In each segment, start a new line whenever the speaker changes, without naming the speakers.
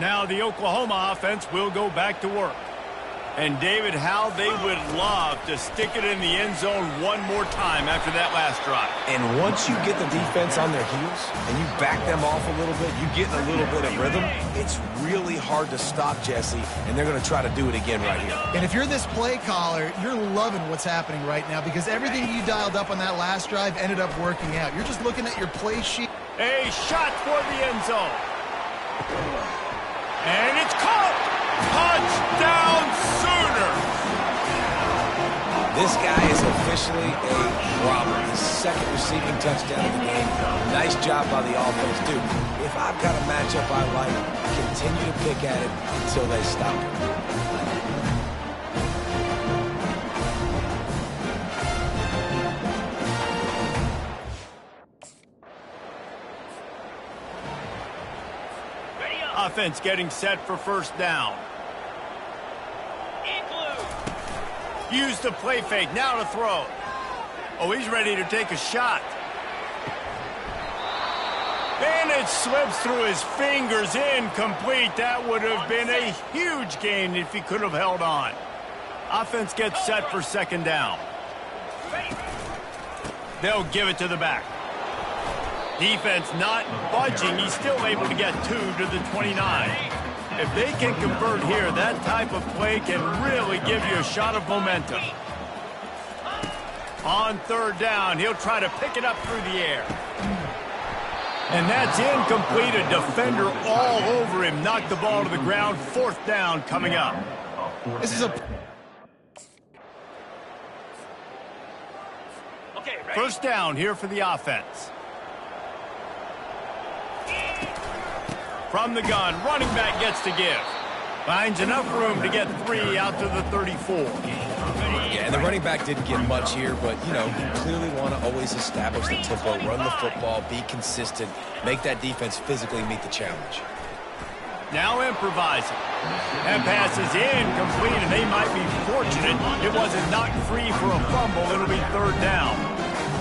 Now the Oklahoma offense will go back to work. And, David, how they would love to stick it in the end zone one more time after that last drive.
And once you get the defense on their heels and you back them off a little bit, you get a little bit of rhythm, it's really hard to stop, Jesse, and they're going to try to do it again right here.
And if you're this play caller, you're loving what's happening right now because everything you dialed up on that last drive ended up working out. You're just looking at your play sheet.
A shot for the end zone. And it's caught. Touchdown Sooner.
This guy is officially a problem. His second receiving touchdown of the game. Nice job by the offense, dude. If I've got a matchup I like, continue to pick at it until they stop it.
Offense getting set for first down. Use the play fake, now to throw. Oh, he's ready to take a shot. And it slips through his fingers, incomplete. That would have been a huge gain if he could have held on. Offense gets set for second down. They'll give it to the back. Defense not budging. He's still able to get 2 to the 29. If they can convert here, that type of play can really give you a shot of momentum. On third down, he'll try to pick it up through the air. And that's incomplete. A defender all over him. Knocked the ball to the ground. Fourth down coming up.
This is a...
First down here for the offense. From the gun, running back gets to give. Finds enough room to get 3 out to the 34.
Yeah, and the running back didn't get much here, but, you know, you clearly want to always establish the tempo, run the football, be consistent, make that defense physically meet the challenge.
Now improvising. That pass is incomplete, and they might be fortunate it wasn't knocked free for a fumble. It'll be third down.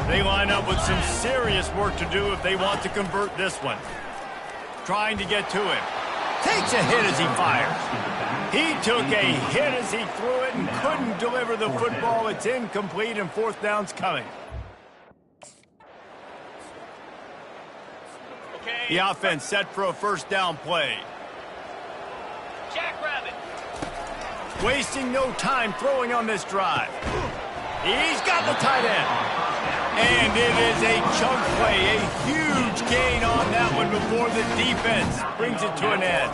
They line up with some serious work to do if they want to convert this one. Trying to get to him. Takes a hit as he fires. He took a hit as he threw it and couldn't deliver the football. It's incomplete and fourth down's coming. The offense set for a first down play. Jackrabbit. Wasting no time throwing on this drive. He's got the tight end. And it is a chunk play, a huge gain on that one before the defense brings it to an end.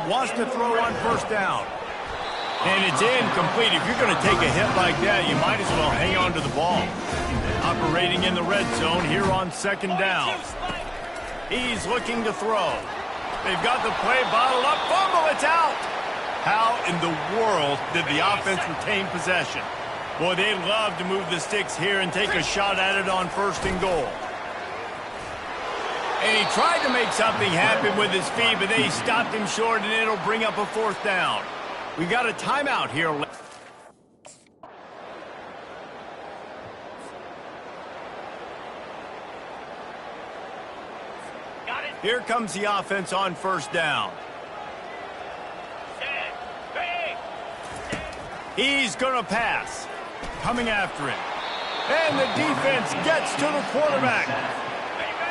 Wants to throw on first down. And it's incomplete. If you're going to take a hit like that, you might as well hang on to the ball. Operating in the red zone here on second down. He's looking to throw. They've got the play bottled up. Fumble, it's out. How in the world did the offense retain possession? Boy, they'd love to move the sticks here and take a shot at it on first and goal. And he tried to make something happen with his feet, but they stopped him short, and it'll bring up a fourth down. We got a timeout here. Here comes the offense on first down. He's going to pass. Coming after him. And the defense gets to the quarterback.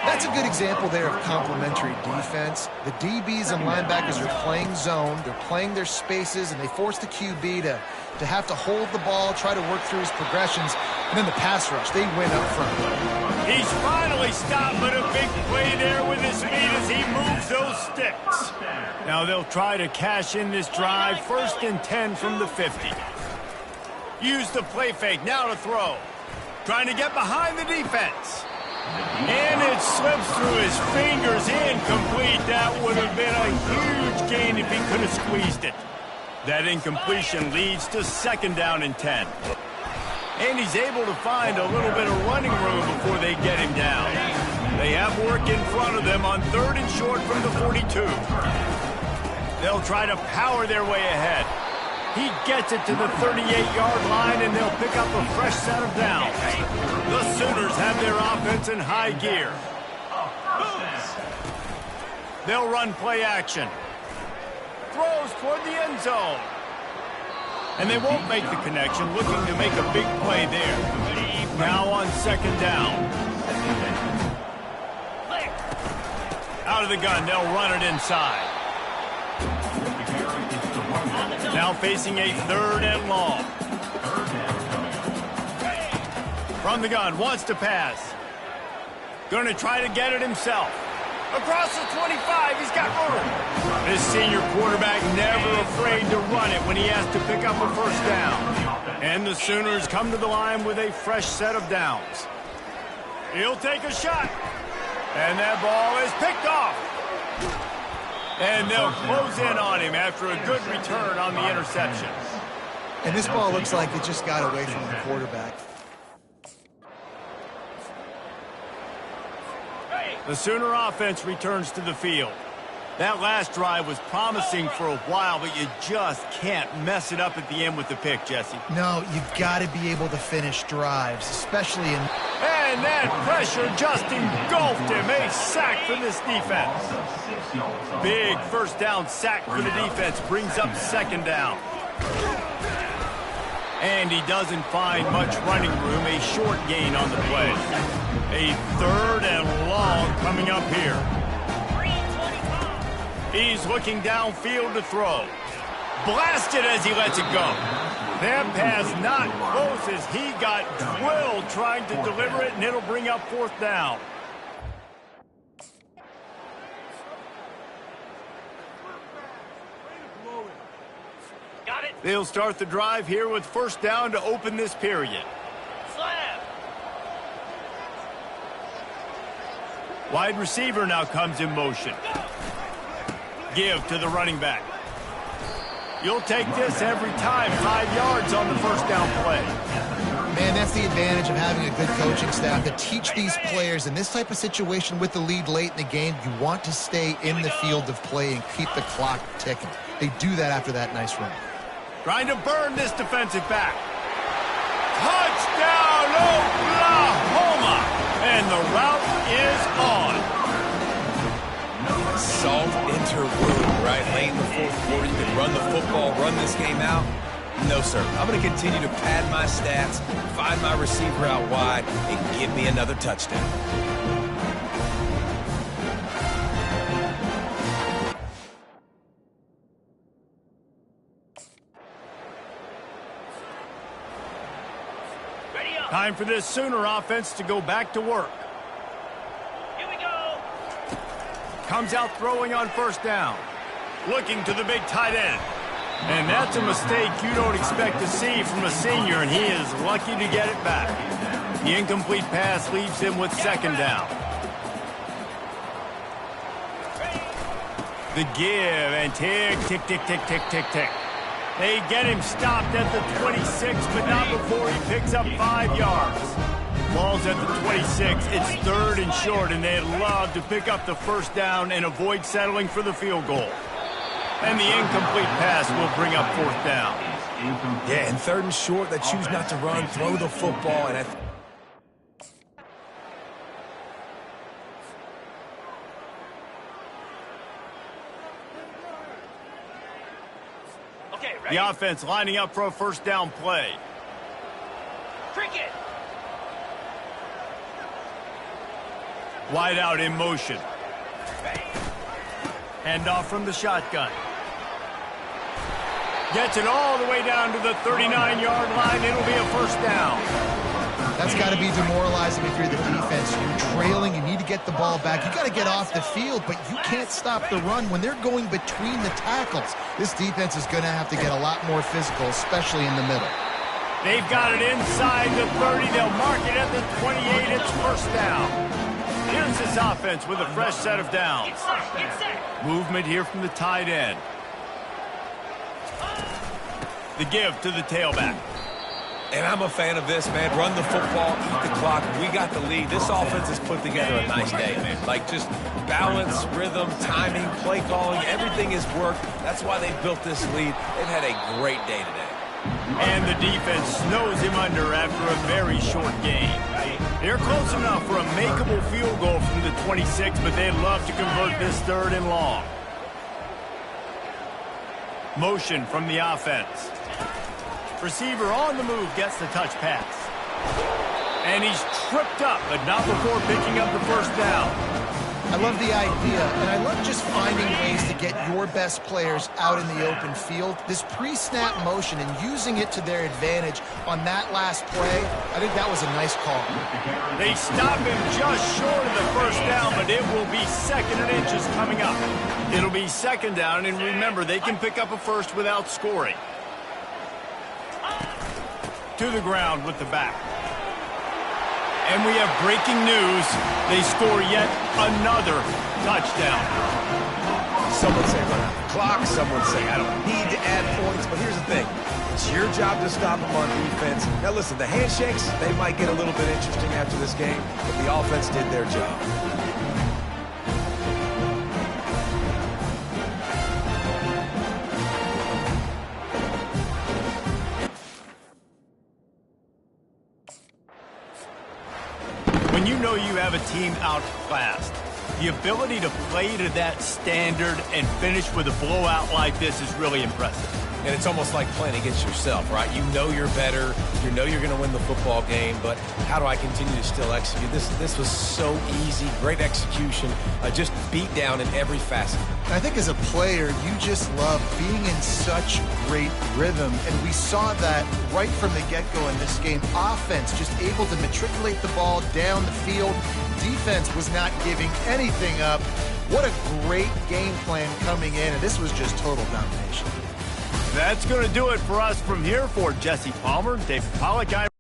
That's a good example there of complementary defense. The DBs and linebackers are playing zone. They're playing their spaces, and they force the QB to have to hold the ball, try to work through his progressions, and then the pass rush. They win up front.
He's finally stopped, but a big play there with his feet as he moves those sticks. Now they'll try to cash in this drive. First and 10 from the 50. Use the play fake, now to throw. Trying to get behind the defense. And it slips through his fingers, incomplete. That would have been a huge gain if he could have squeezed it. That incompletion leads to second down and 10. And he's able to find a little bit of running room before they get him down. They have work in front of them on third and short from the 42. They'll try to power their way ahead. He gets it to the 38-yard line, and they'll pick up a fresh set of downs. The Sooners have their offense in high gear. They'll run play action. throws toward the end zone. And they won't make the connection, looking to make a big play there. Now on second down. Out of the gun, they'll run it inside. Now facing a 3rd and long. From the gun, wants to pass. Going to try to get it himself. Across the 25, he's got room. This senior quarterback never afraid to run it when he has to pick up a first down. And the Sooners come to the line with a fresh set of downs. He'll take a shot. And that ball is picked off. And they'll close in on him after a good return on the interception.
And this ball looks like it just got away from the quarterback.
The Sooner offense returns to the field. That last drive was promising for a while, but you just can't mess it up at the end with the pick, Jesse.
No, you've got to be able to finish drives, especially in...
And that pressure just engulfed him. A sack for this defense. Big first down sack for the defense brings up second down. And he doesn't find much running room. A short gain on the play. A 3rd and long coming up here. He's looking downfield to throw. Blasted as he lets it go. That pass not close as he got drilled trying to deliver it, and it'll bring up 4th down. Got it. They'll start the drive here with first down to open this period. Slam. Wide receiver now comes in motion. Give to the running back. You'll take this every time. 5 yards on the first down play.
Man, that's the advantage of having a good coaching staff to teach these players in this type of situation with the lead late in the game. You want to stay in the field of play and keep the clock ticking. They do that after that nice run.
Trying to burn this defensive back. Touchdown, Oklahoma! And the route is on.
Salt into wound, right? Late in the 4th quarter, you can run the football, run this game out. No, sir. I'm going to continue to pad my stats, find my receiver out wide, and give me another touchdown.
Time for this Sooner offense to go back to work. Here we go. Comes out throwing on first down. Looking to the big tight end. And that's a mistake you don't expect to see from a senior, and he is lucky to get it back. The incomplete pass leaves him with second down. The give, and tick, tick, tick, tick, tick, tick, tick. They get him stopped at the 26, but not before he picks up 5 yards. Ball's at the 26. It's 3rd and short, and they'd love to pick up the first down and avoid settling for the field goal. And the incomplete pass will bring up 4th down.
Yeah, and 3rd and short, they choose not to run, throw the football, and
the offense lining up for a first down play. Cricket. Wide out in motion. Handoff from the shotgun. Gets it all the way down to the 39-yard line. It'll be a first down.
That's got to be demoralizing if you're the defense. You're trailing. You need to get the ball back. You got to get off the field, but you can't stop the run when they're going between the tackles. This defense is going to have to get a lot more physical, especially in the middle.
They've got it inside the 30. They'll mark it at the 28. It's first down. Here's this offense with a fresh set of downs. Movement here from the tight end. The give to the tailback.
And I'm a fan of this, man. Run the football, eat the clock. We got the lead. This offense has put together a nice day, man. Like, just balance, rhythm, timing, play calling, everything has worked. That's why they built this lead. They've had a great day today.
And the defense snows him under after a very short game. They're close enough for a makeable field goal from the 26, but they'd love to convert this 3rd and long. Motion from the offense. Receiver on the move gets the touch pass. And he's tripped up, but not before picking up the first down.
I love the idea, and I love just finding ways to get your best players out in the open field. This pre-snap motion and using it to their advantage on that last play, I think that was a nice call.
They stop him just short of the first down, but it will be 2nd and inches coming up. It'll be 2nd down, and remember, they can pick up a first without scoring. To the ground with the back. And we have breaking news. They score yet another touchdown.
Some would say run out the clock. Some would say I don't need to add points. But here's the thing. It's your job to stop them on defense. Now listen, the handshakes, they might get a little bit interesting after this game, but the offense did their job.
When you know you have a team outclassed, the ability to play to that standard and finish with a blowout like this is really impressive.
And it's almost like playing against yourself, right? You know you're better. You know you're going to win the football game, but how do I continue to still execute? This was so easy. Great execution. Just beat down in every facet.
I think as a player, you just love being in such great rhythm, and we saw that right from the get-go in this game. Offense just able to matriculate the ball down the field. Defense was not giving anything up. What a great game plan coming in, and this was just total domination.
That's going to do it for us from here. For Jesse Palmer, David Pollack,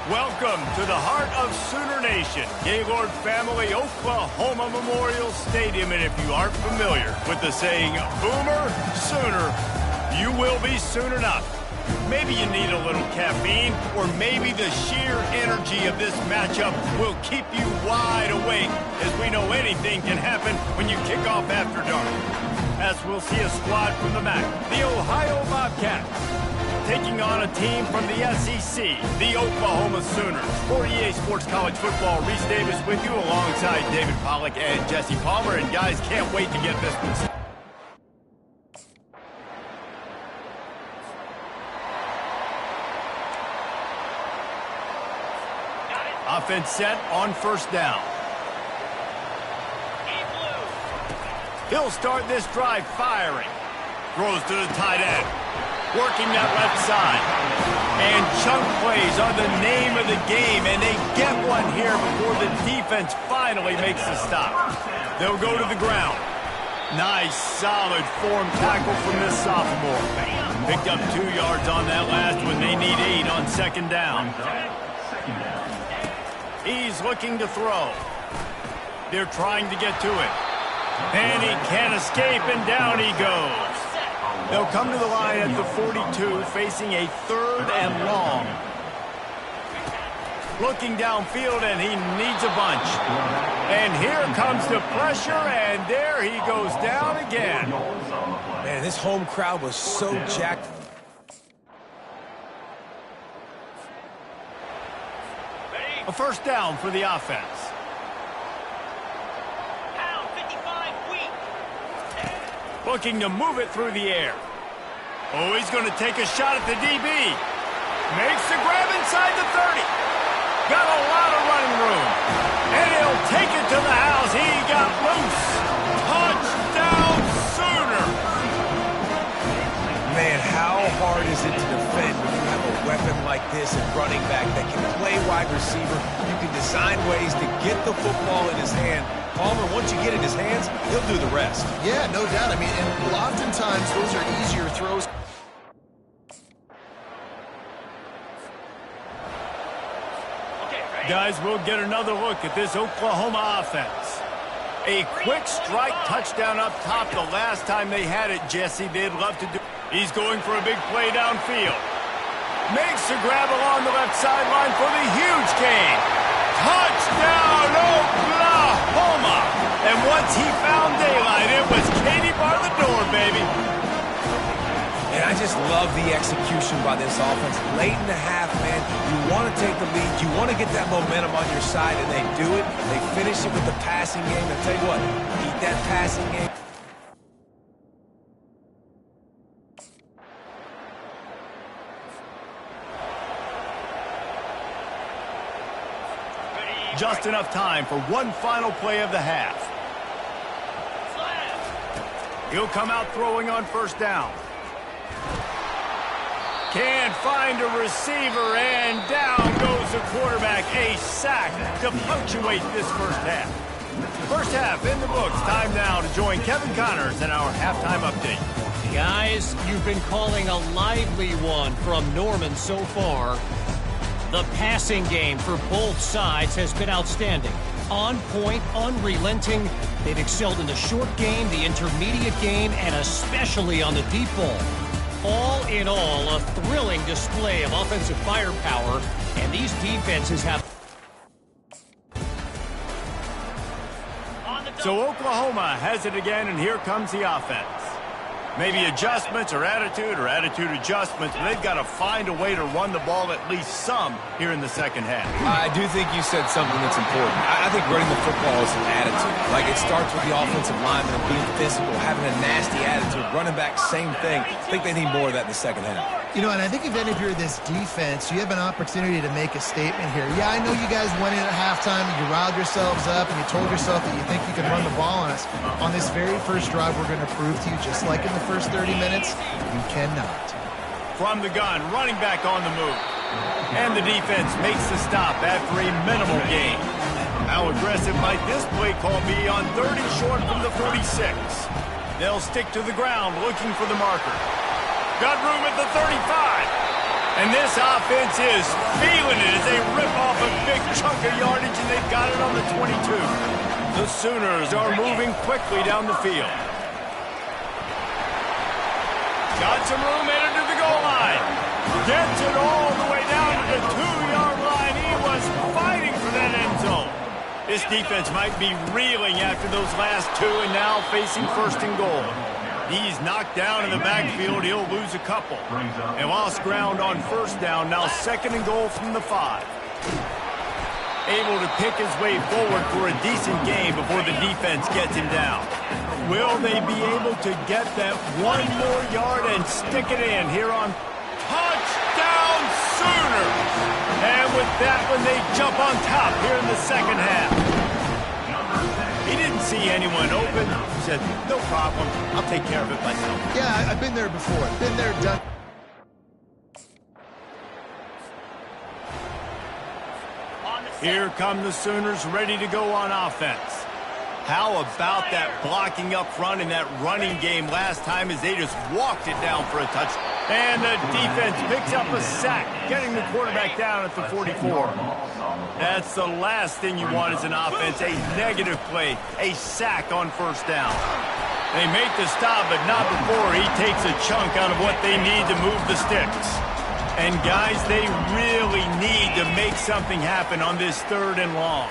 welcome to the heart of Sooner Nation, Gaylord Family Oklahoma Memorial Stadium. And if you aren't familiar with the saying, Boomer Sooner, you will be soon enough. Maybe you need a little caffeine, or maybe the sheer energy of this matchup will keep you wide awake, as we know anything can happen when you kick off after dark. As we'll see a squad from the MAC, the Ohio Bobcats, taking on a team from the SEC, the Oklahoma Sooners. For EA Sports College Football, Reese Davis with you alongside David Pollack and Jesse Palmer. And guys, can't wait to get this one started. Offense set on first down. He'll start this drive firing. Throws to the tight end. Working that left side. And chunk plays are the name of the game, and they get one here before the defense finally makes the stop. They'll go to the ground. Nice, solid form tackle from this sophomore. Picked up 2 yards on that last one. They need 8 on second down. He's looking to throw. They're trying to get to it. And he can't escape, and down he goes. They'll come to the line at the 42, facing a 3rd and long. Looking downfield, and he needs a bunch. And here comes the pressure, and there he goes down again.
Man, this home crowd was so jacked.
A first down for the offense. Looking to move it through the air. Oh, he's going to take a shot at the DB. Makes the grab inside the 30. Got a lot of running room. And he'll take it to the house. He got loose. Touchdown Sooner.
Man, how hard is it to defend when you have a weapon like this at running back that can play wide receiver? You can design ways to get the football in his hand. Palmer, once you get it in his hands, he'll do the rest.
Yeah, no doubt. I mean, and oftentimes those are easier throws.
Guys, we'll get another look at this Oklahoma offense. A quick strike touchdown up top the last time they had it, Jesse. They'd love to do. He's going for a big play downfield. Makes a grab along the left sideline for the huge gain. Touchdown, Oklahoma! And once he found daylight, it was Katie bar the door, baby.
And I just love the execution by this offense. Late in the half, man, you want to take the lead. You want to get that momentum on your side, and they do it. They finish it with the passing game. And tell you what, eat that passing game.
Just enough time for one final play of the half. He'll come out throwing on first down. Can't find a receiver, and down goes the quarterback. A sack to punctuate this first half. First half in the books. Time now to join Kevin Connors in our halftime update.
Guys, you've been calling a lively one from Norman so far. The passing game for both sides has been outstanding. On point, unrelenting. They've excelled in the short game, the intermediate game, and especially on the deep ball. All in all, a thrilling display of offensive firepower, and these defenses have...
So Oklahoma has it again, and here comes the offense. Maybe adjustments or attitude adjustments, but they've got to find a way to run the ball at least some here in the second half.
I do think you said something that's important. I think running the football is an attitude. Like, it starts with the offensive lineman and being physical, having a nasty attitude. Running back, same thing. I think they need more of that in the second half.
You know, and I think if you're this defense, you have an opportunity to make a statement here. Yeah, I know you guys went in at halftime, and you riled yourselves up, and you told yourself that you think you can run the ball on us. On this very first drive, we're going to prove to you, just like in the first 30 minutes, you cannot.
From the gun, running back on the move. And the defense makes the stop after a minimal gain. How aggressive might this play call be on 30 short from the 46? They'll stick to the ground looking for the marker. Got room at the 35. And this offense is feeling it as they rip off a big chunk of yardage, and they've got it on the 22. The Sooners are moving quickly down the field. Got some room headed to the goal line. Gets it all the way down to the 2-yard line. He was fighting for that end zone. This defense might be reeling after those last two, and now facing first and goal. He's knocked down in the backfield. He'll lose a couple. And lost ground on first down. Now second and goal from the 5. Able to pick his way forward for a decent game before the defense gets him down. Will they be able to get that one more yard and stick it in here on touchdown Sooners? And with that one, they jump on top here in the second half. He didn't see anyone open. He said, no problem. I'll take care of it myself.
Yeah, I've been there before. Been there, done.
Here come the Sooners ready to go on offense. How about that blocking up front and that running game last time as they just walked it down for a touchdown? And the defense picks up a sack, getting the quarterback down at the 44. That's the last thing you want as an offense, a negative play, a sack on first down. They make the stop, but not before he takes a chunk out of what they need to move the sticks. And guys, they really need to make something happen on this 3rd and long.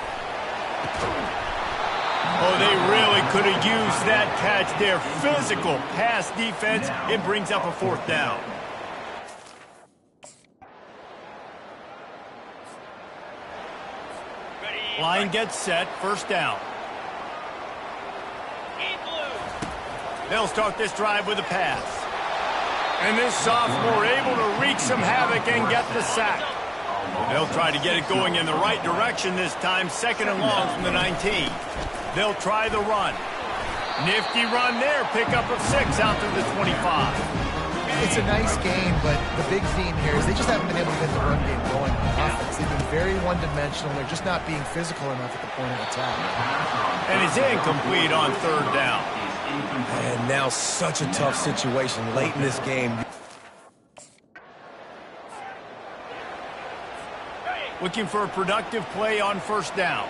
Oh, they really could have used that catch there. Physical pass defense. It brings up a 4th down. Line gets set. 1st down. They'll start this drive with a pass. And this sophomore able to wreak some havoc and get the sack. They'll try to get it going in the right direction this time. 2nd and long from the 19. They'll try the run. Nifty run there. Pickup of 6 out to the 25.
It's a nice game, but the big theme here is they just haven't been able to get the run game going on offense. They've been very one-dimensional. They're just not being physical enough at the point of attack.
And it's incomplete on 3rd down.
And now such a tough situation late in this game.
Looking for a productive play on 1st down.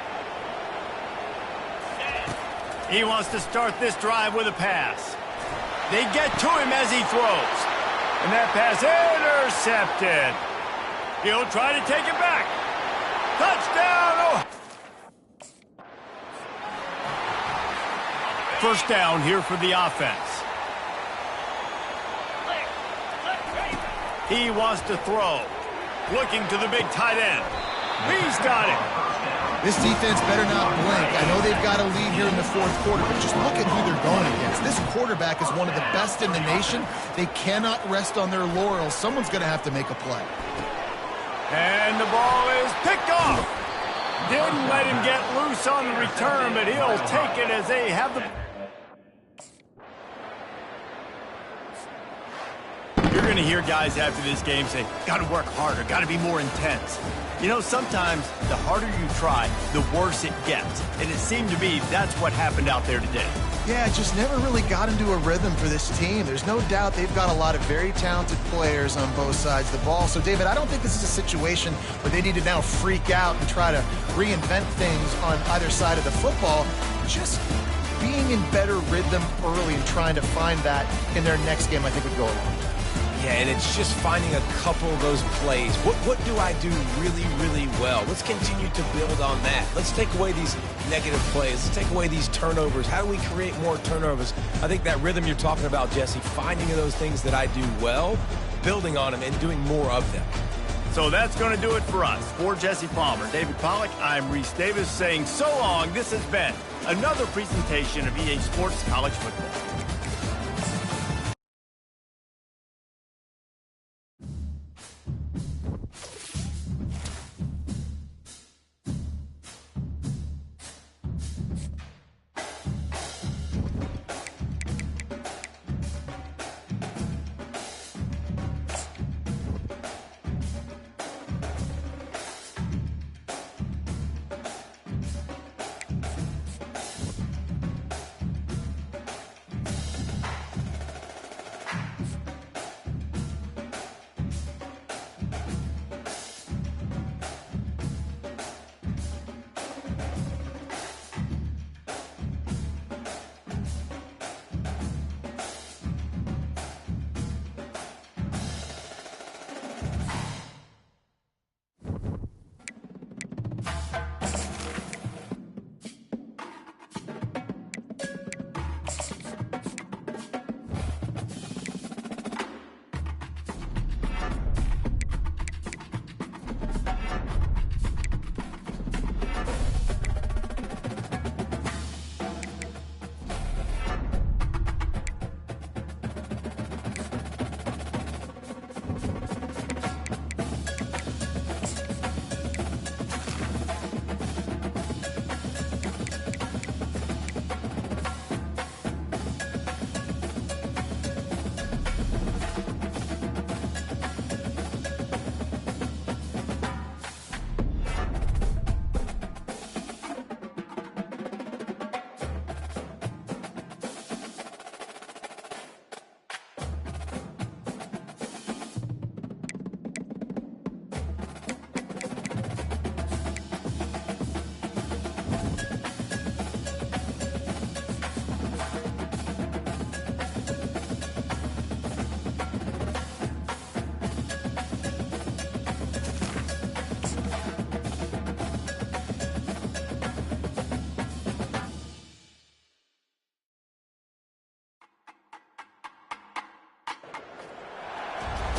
He wants to start this drive with a pass. They get to him as he throws. And that pass intercepted. He'll try to take it back. Touchdown! Oh. 1st down here for the offense. He wants to throw. Looking to the big tight end. He's got it.
This defense better not blink. I know they've got a lead here in the 4th quarter, but just look at who they're going against. This quarterback is one of the best in the nation. They cannot rest on their laurels. Someone's going to have to make a play.
And the ball is picked off. Didn't let him get loose on the return, but he'll take it as they have the... You're going to hear guys after this game say, got to work harder, got to be more intense. You know, sometimes the harder you try, the worse it gets. And it seemed to me that's what happened out there today.
Yeah, it just never really got into a rhythm for this team. There's no doubt they've got a lot of very talented players on both sides of the ball. So, David, I don't think this is a situation where they need to now freak out and try to reinvent things on either side of the football. Just being in better rhythm early and trying to find that in their next game, I think, would go a long way.
Yeah, and it's just finding a couple of those plays. What do I do really, really well? Let's continue to build on that. Let's take away these negative plays. Let's take away these turnovers. How do we create more turnovers? I think that rhythm you're talking about, Jesse, finding those things that I do well, building on them, and doing more of them.
So that's going to do it for us. For Jesse Palmer, David Pollack, I'm Reese Davis saying so long. This has been another presentation of EA Sports College Football.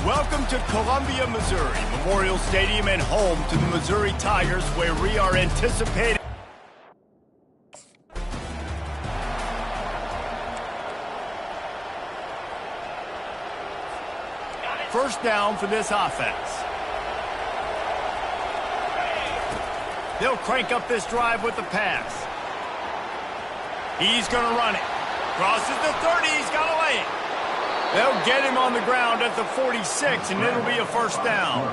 Welcome to Columbia, Missouri, Memorial Stadium and home to the Missouri Tigers, where we are anticipating. First down for this offense. They'll crank up this drive with the pass. He's going to run it. Crosses the 30. He's got to lay it. They'll get him on the ground at the 46, and it'll be a first down.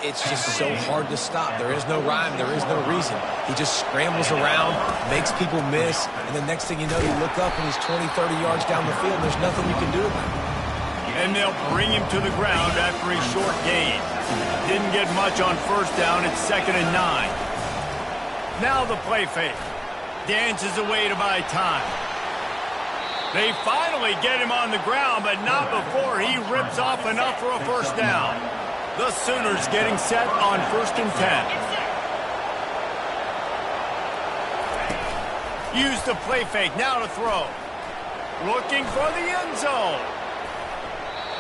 It's just so hard to stop. There is no rhyme. There is no reason. He just scrambles around, makes people miss, and the next thing you know, you look up and he's 20, 30 yards down the field, and there's nothing you can do about it.
And they'll bring him to the ground after a short gain. Didn't get much on first down. It's 2nd and 9. Now the play fake. Dances away to buy time. They finally get him on the ground, but not before he rips off enough for a first down. The Sooners getting set on 1st and 10. Use the play fake. Now to throw. Looking for the end zone.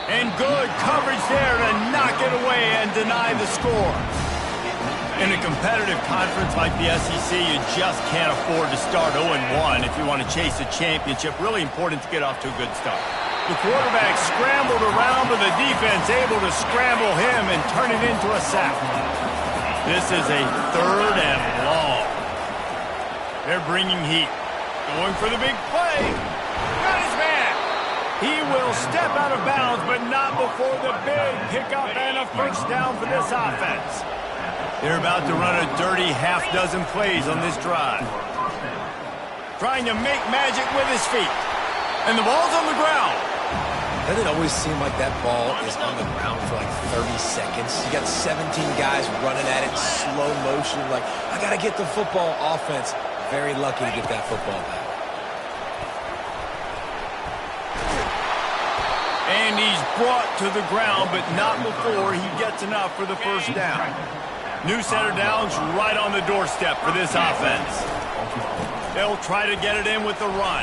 And good coverage there to knock it away and deny the score. In a competitive conference like the SEC, you just can't afford to start 0-1 if you want to chase a championship. Really important to get off to a good start. The quarterback scrambled around, but the defense able to scramble him and turn it into a sack. This is a 3rd and long. They're bringing heat. Going for the big play. Got his man. He will step out of bounds, but not before the big pickup and a first down for this offense. They're about to run a dirty half-dozen plays on this drive. Trying to make magic with his feet. And the ball's on the ground.
Doesn't it always seem like that ball is on the ground for like 30 seconds? You got 17 guys running at it in slow motion. Like, I got to get the football. Offense. Very lucky to get that football back.
And he's brought to the ground, but not before he gets enough for the first down. New set of downs right on the doorstep for this offense. They'll try to get it in with the run.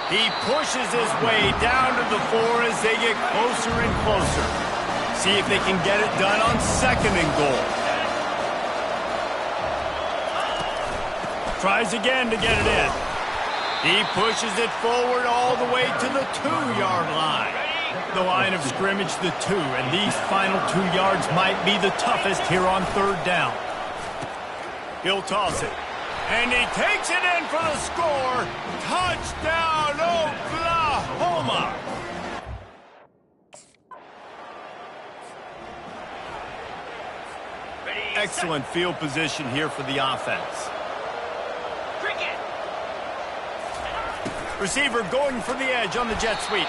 He pushes his way down to the 4 as they get closer and closer. See if they can get it done on 2nd and goal. Tries again to get it in. He pushes it forward all the way to the 2-yard line. The line of scrimmage, the 2, and these final 2 yards might be the toughest here on 3rd down. He'll toss it. And he takes it in for the score. Touchdown, Oklahoma! Excellent field position here for the offense. Receiver going for the edge on the jet sweep.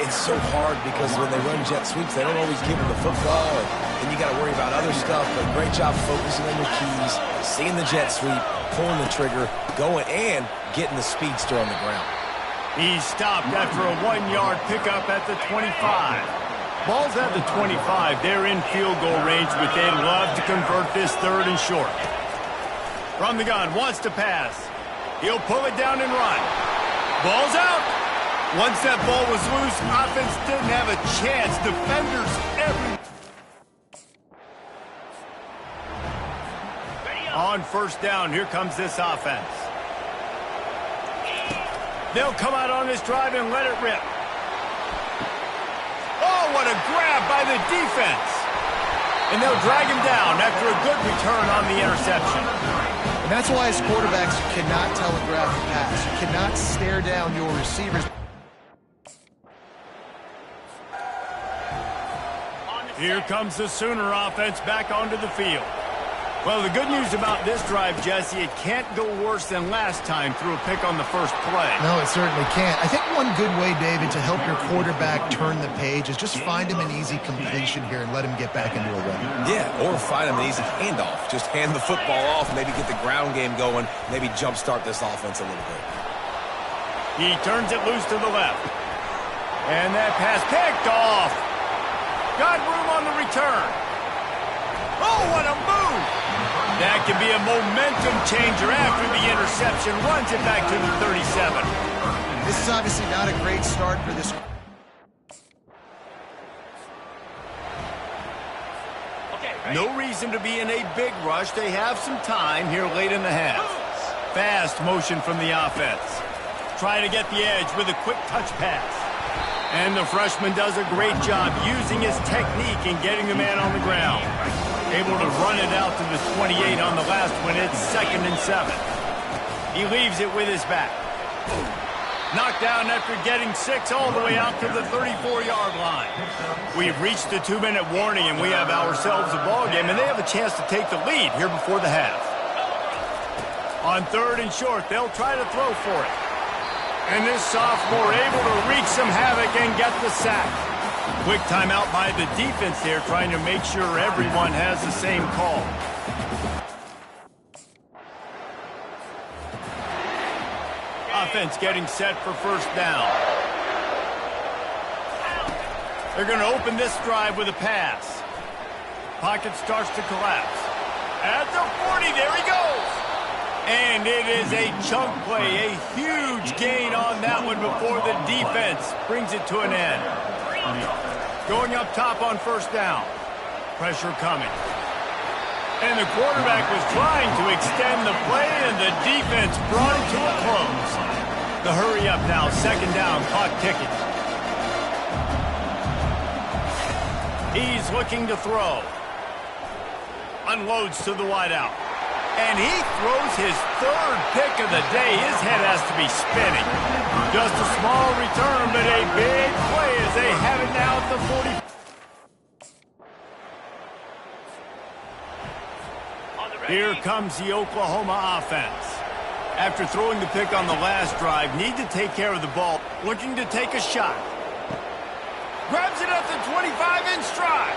It's so hard because when they run jet sweeps, they don't always give them the football, and then you got to worry about other stuff. But great job focusing on your keys, seeing the jet sweep, pulling the trigger, going, and getting the speedster on the ground.
He's stopped after a 1-yard pickup at the 25. Ball's at the 25. They're in field goal range, but they'd love to convert this 3rd and short. From the gun, wants to pass. He'll pull it down and run. Ball's out. Once that ball was loose, offense didn't have a chance. Defenders on first down, here comes this offense. They'll come out on this drive and let it rip. Oh, what a grab by the defense. And they'll drag him down after a good return on the interception.
And that's why as quarterbacks, you cannot telegraph a pass. You cannot stare down your receivers.
Here comes the Sooner offense back onto the field. Well, the good news about this drive, Jesse, it can't go worse than last time through a pick on the first play.
No, it certainly can't. I think one good way, David, to help your quarterback turn the page is just find him an easy completion here and let him get back into a run.
Yeah, or find him an easy handoff. Just hand the football off, maybe get the ground game going, maybe jumpstart this offense a little bit.
He turns it loose to the left. And that pass picked off. Got room on the return. Oh, what a move! That can be a momentum changer after the interception. Runs it back to the 37.
This is obviously not a great start for this.
No reason to be in a big rush. They have some time here late in the half. Fast motion from the offense. Trying to get the edge with a quick touch pass. And the freshman does a great job using his technique and getting the man on the ground. Able to run it out to the 28 on the last one. It's 2nd and 7. He leaves it with his back. Knocked down after getting 6 all the way out to the 34-yard line. We've reached the 2-minute warning, and we have ourselves a ball game, and they have a chance to take the lead here before the half. On 3rd and short, they'll try to throw for it. And this sophomore able to wreak some havoc and get the sack. Quick timeout by the defense there, trying to make sure everyone has the same call. Offense getting set for 1st down. They're going to open this drive with a pass. Pocket starts to collapse. At the 40, there he goes. And it is a chunk play, a huge gain on that one before the defense brings it to an end. Going up top on 1st down. Pressure coming. And the quarterback was trying to extend the play, and the defense brought it to a close. The hurry up now, 2nd down, clock ticking. He's looking to throw. Unloads to the wideout. And he throws his 3rd pick of the day. His head has to be spinning. Just a small return, but a big play as they have it now at the 40. Here comes the Oklahoma offense. After throwing the pick on the last drive, need to take care of the ball. Looking to take a shot. Grabs it at the 25 in stride.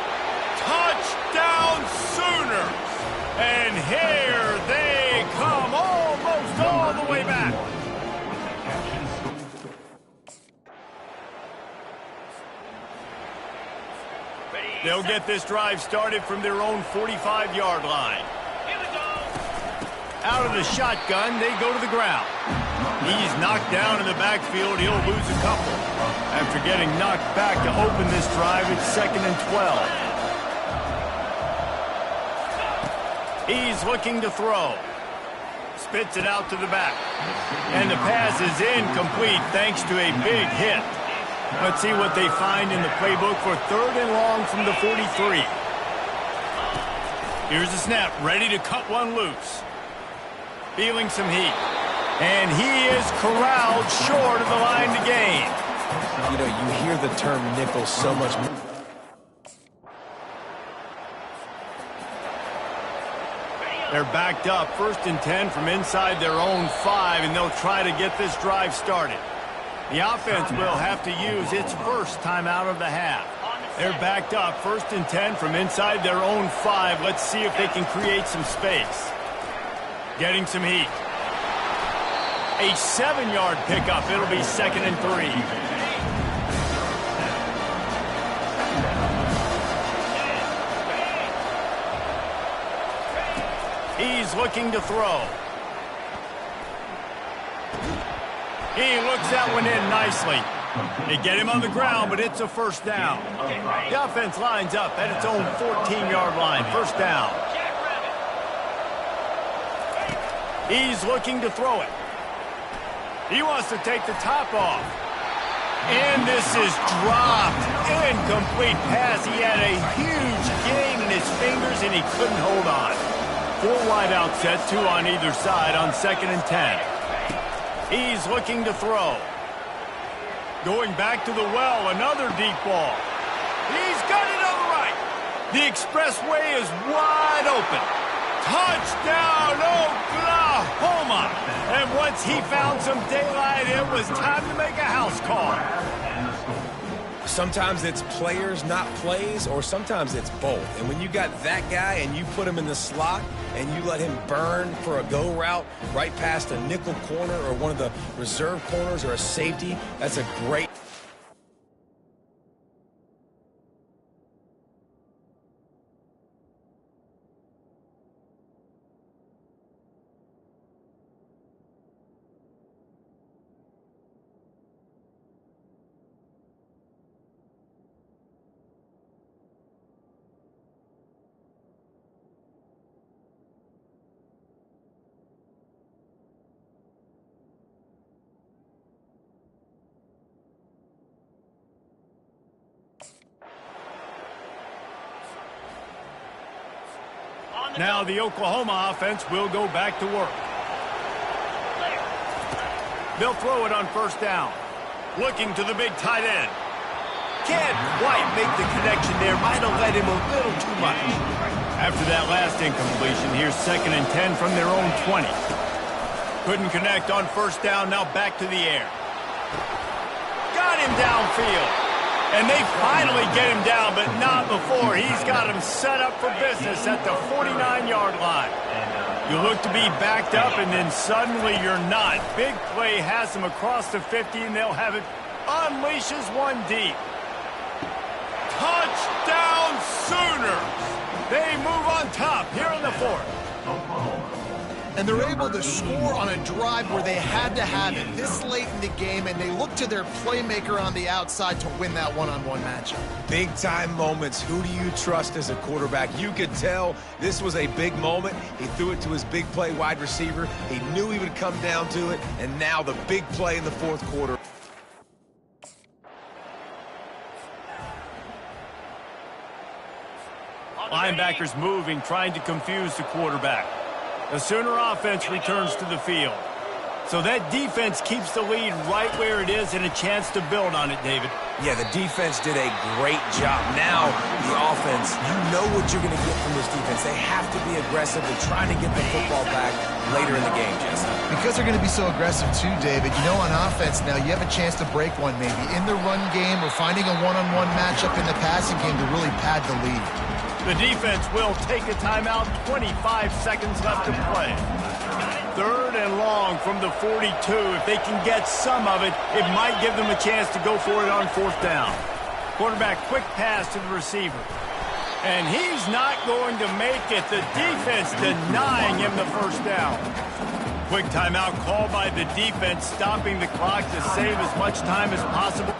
Touchdown Sooners. And here they come, almost all the way back. They'll get this drive started from their own 45-yard line. Out of the shotgun, they go to the ground. He's knocked down in the backfield. He'll lose a couple. After getting knocked back to open this drive, it's 2nd and 12. He's looking to throw. Spits it out to the back. And the pass is incomplete thanks to a big hit. Let's see what they find in the playbook for 3rd and long from the 43. Here's the snap, ready to cut one loose. Feeling some heat. And he is corralled short of the line to gain.
You know, you hear the term nickel so much more.
They're backed up, 1st and 10 from inside their own 5, and they'll try to get this drive started. The offense will have to use its 1st timeout of the half. They're backed up, 1st and 10 from inside their own 5. Let's see if they can create some space. Getting some heat. A 7-yard pickup. It'll be 2nd and 3. He's looking to throw. He looks that one in nicely. They get him on the ground, but it's a 1st down. The offense lines up at its own 14-yard line. 1st down. He's looking to throw it. He wants to take the top off. And this is dropped. Incomplete pass. He had a huge gain in his fingers, and he couldn't hold on. 4 wide out set, 2 on either side on 2nd and 10. He's looking to throw. Going back to the well, another deep ball. He's got it on the right. The expressway is wide open. Touchdown, Oklahoma! And once he found some daylight, it was time to make a house call.
Sometimes it's players, not plays, or sometimes it's both. And when you got that guy and you put him in the slot and you let him burn for a go route right past a nickel corner or one of the reserve corners or a safety, that's a great...
Now the Oklahoma offense will go back to work. They'll throw it on first down. Looking to the big tight end. Can't quite make the connection there. Might have led him a little too much. After that last incompletion, here's 2nd and 10 from their own 20. Couldn't connect on first down. Now back to the air. Got him downfield. And they finally get him down, but not before. He's got him set up for business at the 49-yard line. You look to be backed up, and then suddenly you're not. Big play has them across the 50, and they'll have it. Unleashes one deep. Touchdown Sooners! They move on top here in the 4th.
And they're able to score on a drive where they had to have it this late in the game, and they look to their playmaker on the outside to win that one-on-one matchup.
Big-time moments. Who do you trust as a quarterback? You could tell this was a big moment. He threw it to his big play wide receiver. He knew he would come down to it, and now the big play in the 4th quarter.
Linebackers moving, trying to confuse the quarterback. The Sooner offense returns to the field. So that defense keeps the lead right where it is and a chance to build on it, David.
Yeah, the defense did a great job. Now, the offense, you know what you're going to get from this defense. They have to be aggressive and trying to get the football back later in the game, Jesse.
Because they're going to be so aggressive too, David, you know, on offense now you have a chance to break one maybe in the run game or finding a one-on-one matchup in the passing game to really pad the lead.
The defense will take a timeout. 25 seconds left to play. 3rd and long from the 42. If they can get some of it, it might give them a chance to go for it on 4th down. Quarterback, quick pass to the receiver. And he's not going to make it. The defense denying him the first down. Quick timeout called by the defense, stopping the clock to save as much time as possible.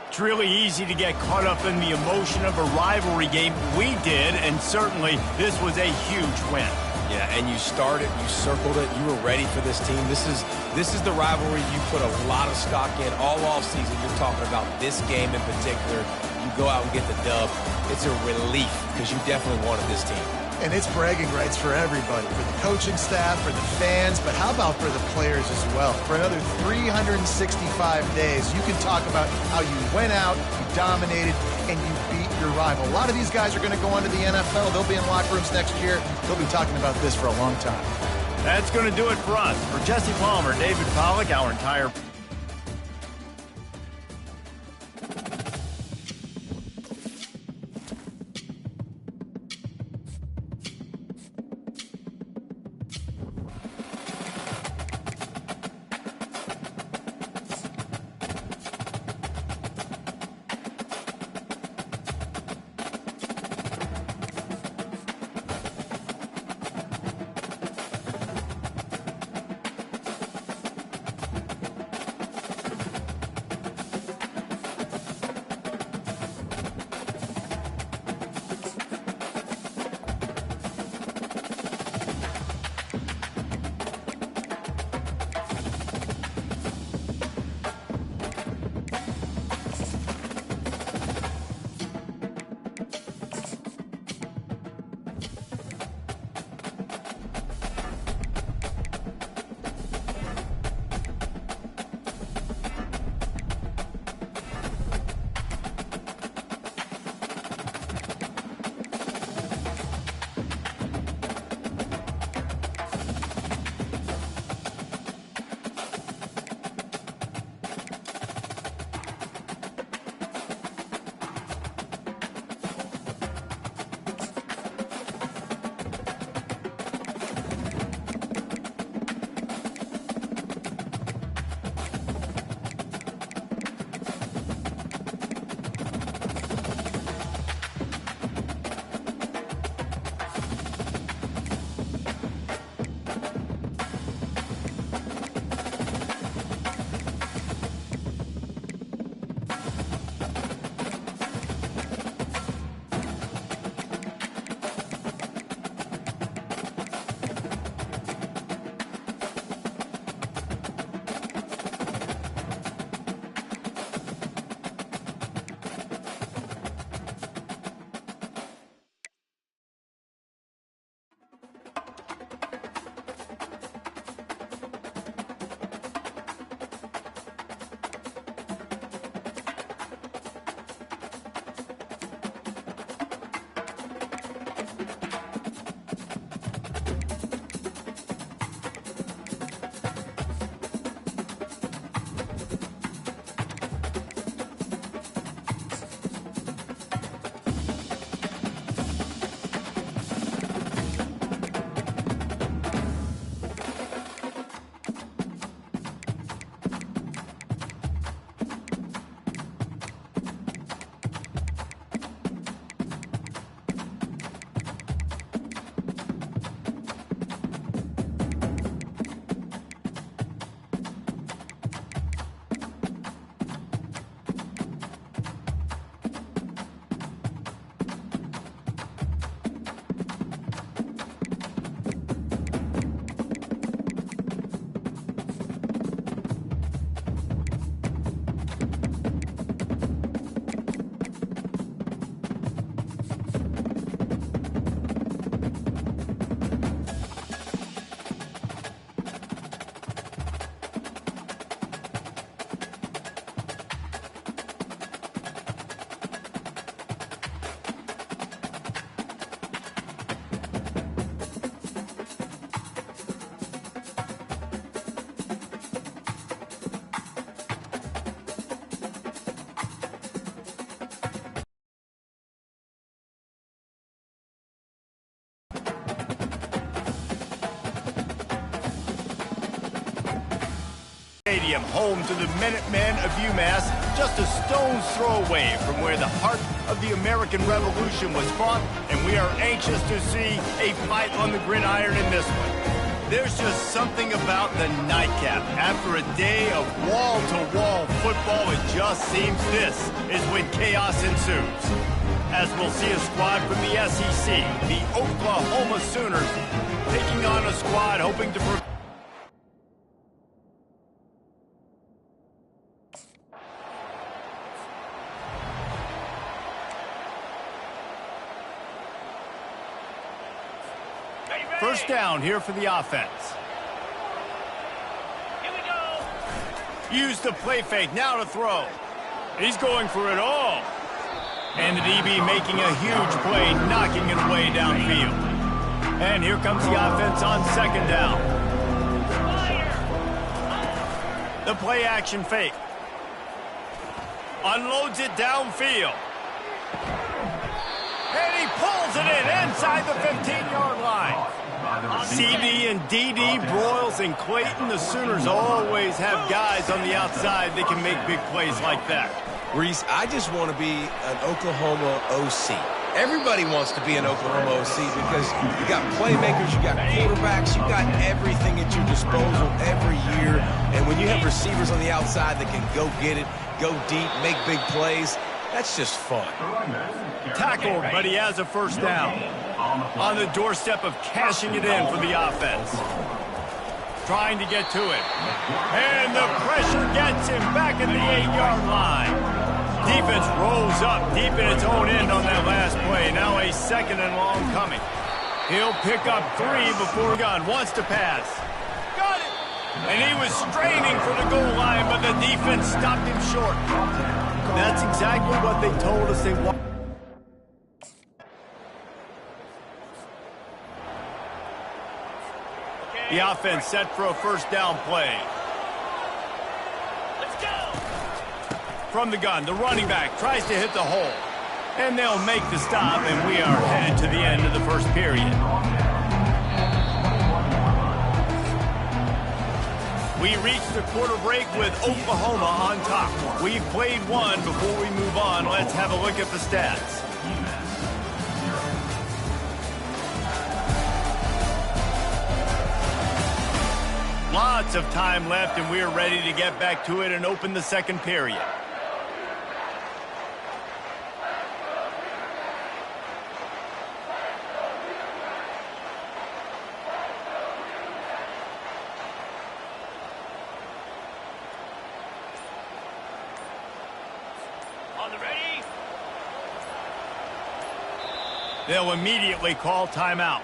It's really easy to get caught up in the emotion of a rivalry game. We did, and certainly this was a huge win.
Yeah, and you started, you circled it, you were ready for this team. This is the rivalry you put a lot of stock in all offseason. You're talking about this game in particular. You go out and get the dub. It's a relief because you definitely wanted this team.
And it's bragging rights for everybody, for the coaching staff, for the fans, but how about for the players as well? For another 365 days, you can talk about how you went out, you dominated, and you beat your rival. A lot of these guys are going to go on to the NFL. They'll be in locker rooms next year. They'll be talking about this for a long time.
That's going to do it for us. For Jesse Palmer, David Pollack, our entire Stadium, home to the Minutemen of UMass, just a stone's throw away from where the heart of the American Revolution was fought, and we are anxious to see a fight on the gridiron in this one. There's just something about the nightcap. After a day of wall-to-wall football, it just seems this is when chaos ensues. As we'll see a squad from the SEC, the Oklahoma Sooners, taking on a squad hoping to... First down here for the offense.
Here we go.
Use the play fake, now to throw. He's going for it all. And the DB making a huge play, knocking it away downfield. And here comes the offense on second down. The play action fake. Unloads it downfield. And he pulls it in inside the 15-yard line. CD and DD, Broyles and Clayton, the Sooners always have guys on the outside that can make big plays like that.
Reese, I just want to be an Oklahoma OC. Everybody wants to be an Oklahoma OC because you got playmakers, you got quarterbacks, you got everything at your disposal every year. And when you have receivers on the outside that can go get it, go deep, make big plays, that's just fun.
Tackled, but he has a first down. On the doorstep of cashing it in for the offense. Trying to get to it. And the pressure gets him back at the 8-yard line. Defense rolls up deep in its own end on that last play. Now a second and long coming. He'll pick up 3 before Gunn wants to pass. Got it! And he was straining for the goal line, but the defense stopped him short. That's exactly what they told us they wanted. The offense set for a first down play.
Let's go.
From the gun, the running back tries to hit the hole. And they'll make the stop, and we are headed to the end of the first period. We reach the quarter break with Oklahoma on top. We've played one. Before we move on, let's have a look at the stats. Lots of time left, and we're ready to get back to it and open the second period.
On the ready.
They'll immediately call timeout.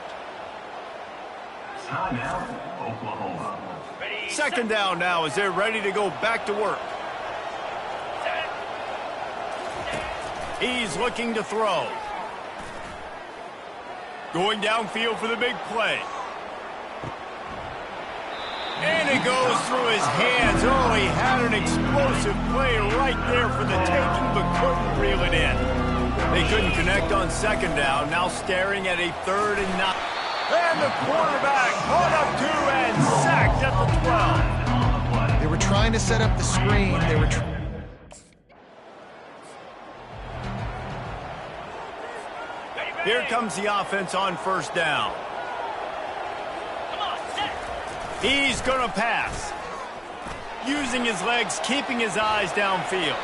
Timeout, Oklahoma.
Ready.
Second down now as they're ready to go back to work. He's looking to throw. Going downfield for the big play. And it goes through his hands. Oh, he had an explosive play right there for the taking, but couldn't reel it in. They couldn't connect on second down. Now staring at a 3rd and 9. And the quarterback caught up 2 and sacked at the 12.
They were trying to set up the screen. They were
Here comes the offense on first down.
Come on, set.
He's going to pass. Using his legs, keeping his eyes downfield.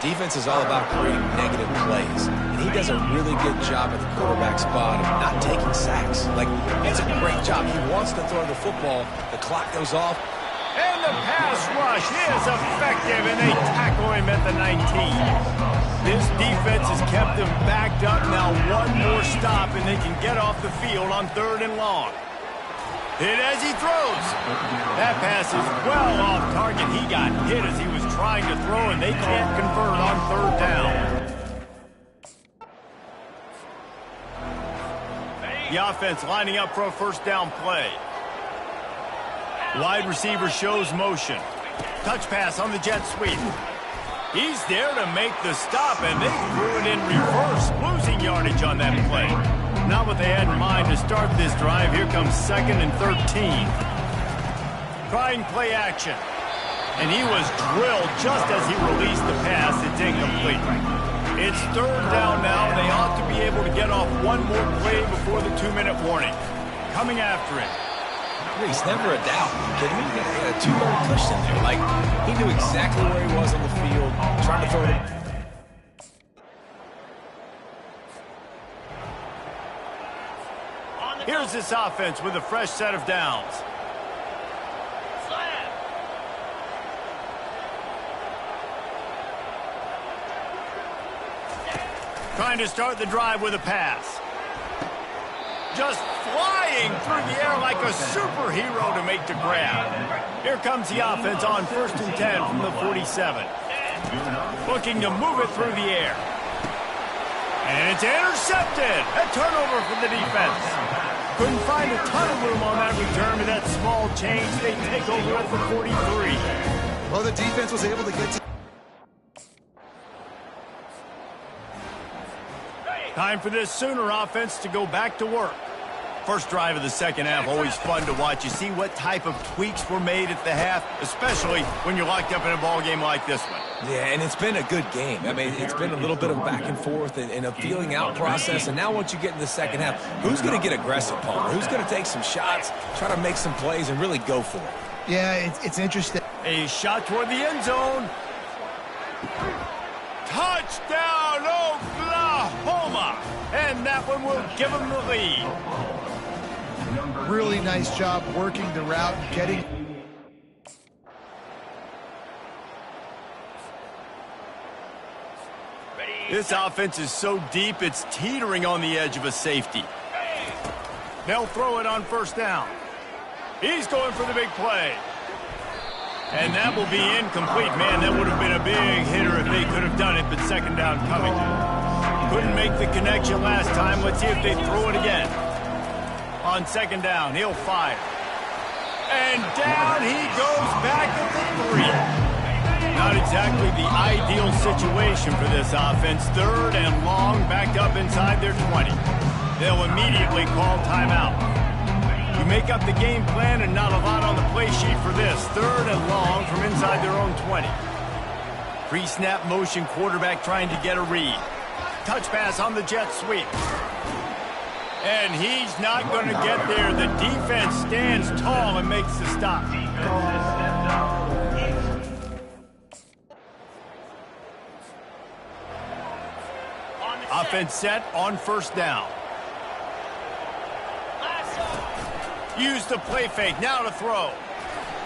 Defense is all about creating negative plays, and he does a really good job at the quarterback spot of not taking sacks. Like, it's a great job. He wants to throw the football. The clock goes off.
And the pass rush is effective, and they tackle him at the 19. This defense has kept them backed up. Now one more stop, and they can get off the field on 3rd and long. Hit as he throws. That pass is well off target. He got hit as he was trying to throw, and they can't convert on 3rd down. The offense lining up for a first down play. Wide receiver shows motion. Touch pass on the jet sweep. He's there to make the stop, and they threw it in reverse, losing yardage on that play. Not what they had in mind to start this drive. Here comes 2nd and 13. Trying play action. And he was drilled just as he released the pass. It's incomplete. It's third down now. They ought to be able to get off one more play before the 2-minute warning. Coming after him.
Reese, never a doubt. Are you kidding me? He had a 2-yard cushion there. Like, he knew exactly where he was on the field, trying to throw it.
Here's this offense with a fresh set of downs.
Slam.
Trying to start the drive with a pass. Just flying through the air like a superhero to make the grab. Here comes the offense on 1st and 10 from the 47. Looking to move it through the air. And it's intercepted. A turnover for the defense. Couldn't find a ton of room on that return with that small change. They take over at the 43.
Well, the defense was able to get to...
Time for this Sooner offense to go back to work. First drive of the second half, always fun to watch. You see what type of tweaks were made at the half, especially when you're locked up in a ball game like this one.
Yeah, and it's been a good game. I mean, it's been a little bit of back and forth and a feeling out process. And now once you get in the second half, who's going to get aggressive, Palmer? Who's going to take some shots, try to make some plays, and really go for it?
Yeah, it's interesting.
A shot toward the end zone. Touchdown, Oklahoma! And that one will give them the lead.
Really nice job working the route and getting...
This offense is so deep, it's teetering on the edge of a safety. They'll throw it on first down. He's going for the big play. And that will be incomplete. Man, that would have been a big hitter if they could have done it, but second down coming. Couldn't make the connection last time. Let's see if they throw it again. On second down, he'll fire. And down he goes back at the 3. Not exactly the ideal situation for this offense. Third and long, backed up inside their 20. They'll immediately call timeout. You make up the game plan and not a lot on the play sheet for this. Third and long from inside their own 20. Pre-snap motion, quarterback trying to get a read. Touch pass on the jet sweep. And he's not going to get there. The defense stands tall and makes the stop. Offense set on first down. Use the play fake, now to throw.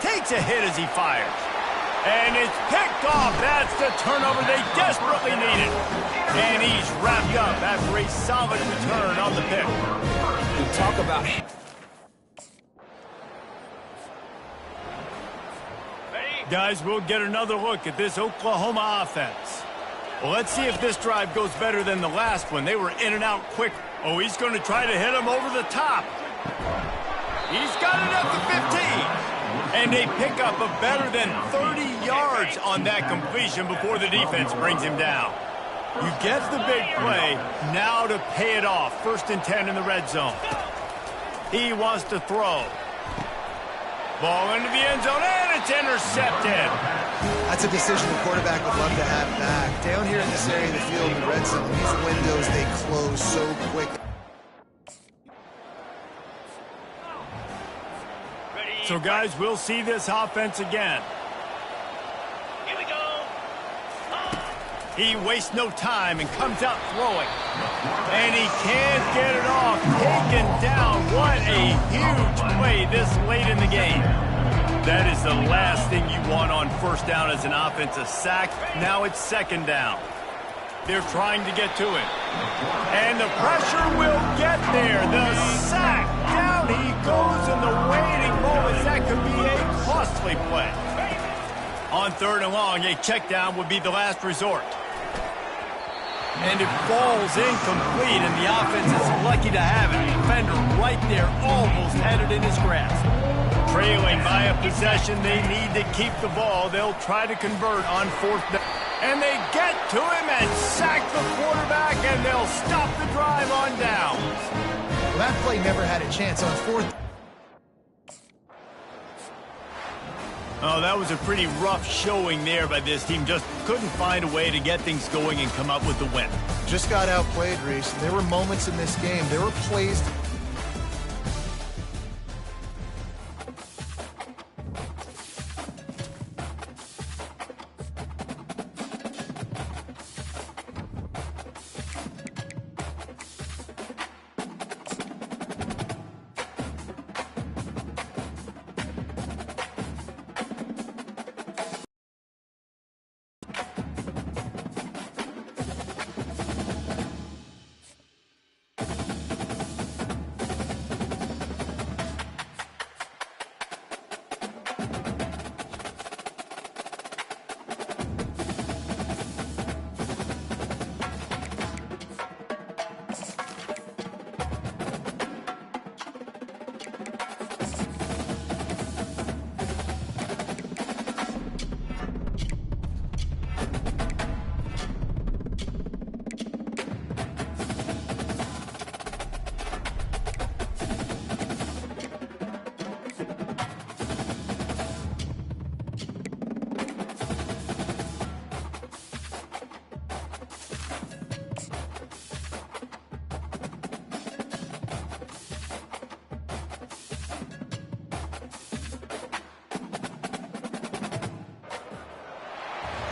Takes a hit as he fires. And it's picked off. That's the turnover they desperately needed. And he's wrapped up after a solid return on the pick.
And talk about...
Guys, we'll get another look at this Oklahoma offense. Well, let's see if this drive goes better than the last one. They were in and out quick. Oh, he's going to try to hit him over the top. He's got it at the 15. And they pick up a better than 30 yards on that completion before the defense brings him down. You get the big play, now to pay it off. 1st and 10 in the red zone. He wants to throw. Ball into the end zone, and it's intercepted.
That's a decision the quarterback would love to have back. Down here in this area of the field, the red zone, these windows, they close so quick.
So, guys, we'll see this offense again.
Here we go.
He wastes no time and comes out throwing. And he can't get it off. Taken down. What a huge play this late in the game. That is the last thing you want on first down as an offense, a sack. Now it's second down. They're trying to get to him. And the pressure will get there. The sack. Down he goes in the waiting moments. That could be a costly play. On third and long, a check down would be the last resort. And it falls incomplete, and the offense is lucky to have it. Defender right there, almost had it in his grasp. Trailing by a possession, they need to keep the ball. They'll try to convert on fourth down. And they get to him and sack the quarterback, and they'll stop the drive on downs.
Well, that play never had a chance on fourth.
Oh, that was a pretty rough showing there by this team. Just couldn't find a way to get things going and come up with the win.
Just got outplayed, Reese. There were moments in this game. There were plays.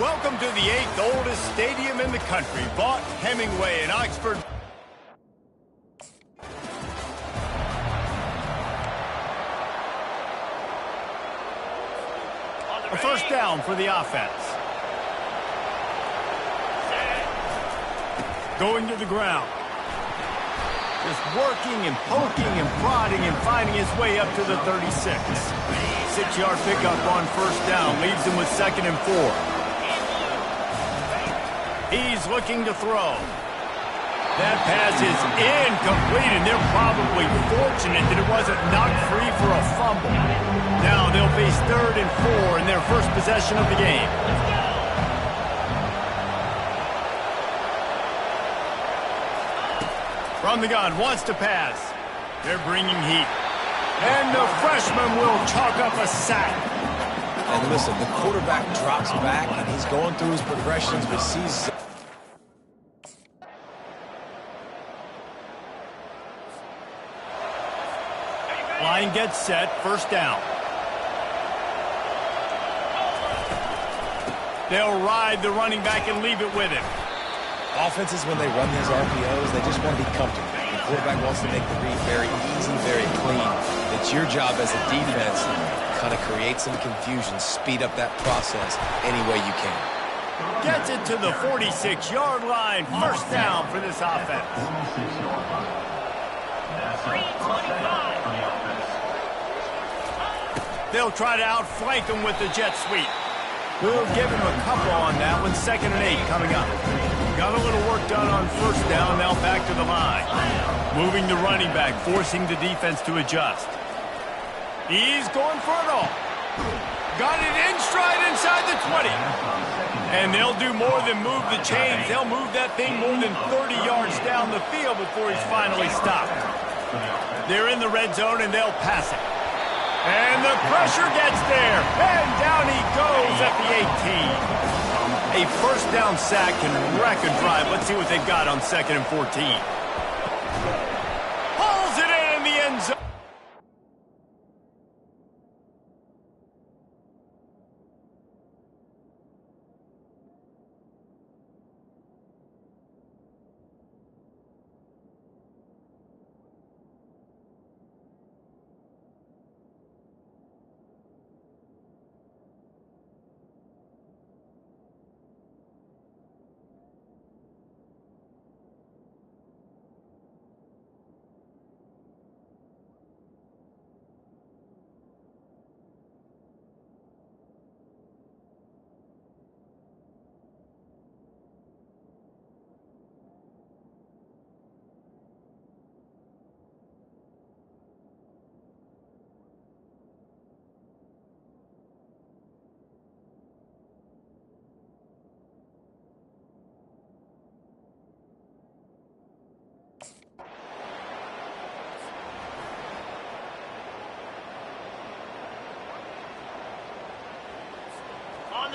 Welcome to the 8th oldest stadium in the country, Vaught Hemingway in Oxford. A first down for the offense. Going to the ground. Just working and poking and prodding and finding his way up to the 36. 6-yard pickup on first down leaves him with 2nd and 4. He's looking to throw. That pass is incomplete, and they're probably fortunate that it wasn't knocked free for a fumble. Now they'll face 3rd and 4 in their first possession of the game. From the gun, wants to pass. They're bringing heat. And the freshman will chalk up a sack.
And listen, the quarterback drops back, and he's going through his progressions, but sees...
Line gets set, first down. They'll ride the running back and leave it with him.
Offenses, when they run these RPOs, they just want to be comfortable. The quarterback wants to make the read very easy, very clean. It's your job as a defense to kind of create some confusion, speed up that process any way you can.
Gets it to the 46-yard line. First down for this offense.
325.
They'll try to outflank him with the jet sweep. We'll give him a couple on that one. 2nd and 8 coming up. Got a little work done on first down. Now back to the line. Moving the running back, forcing the defense to adjust. He's going for it all. Got it in stride inside the 20. And they'll do more than move the chains. They'll move that thing more than 30 yards down the field before he's finally stopped. They're in the red zone, and they'll pass it. And the pressure gets there. And down he goes at the 18. A first down sack can wreck a drive. Let's see what they've got on 2nd and 14. Pulls it in the end zone.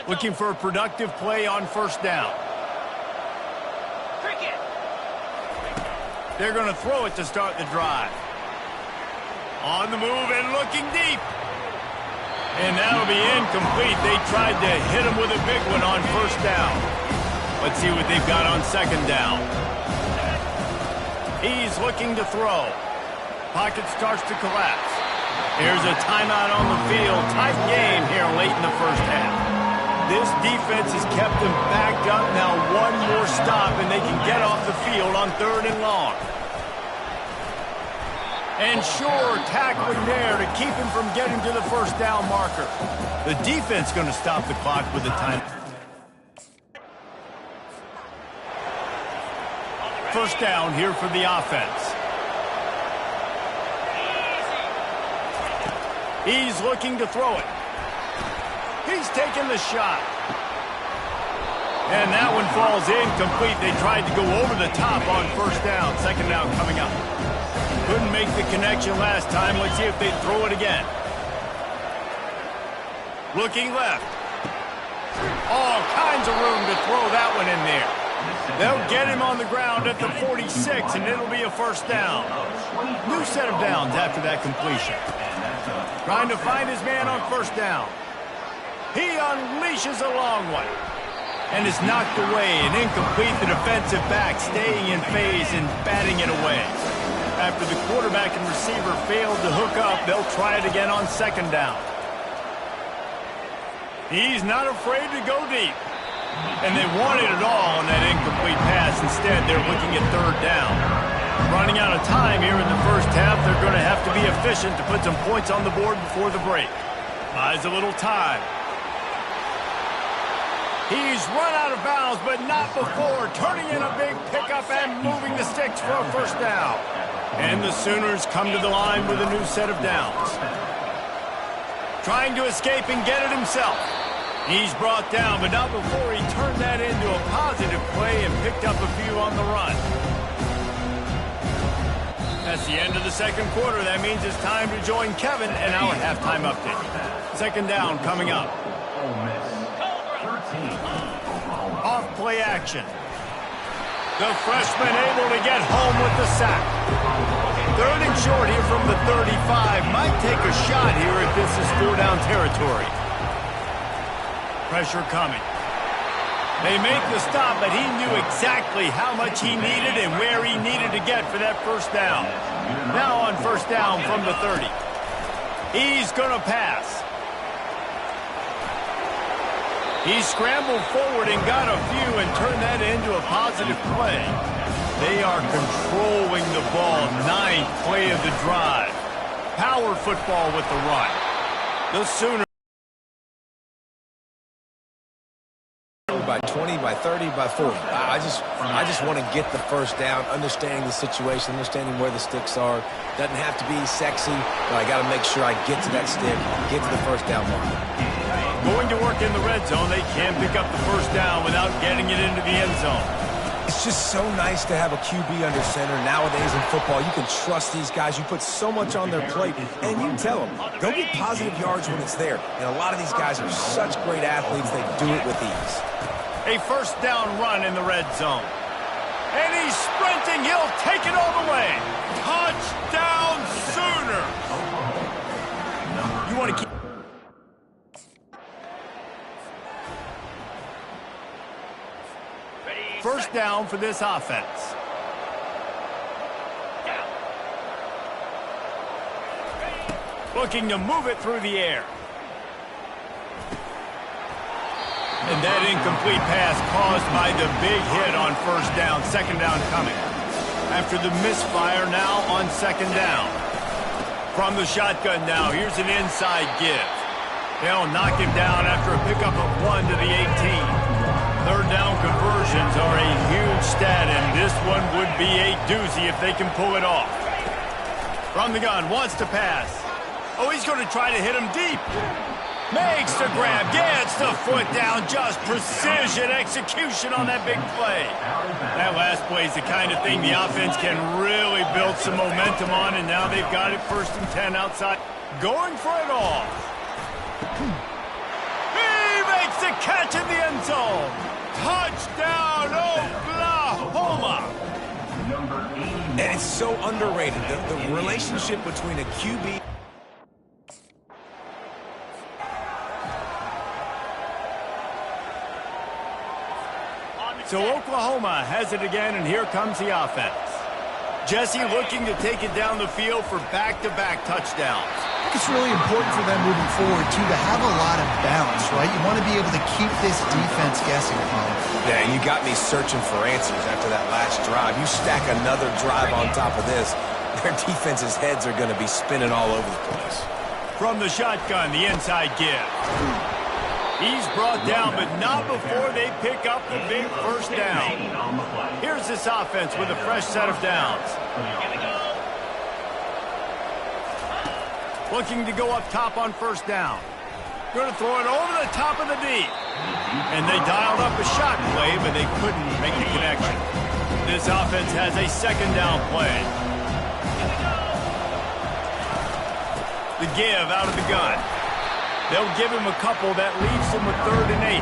Looking for a productive play on first down.
Cricket.
They're going to throw it to start the drive. On the move and looking deep. And that'll be incomplete. They tried to hit him with a big one on first down. Let's see what they've got on second down. He's looking to throw. Pocket starts to collapse. Here's a timeout on the field. Tight game here late in the first half. This defense has kept them backed up. Now one more stop and they can get off the field on 3rd and long. And sure, tackling there to keep him from getting to the first down marker. The defense going to stop the clock with the time. First down here for the offense. He's looking to throw it. He's taking the shot. And that one falls incomplete. They tried to go over the top on first down. Second down coming up. Couldn't make the connection last time. Let's see if they throw it again. Looking left. All kinds of room to throw that one in there. They'll get him on the ground at the 46, and it'll be a first down. New set of downs after that completion. Trying to find his man on first down. He unleashes a long one. And is knocked away and incomplete. The defensive back staying in phase and batting it away. After the quarterback and receiver failed to hook up, they'll try it again on second down. He's not afraid to go deep. And they wanted it all on that incomplete pass. Instead, they're looking at third down. Running out of time here in the first half, they're going to have to be efficient to put some points on the board before the break. Buys a little time. He's run out of bounds, but not before. Turning in a big pickup and moving the sticks for a first down. And the Sooners come to the line with a new set of downs. Trying to escape and get it himself. He's brought down, but not before he turned that into a positive play and picked up a few on the run. That's the end of the second quarter. That means it's time to join Kevin and our halftime update. Second down coming up. Off play action. The freshman able to get home with the sack. 3rd and short here from the 35. Might take a shot here if this is 4-down territory. Pressure coming. They make the stop, but he knew exactly how much he needed and where he needed to get for that first down. Now on first down from the 30. He's going to pass. He scrambled forward and got a few and turned that into a positive play. They are controlling the ball. 9th play of the drive. Power football with the run. The Sooners.
By 20, by 30, by 40. I just want to get the first down, understanding the situation, understanding where the sticks are. Doesn't have to be sexy, but I got to make sure I get to that stick, get to the first down marker.
Going to work in the red zone. They can't pick up the first down without getting it into the end zone.
It's just so nice to have a QB under center. Nowadays in football, you can trust these guys. You put so much on their plate, and you tell them, go get positive yards when it's there. And a lot of these guys are such great athletes, they do it with ease.
A first down run in the red zone. And he's sprinting. He'll take it all the way. Touchdown, Sooner. You want to keep... First down for this offense. Looking to move it through the air. And that incomplete pass caused by the big hit on first down. Second down coming. After the misfire, now on second down. From the shotgun now, here's an inside give. They'll knock him down after a pickup of 1 to the 18. Third down conversions are a huge stat, and this one would be a doozy if they can pull it off. From the gun, wants to pass. Oh, he's going to try to hit him deep. Makes the grab, gets the foot down, just precision execution on that big play. That last play is the kind of thing the offense can really build some momentum on, and now they've got it 1st and 10 outside. Going for it all. He makes the catch in the end zone. Touchdown, Oklahoma.
And it's so underrated, the relationship between a QB.
So Oklahoma has it again, and here comes the offense. Jesse looking to take it down the field for back-to-back touchdowns.
I think it's really important for them moving forward, too, to have a lot of balance, right? You want to be able to keep this defense guessing, Colin.
Yeah, you got me searching for answers after that last drive. You stack another drive on top of this, their defense's heads are going to be spinning all over the place.
From the shotgun, the inside give. He's brought down, but not before they pick up the big first down. Here's this offense with a fresh set of downs. Looking to go up top on first down. Going to throw it over the top of the deep. And they dialed up a shot play, but they couldn't make the connection. This offense has a second down play. The give out of the gun. They'll give him a couple that leaves him with 3rd and 8.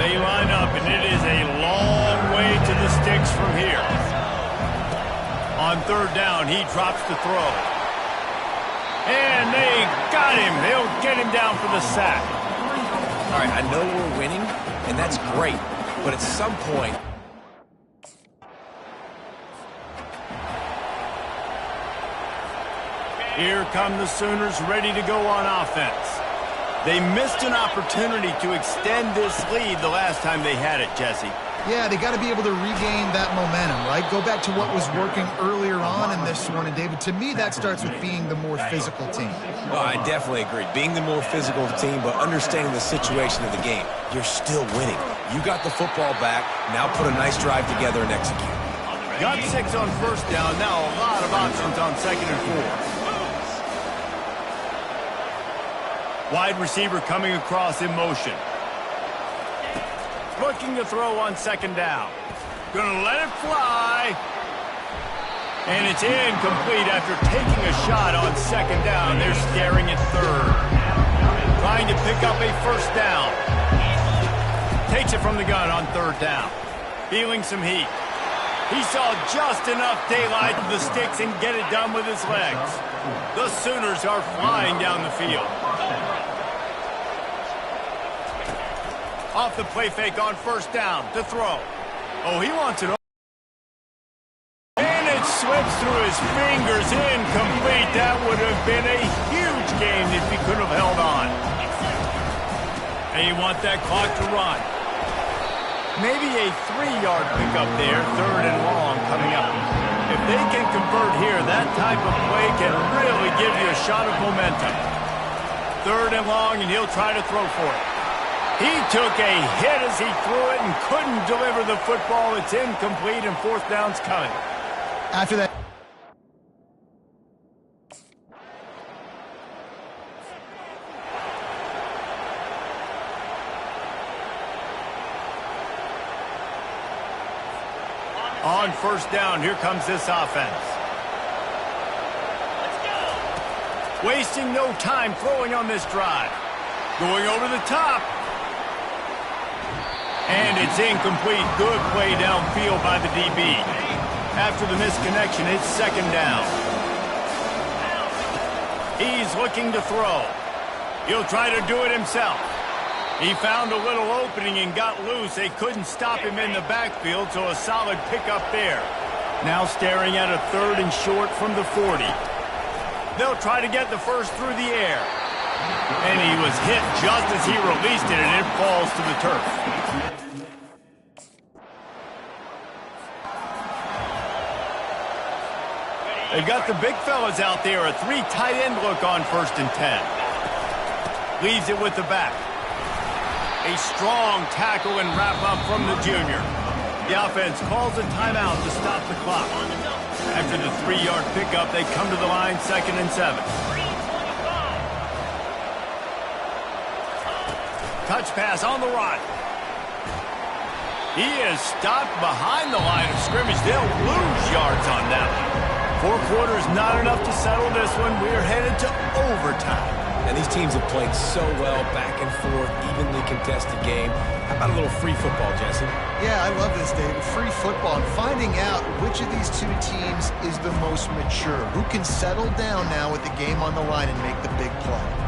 They line up, and it is a long way to the sticks from here. On 3rd down, he drops the throw. And they got him. They'll get him down for the sack.
All right, I know we're winning, and that's great. But at some point...
Here come the Sooners ready to go on offense. They missed an opportunity to extend this lead the last time they had it, Jesse.
Yeah, they got to be able to regain that momentum, right? Go back to what was working earlier on in this one. And, David, to me, that starts with being the more physical team.
Well, I definitely agree. Being the more physical team, but understanding the situation of the game. You're still winning. You got the football back. Now put a nice drive together and execute.
Got 6 on first down. Now a lot of options on 2nd and 4. Wide receiver coming across in motion. Looking to throw on 2nd down. Gonna let it fly. And it's incomplete after taking a shot on 2nd down. They're staring at 3rd. Trying to pick up a first down. Takes it from the gun on 3rd down. Feeling some heat. He saw just enough daylight to the sticks and get it done with his legs. The Sooners are flying down the field. Off the play fake on first down to throw. Oh, he wants it. And it slips through his fingers, incomplete. That would have been a huge game if he could have held on. They want that clock to run. Maybe a 3-yard pickup there, 3rd and long coming up. If they can convert here, that type of play can really give you a shot of momentum. 3rd and long, and he'll try to throw for it. He took a hit as he threw it and couldn't deliver the football. It's incomplete, and 4th down's coming.
After that...
On first down, here comes this offense. Wasting no time throwing on this drive. Going over the top. And it's incomplete. Good play downfield by the DB. After the misconnection, it's 2nd down. He's looking to throw. He'll try to do it himself. He found a little opening and got loose. They couldn't stop him in the backfield, so a solid pickup there. Now staring at a 3rd and short from the 40. They'll try to get the first through the air. And he was hit just as he released it, and it falls to the turf. They've got the big fellas out there, a 3 tight end look on 1st and 10. Leaves it with the back. A strong tackle and wrap up from the junior. The offense calls a timeout to stop the clock. After the 3-yard pickup, they come to the line 2nd and 7. Touch pass on the run. He is stopped behind the line of scrimmage. They'll lose yards on that one. 4 quarters not enough to settle this one. We're headed to overtime.
And these teams have played so well, back and forth, evenly contested game. How about a little free football, Jesse?
Yeah, I love this, David. Free football and finding out which of these two teams is the most mature. Who can settle down now with the game on the line and make the big play?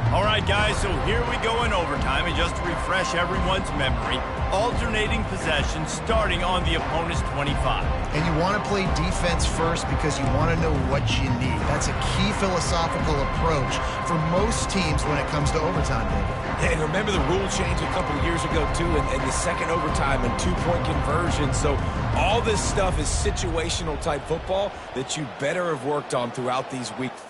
All right, guys, so here we go in overtime, and just to refresh everyone's memory, alternating possession starting on the opponent's 25.
And you want to play defense first because you want to know what you need. That's a key philosophical approach for most teams when it comes to overtime, David.
And remember the rule change a couple of years ago, too, and the second overtime and two-point conversion. So all this stuff is situational-type football that you better have worked on throughout these weeks.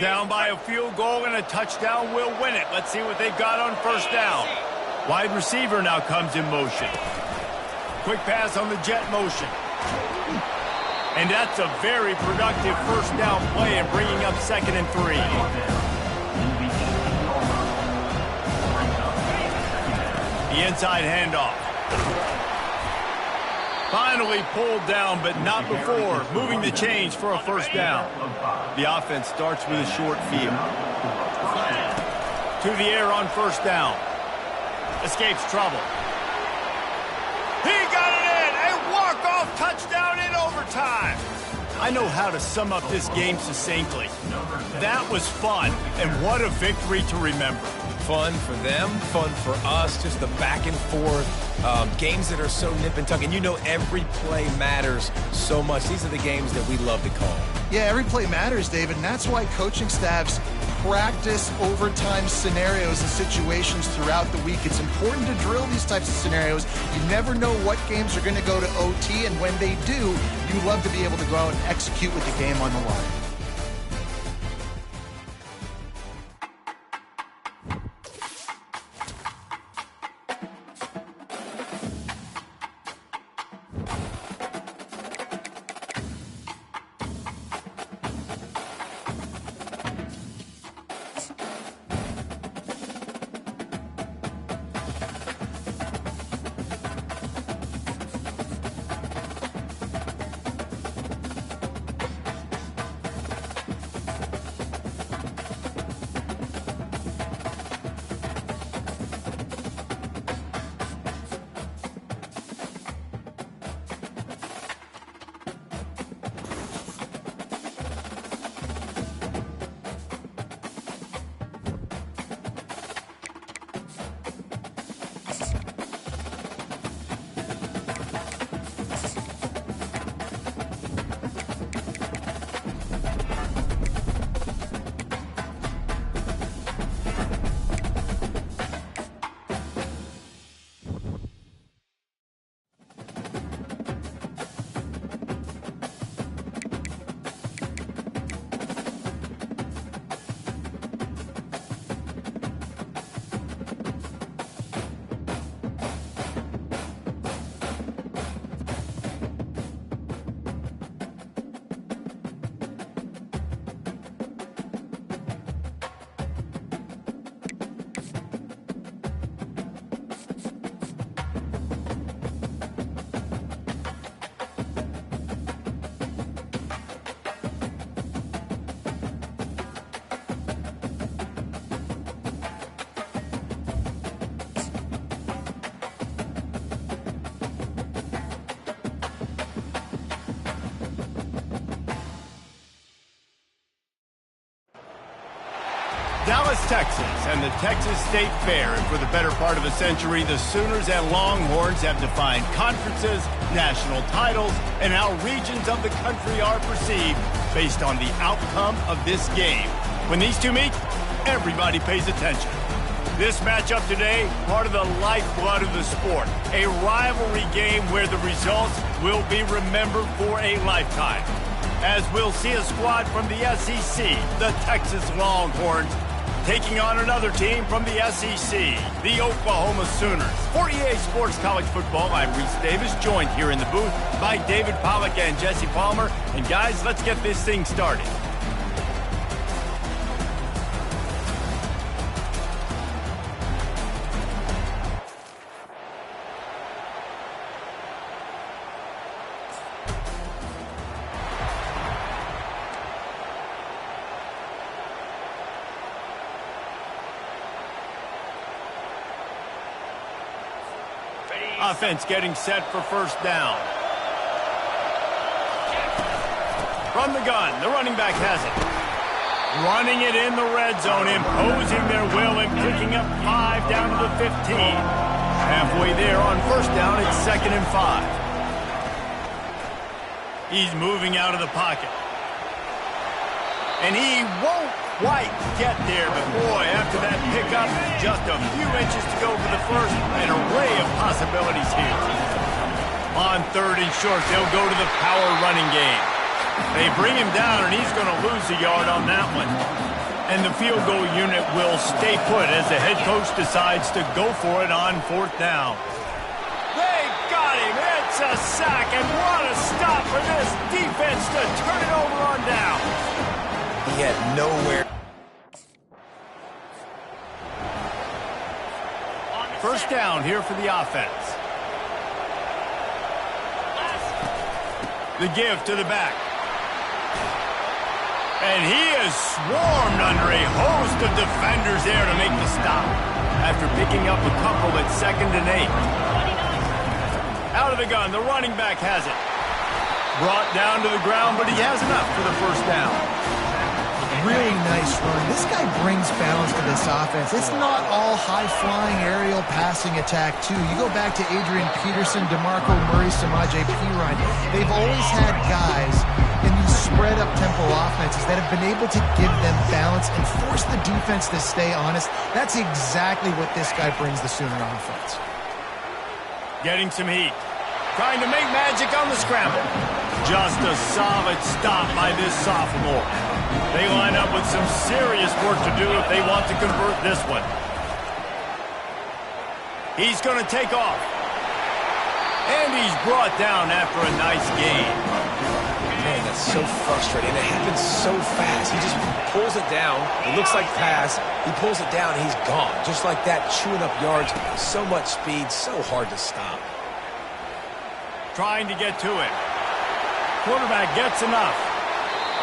Down by a field goal and a touchdown will win it. Let's see what they've got on first down. Wide receiver now comes in motion. Quick pass on the jet motion. And that's a very productive first down play and bringing up 2nd and 3. The inside handoff. Finally pulled down, but not before moving the chains for a first down. The offense starts with a short field. To the air on first down. Escapes trouble. He got it in! A walk-off touchdown in overtime! I know how to sum up this game succinctly. That was fun, and what a victory to remember.
Fun for them, fun for us, just the back and forth, games that are so nip and tuck. And you know every play matters so much. These are the games that we love to call.
Yeah, every play matters, David, and that's why coaching staffs practice overtime scenarios and situations throughout the week. It's important to drill these types of scenarios. You never know what games are going to go to OT, and when they do, you love to be able to go out and execute with the game on the line.
Dallas, Texas, and the Texas State Fair. And for the better part of a century, the Sooners and Longhorns have defined conferences, national titles, and how regions of the country are perceived based on the outcome of this game. When these two meet, everybody pays attention. This matchup today, part of the lifeblood of the sport. A rivalry game where the results will be remembered for a lifetime. As we'll see a squad from the SEC, the Texas Longhorns, taking on another team from the SEC, the Oklahoma Sooners. For EA Sports College Football, I'm Reese Davis, joined here in the booth by David Pollack and Jesse Palmer. And guys, let's get this thing started. Offense getting set for first down. From the gun, the running back has it. Running it in the red zone, imposing their will and picking up 5 down to the 15. Halfway there on first down, it's 2nd and 5. He's moving out of the pocket. And he won't quite get there, but boy, after that pickup, just a few inches to go for the first. An array of possibilities here. On 3rd and short, they'll go to the power running game. They bring him down, and he's going to lose a yard on that one. And the field goal unit will stay put as the head coach decides to go for it on 4th down. They got him. It's a sack, and what a stop for this defense to turn it over on down.
He had nowhere.
First down here for the offense. The give to the back. And he is swarmed under a host of defenders there to make the stop after picking up a couple at 2nd and 8. Out of the gun, the running back has it. Brought down to the ground, but he has enough for the first down.
Really nice run. This guy brings balance to this offense. It's not all high-flying aerial passing attack, too. You go back to Adrian Peterson, DeMarco Murray, Samaje Perine. They've always had guys in these spread-up tempo offenses that have been able to give them balance and force the defense to stay honest. That's exactly what this guy brings the Sooner offense.
Getting some heat. Trying to make magic on the scramble. Just a solid stop by this sophomore. They line up with some serious work to do if they want to convert this one. He's going to take off. And he's brought down after a nice gain.
Man, that's so frustrating. It happens so fast. He just pulls it down. It looks like pass. He pulls it down, and he's gone. Just like that, chewing up yards. So much speed, so hard to stop.
Trying to get to it. Quarterback gets enough.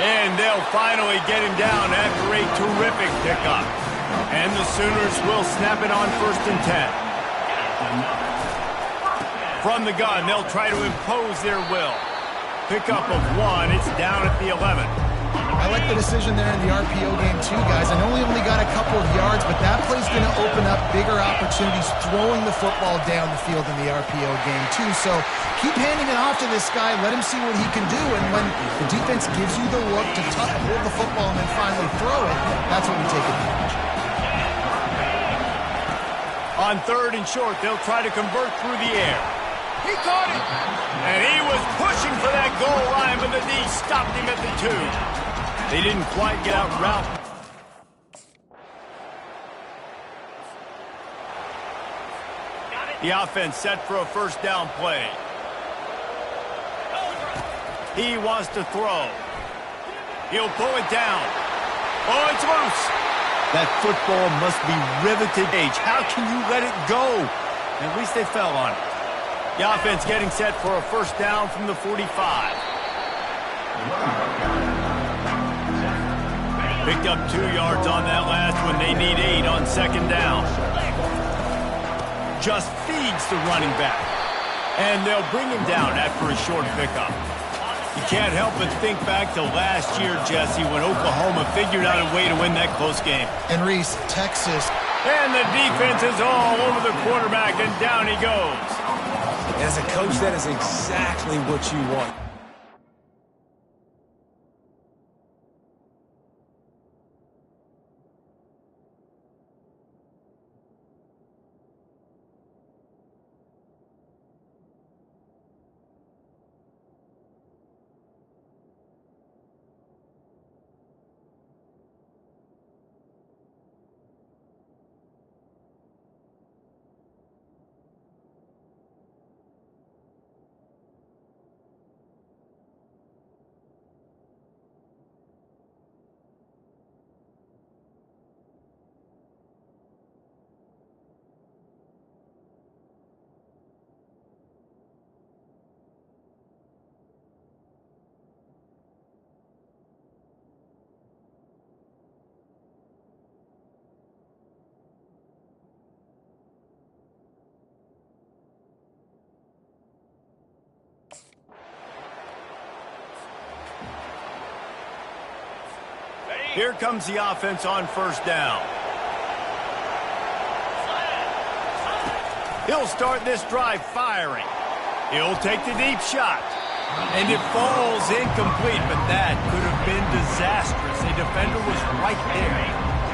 And they'll finally get him down after a terrific pickup. And the Sooners will snap it on 1st and 10. From the gun, they'll try to impose their will. Pickup of 1, it's down at the 11.
I like the decision there in the RPO game too, guys. I know we only got a couple of yards, but that play's going to open up bigger opportunities throwing the football down the field in the RPO game too. So keep handing it off to this guy. Let him see what he can do. And when the defense gives you the look to hold the football and then finally throw it, that's when we take advantage.
On 3rd and short, they'll try to convert through the air. He caught it! And he was pushing for that goal line, but the D stopped him at the 2. They didn't quite get out route. The offense set for a first down play. He wants to throw. He'll pull it down. Oh, it's loose. That football must be riveted. How can you let it go? At least they fell on it. The offense getting set for a first down from the 45. Picked up 2 yards on that last one. They need 8 on 2nd down. Just feeds the running back. And they'll bring him down after a short pickup. You can't help but think back to last year, Jesse, when Oklahoma figured out a way to win that close game.
And Reese, Texas.
And the defense is all over the quarterback, and down he goes.
As a coach, that is exactly what you want.
Here comes the offense on first down. He'll start this drive firing. He'll take the deep shot. And it falls incomplete, but that could have been disastrous. A defender was right there.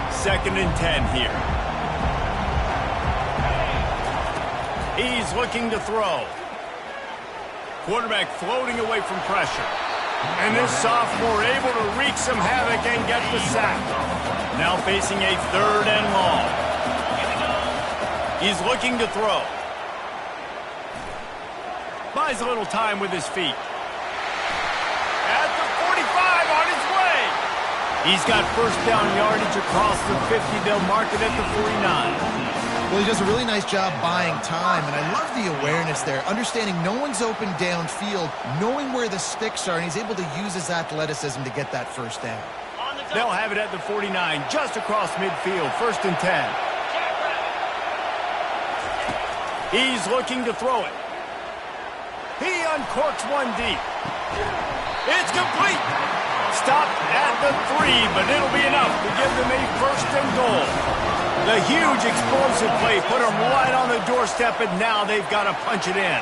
2nd and 10 here. He's looking to throw. Quarterback floating away from pressure. And this sophomore able to wreak some havoc and get the sack. Now facing a 3rd and long. He's looking to throw. Buys a little time with his feet. At the 45 on his way. He's got first down yardage across the 50. They'll mark it at the 49.
Well, he does a really nice job buying time, and I love the awareness there, understanding no one's open downfield, knowing where the sticks are, and he's able to use his athleticism to get that first down.
They'll have it at the 49, just across midfield, 1st and 10. He's looking to throw it. He uncorks one deep. It's complete. Stopped at the 3, but it'll be enough to give them a 1st and goal. The huge explosive play put him right on the doorstep, and now they've got to punch it in.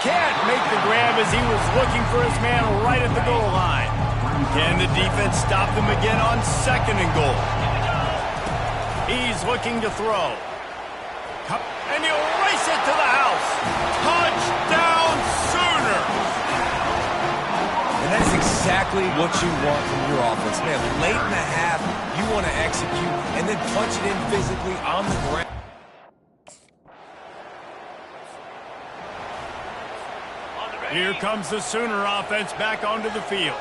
Can't make the grab as he was looking for his man right at the goal line. Can the defense stop them again on 2nd and goal? He's looking to throw. And he'll race it to the house. Touchdown Sooners!
And that's exactly what you want from your offense. Man, late in the half, you want to execute and then punch it in physically on the ground.
Here comes the Sooner offense back onto the field.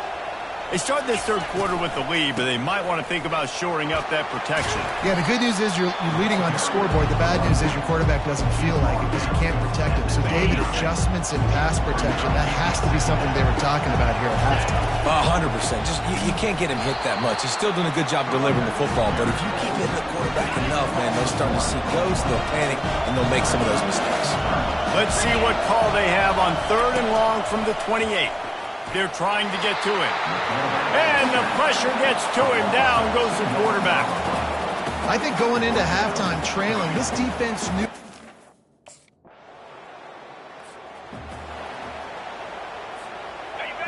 They start this 3rd quarter with the lead, but they might want to think about shoring up that protection.
Yeah, the good news is you're leading on the scoreboard. The bad news is your quarterback doesn't feel like it because you can't protect him. So, David, adjustments in pass protection, that has to be something they were talking about here at halftime.
100%. Just you can't get him hit that much. He's still doing a good job delivering the football, but if you keep hitting the quarterback enough, man, they'll start to see ghosts, they'll panic, and they'll make some of those mistakes.
Let's see what call they have on 3rd and long from the 28. They're trying to get to him. And the pressure gets to him. Down goes the quarterback.
I think going into halftime trailing, this defense knew.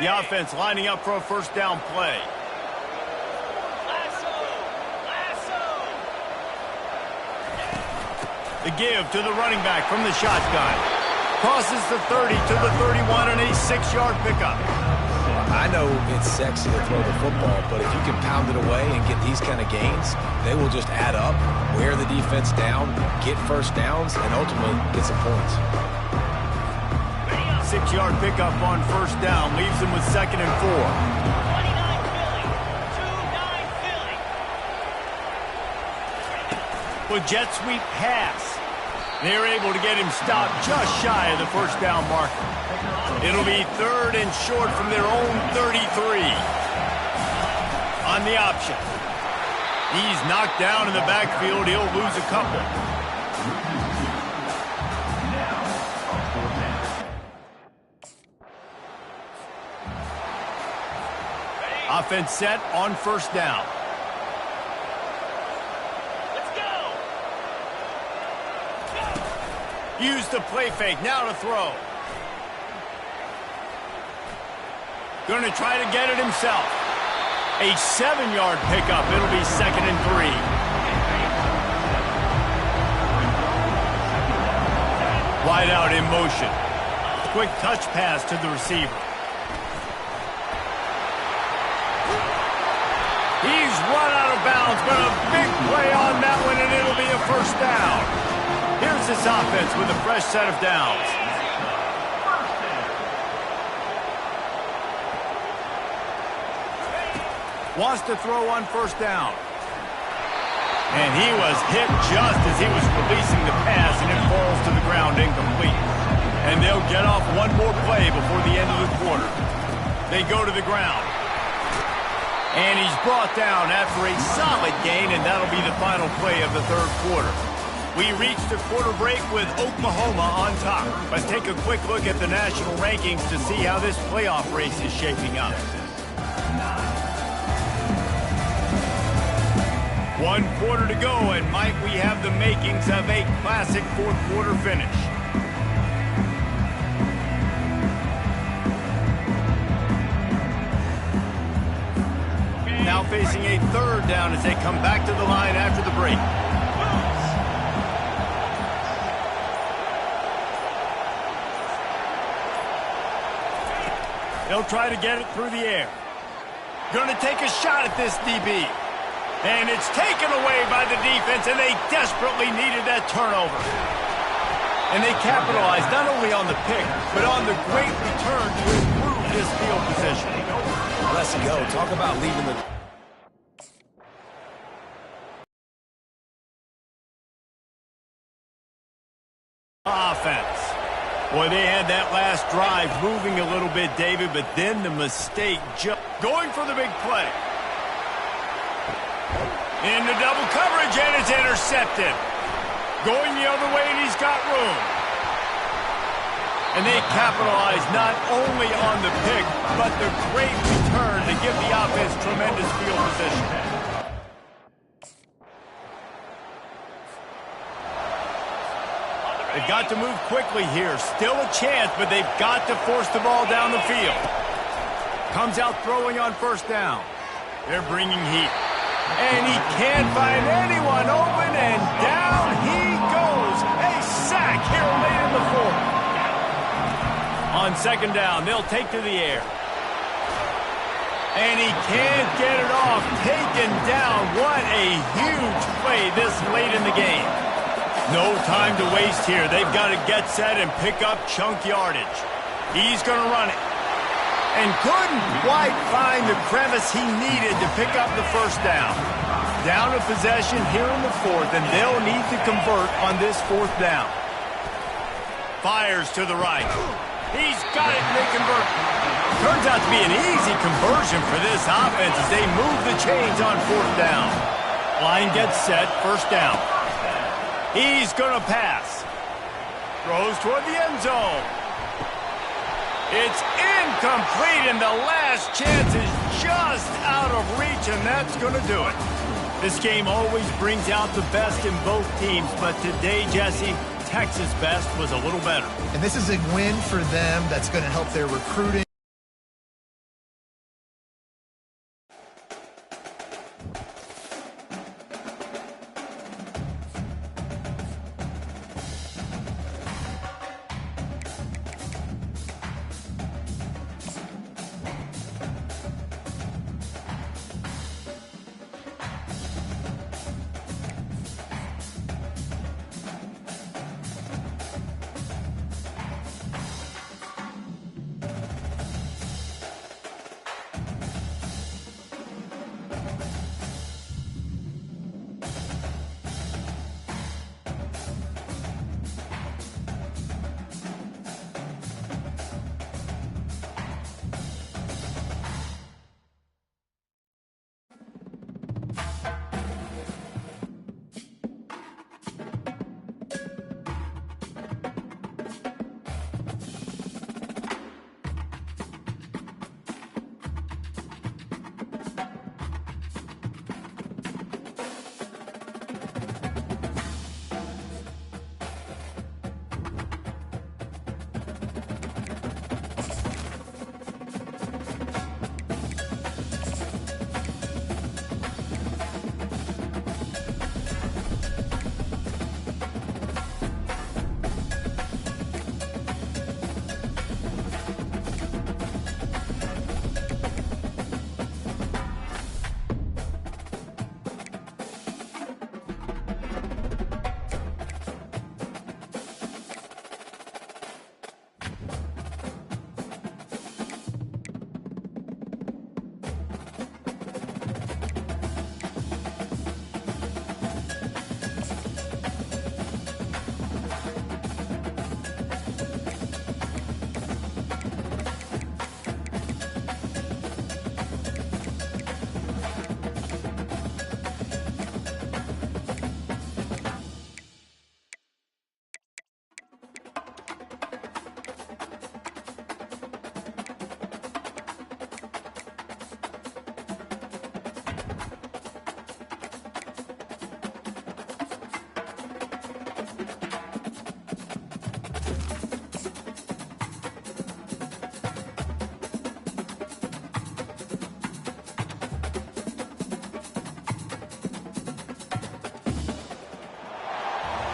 The offense lining up for a 1st down play. The give to the running back from the shotgun. Crosses the 30 to the 31 on a 6-yard pickup.
I know it's sexy to throw the football, but if you can pound it away and get these kind of gains, they will just add up, wear the defense down, get first downs, and ultimately get some points.
6-yard pickup on 1st down leaves them with 2nd and 4. 29 Philly. With jet sweep pass. They're able to get him stopped just shy of the 1st down marker. It'll be 3rd and short from their own 33. On the option. He's knocked down in the backfield. He'll lose a couple. Offense set on 1st down. Use the play fake, now to throw. Going to try to get it himself. A 7-yard pickup, it'll be 2nd and 3. Wide out in motion. Quick touch pass to the receiver. He's run out of bounds, but a big play on that one, and it'll be a 1st down. Here's this offense with a fresh set of downs. Wants to throw on 1st down. And he was hit just as he was releasing the pass, and it falls to the ground incomplete. And they'll get off one more play before the end of the quarter. They go to the ground. And he's brought down after a solid gain, and that'll be the final play of the 3rd quarter. We reached the quarter break with Oklahoma on top. Let's take a quick look at the national rankings to see how this playoff race is shaping up. 1 quarter to go, and might we have the makings of a classic fourth quarter finish. Now facing a 3rd down as they come back to the line after the break. They'll try to get it through the air. Going to take a shot at this DB. And it's taken away by the defense, and they desperately needed that turnover. And they capitalized not only on the pick, but on the great return to improve this field position.
Let's go. Talk about leaving the...
Offense. Boy, they had that last drive moving a little bit, David, but then the mistake going for the big play. Into double coverage, and it's intercepted. Going the other way, and he's got room. And they capitalize not only on the pick, but the great return to give the offense tremendous field position. They've got to move quickly here. Still a chance, but they've got to force the ball down the field. Comes out throwing on 1st down. They're bringing heat. And he can't find anyone open, and down he goes. A sack here late in the 4th. On 2nd down, they'll take to the air. And he can't get it off. Taken down. What a huge play this late in the game. No time to waste here. They've got to get set and pick up chunk yardage. He's going to run it. And couldn't quite find the crevice he needed to pick up the 1st down. Down a possession here in the 4th, and they'll need to convert on this 4th down. Fires to the right. He's got it, and they convert. Turns out to be an easy conversion for this offense as they move the chains on 4th down. Line gets set, 1st down. He's going to pass. Throws toward the end zone. It's incomplete, and the last chance is just out of reach, and that's going to do it. This game always brings out the best in both teams, but today, Jesse, Texas' best was a little better.
And this is a win for them that's going to help their recruiting.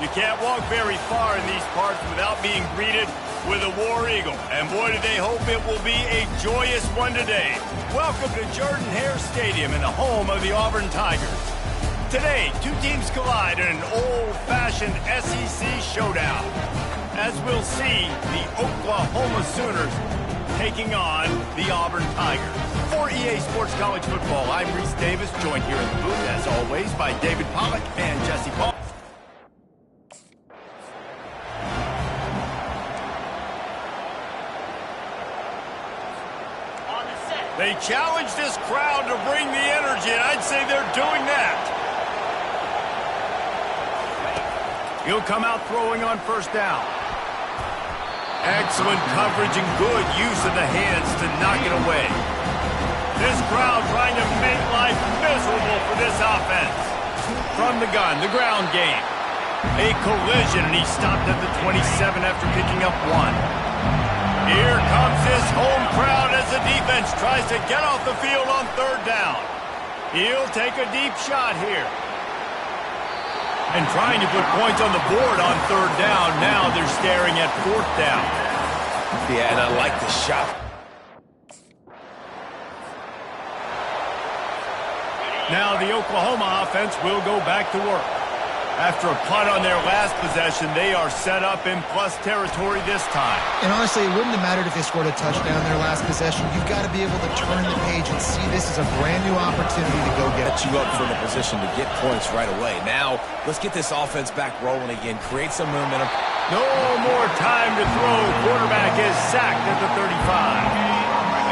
You can't walk very far in these parts without being greeted with a War Eagle. And boy, do they hope it will be a joyous one today. Welcome to Jordan-Hare Stadium and the home of the Auburn Tigers. Today, two teams collide in an old-fashioned SEC showdown. As we'll see, the Oklahoma Sooners taking on the Auburn Tigers. For EA Sports College Football, I'm Reese Davis, joined here in the booth, as always, by David Pollack and Jesse Paul. They challenge this crowd to bring the energy, and I'd say they're doing that. He'll come out throwing on first down. Excellent coverage and good use of the hands to knock it away. This crowd trying to make life miserable for this offense. From the gun, the ground game. A collision, and he stopped at the 27 after picking up one. Here comes this home crowd as the defense tries to get off the field on third down. He'll take a deep shot here. And trying to put points on the board on third down. Now they're staring at fourth down.
Yeah, and I like the shot.
Now the Oklahoma offense will go back to work. After a punt on their last possession, they are set up in plus territory this time.
And honestly, it wouldn't have mattered if they scored a touchdown their last possession. You've got to be able to turn the page and see this as a brand new opportunity to go get
You up for the position to get points right away. Now, let's get this offense back rolling again. Create some momentum.
No more time to throw. Quarterback is sacked at the 35.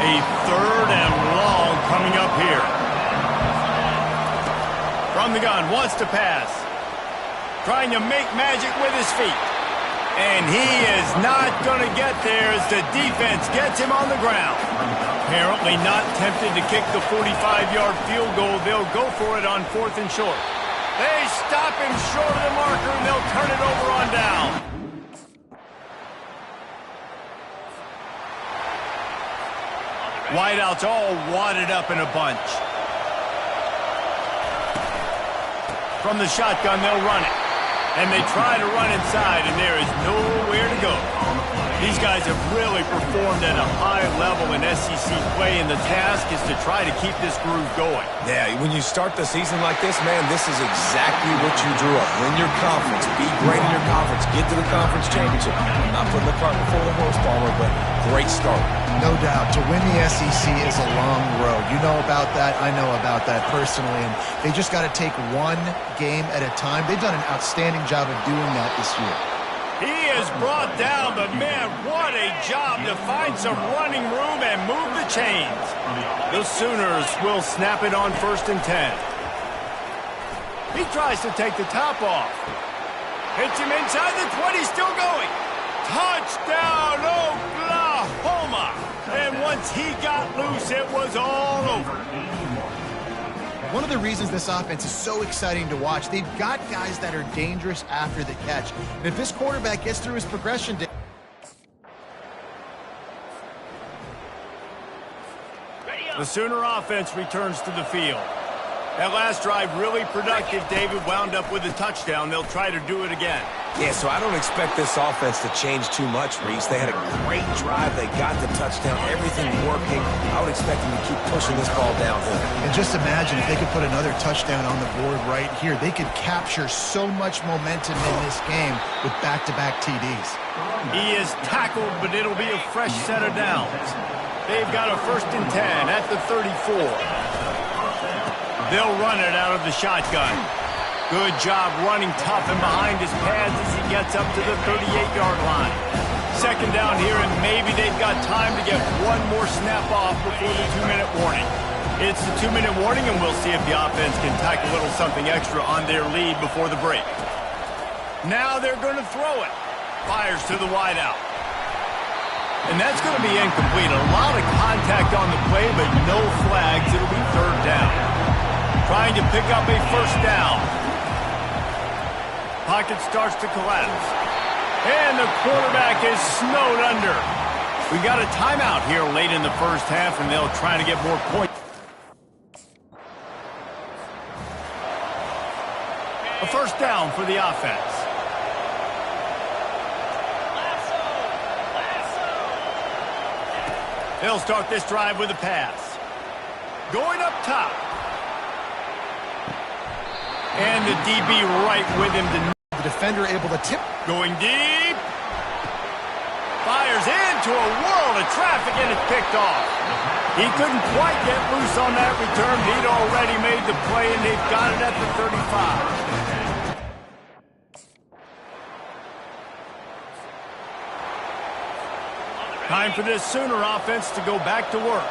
A third and long coming up here. From the gun, wants to pass. Trying to make magic with his feet. And he is not going to get there as the defense gets him on the ground. Apparently not tempted to kick the 45-yard field goal. They'll go for it on fourth and short. They stop him short of the marker, and they'll turn it over on down. Wideouts all wadded up in a bunch. From the shotgun, they'll run it. And they try to run inside, and there is nowhere to go. These guys have really performed at a high level in SEC play, and the task is to try to keep this groove going.
Yeah, when you start the season like this, man, this is exactly what you drew up. Win your conference, be great in your conference, get to the conference championship. I'm not putting the cart before the horse, Palmer, but great start.
No doubt. To win the SEC is a long road. You know about that. I know about that personally. And they just got to take one game at a time. They've done an outstanding job of doing that this year.
He is brought down, but man, what a job to find some running room and move the chains. The Sooners will snap it on 1st and 10. He tries to take the top off. Hits him inside the 20, still going. Touchdown, Oklahoma! And once he got loose, it was all over.
One of the reasons this offense is so exciting to watch, they've got guys that are dangerous after the catch. And if this quarterback gets through his progression...
The Sooner offense returns to the field. That last drive really productive. David wound up with a touchdown. They'll try to do it again.
Yeah, so I don't expect this offense to change too much, Reese. They had a great drive. They got the touchdown. Everything working. I would expect them to keep pushing this ball downhill.
And just imagine if they could put another touchdown on the board right here. They could capture so much momentum in this game with back-to-back TDs.
He is tackled, but it'll be a fresh set of downs. They've got a 1st and 10 at the 34. They'll run it out of the shotgun. Good job running tough and behind his pads as he gets up to the 38-yard line. 2nd down here, and maybe they've got time to get one more snap off before the 2-minute warning. It's the 2-minute warning, and we'll see if the offense can tack a little something extra on their lead before the break. Now they're going to throw it. Fires to the wideout. And that's going to be incomplete. A lot of contact on the play, but no flags. It'll be 3rd down. Trying to pick up a 1st down. Pocket starts to collapse. And the quarterback is snowed under. We got a timeout here late in the 1st half, and they'll try to get more points. A 1st down for the offense. They'll start this drive with a pass. Going up top. And the DB right with him.
The defender able to tip.
Going deep. Fires into a world of traffic, and it's picked off. He couldn't quite get loose on that return. He'd already made the play, and they've got it at the 35. Time for this Sooner offense to go back to work.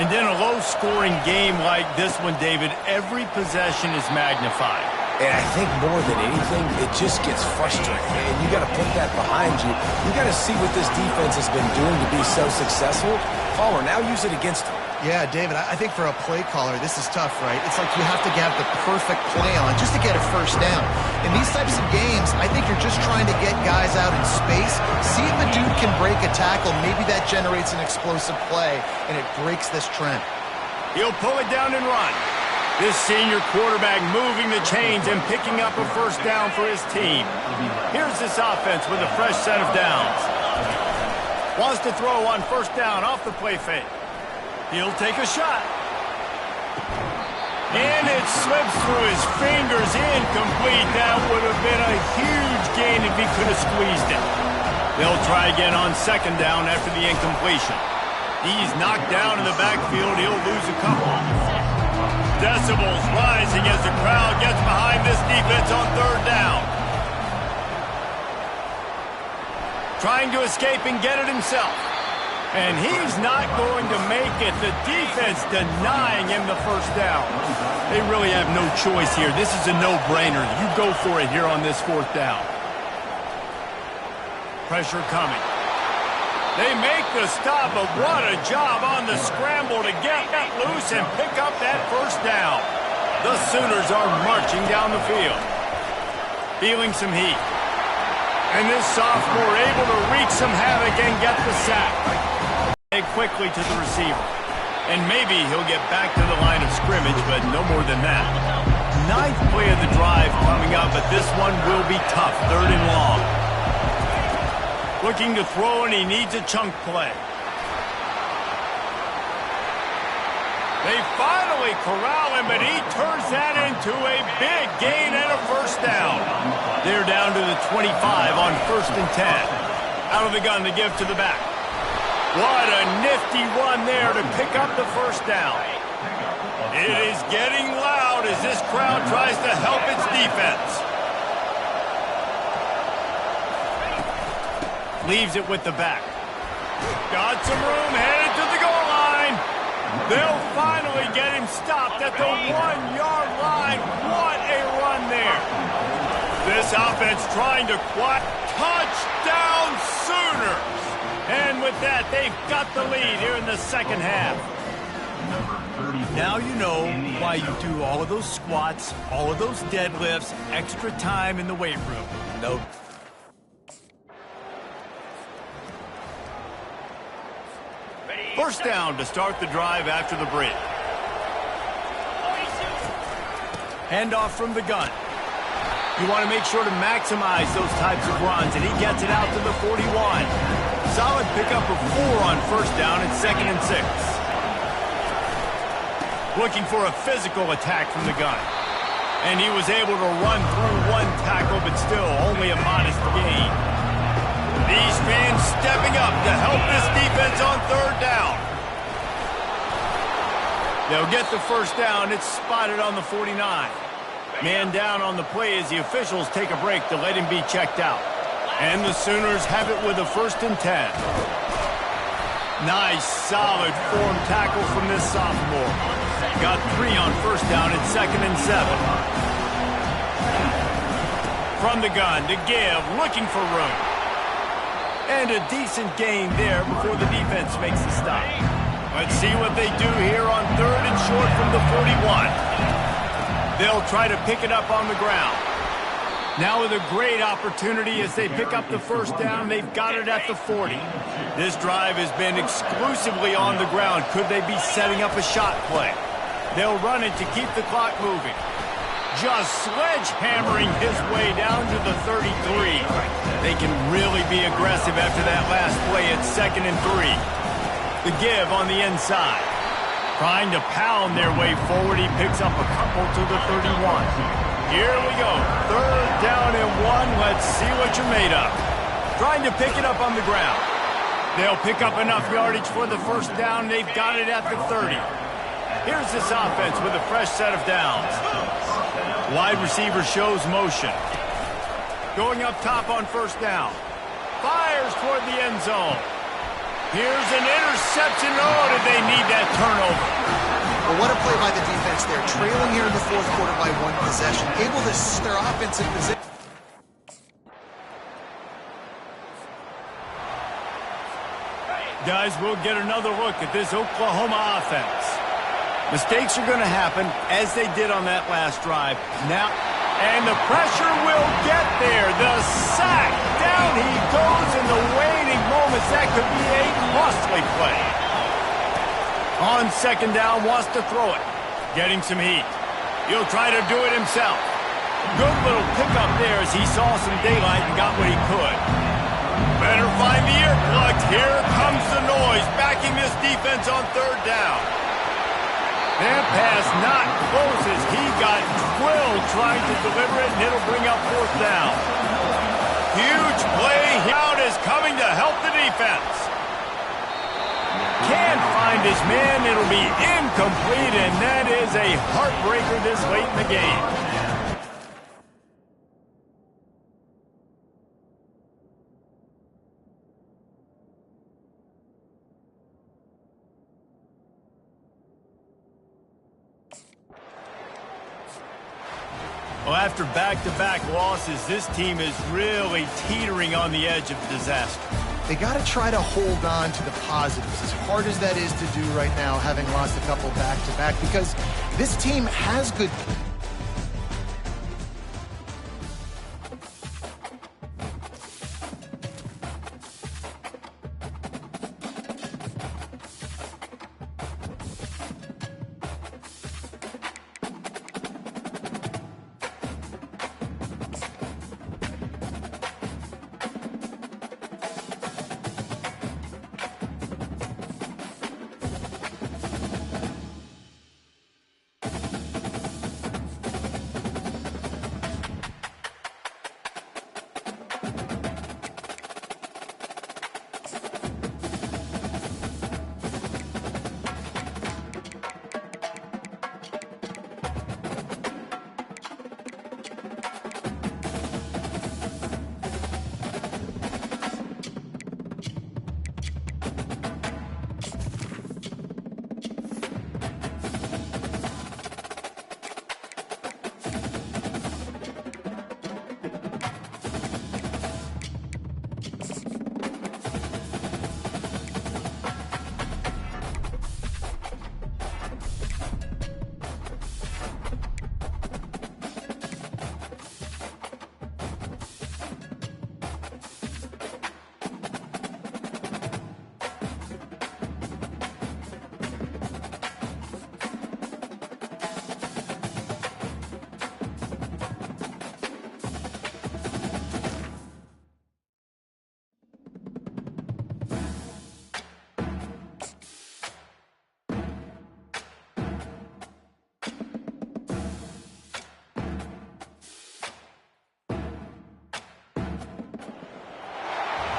And in a low-scoring game like this one, David, every possession is magnified.
And I think more than anything, it just gets frustrating. And you got to put that behind you. You got to see what this defense has been doing to be so successful. Caller, now use it against them.
Yeah, David, I think for a play caller, this is tough, right? It's like you have to have the perfect play on just to get a first down. In these types of games, I think you're just trying to get guys out in space, see if a dude can break a tackle. Maybe that generates an explosive play, and it breaks this trend.
He'll pull it down and run. This senior quarterback moving the chains and picking up a first down for his team. Here's this offense with a fresh set of downs. Wants to throw on first down off the play fake. He'll take a shot. And it slips through his fingers, incomplete. That would have been a huge gain if he could have squeezed it. They'll try again on second down after the incompletion. He's knocked down in the backfield. He'll lose a couple. Decibels rising as the crowd gets behind this defense on third down. Trying to escape and get it himself. And he's not going to make it. The defense denying him the first down. They really have no choice here. This is a no-brainer. You go for it here on this fourth down. Pressure coming. They make the stop, but what a job on the scramble to get that loose and pick up that first down. The Sooners are marching down the field. Feeling some heat. And this sophomore able to wreak some havoc and get the sack. Quickly to the receiver. And maybe he'll get back to the line of scrimmage, but no more than that. Ninth play of the drive coming up, but this one will be tough. Third and long. Looking to throw, and he needs a chunk play. They finally corral him, but he turns that into a big gain and a first down. They're down to the 25 on 1st and 10. Out of the gun to give to the back. What a nifty run there to pick up the first down. It is getting loud as this crowd tries to help its defense. Leaves it with the back. Got some room, headed to the goal line. They'll finally get him stopped at the 1-yard line. What a run there. This offense trying to quack. Touchdown Sooners. And with that, they've got the lead here in the second half. Now you know why you do all of those squats, all of those deadlifts, extra time in the weight room. Nope. First down to start the drive after the break. Handoff from the gun. You want to make sure to maximize those types of runs, and he gets it out to the 41. Solid pickup of 4 on first down and 2nd and 6. Looking for a physical attack from the gun. And he was able to run through one tackle, but still only a modest gain. These fans stepping up to help this defense on third down. They'll get the first down. It's spotted on the 49. Man down on the play as the officials take a break to let him be checked out. And the Sooners have it with a 1st and 10. Nice, solid form tackle from this sophomore. Got 3 on first down and 2nd and 7. From the gun to give, looking for room. And a decent gain there before the defense makes the stop. Let's see what they do here on 3rd and short from the 41. They'll try to pick it up on the ground. Now with a great opportunity as they pick up the first down, they've got it at the 40. This drive has been exclusively on the ground. Could they be setting up a shot play? They'll run it to keep the clock moving. Just sledgehammering his way down to the 33. They can really be aggressive after that last play at 2nd and 3. The give on the inside. Trying to pound their way forward. He picks up a couple to the 31. Here we go. 3rd down and 1. Let's see what you're made of. Trying to pick it up on the ground. They'll pick up enough yardage for the 1st down. They've got it at the 30. Here's this offense with a fresh set of downs. Wide receiver shows motion. Going up top on 1st down. Fires toward the end zone. Here's an interception. Oh, did they need that turnover?
Well, what a play by the defense there. Trailing here in the 4th quarter by 1 possession. Able to their offensive position.
Guys, we'll get another look at this Oklahoma offense. Mistakes are going to happen, as they did on that last drive. Now, and the pressure will get there. The sack. Down he goes in the waning moments. That could be a costly play. On 2nd down, wants to throw it. Getting some heat. He'll try to do it himself. Good little pickup there as he saw some daylight and got what he could. Better find the earplugs. Here comes the noise, backing this defense on 3rd down. That pass not close as he got drilled trying to deliver it, and it'll bring up 4th down. Huge play. Out is coming to help the defense. Can't find his man. It'll be incomplete, and that is a heartbreaker this late in the game. Well, after back-to-back losses, this team is really teetering on the edge of disaster.
They got to try to hold on to the positives, as hard as that is to do right now, having lost a couple back-to-back, because this team has good...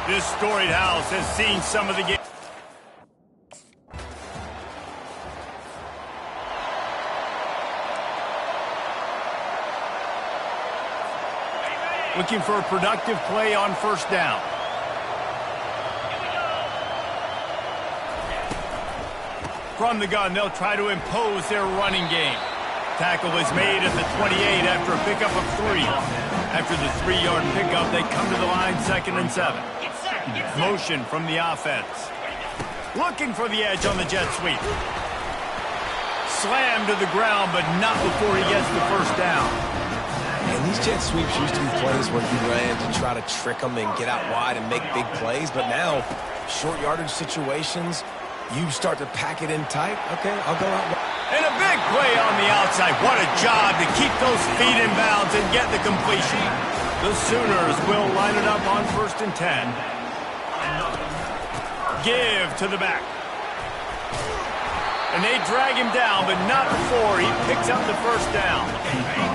This storied house has seen some of the game. Looking for a productive play on 1st down. From the gun, they'll try to impose their running game. Tackle is made at the 28 after a pickup of 3. After the 3-yard pickup, they come to the line 2nd and 7. Motion from the offense. Looking for the edge on the jet sweep. Slammed to the ground, but not before he gets the 1st down.
And these jet sweeps used to be plays where you ran to try to trick them and get out wide and make big plays. But now, short yardage situations, you start to pack it in tight. Okay, I'll go out.
And a big play on the outside. What a job to keep those feet in bounds and get the completion. The Sooners will line it up on 1st and 10. Give to the back. And they drag him down, but not before he picks up the first down.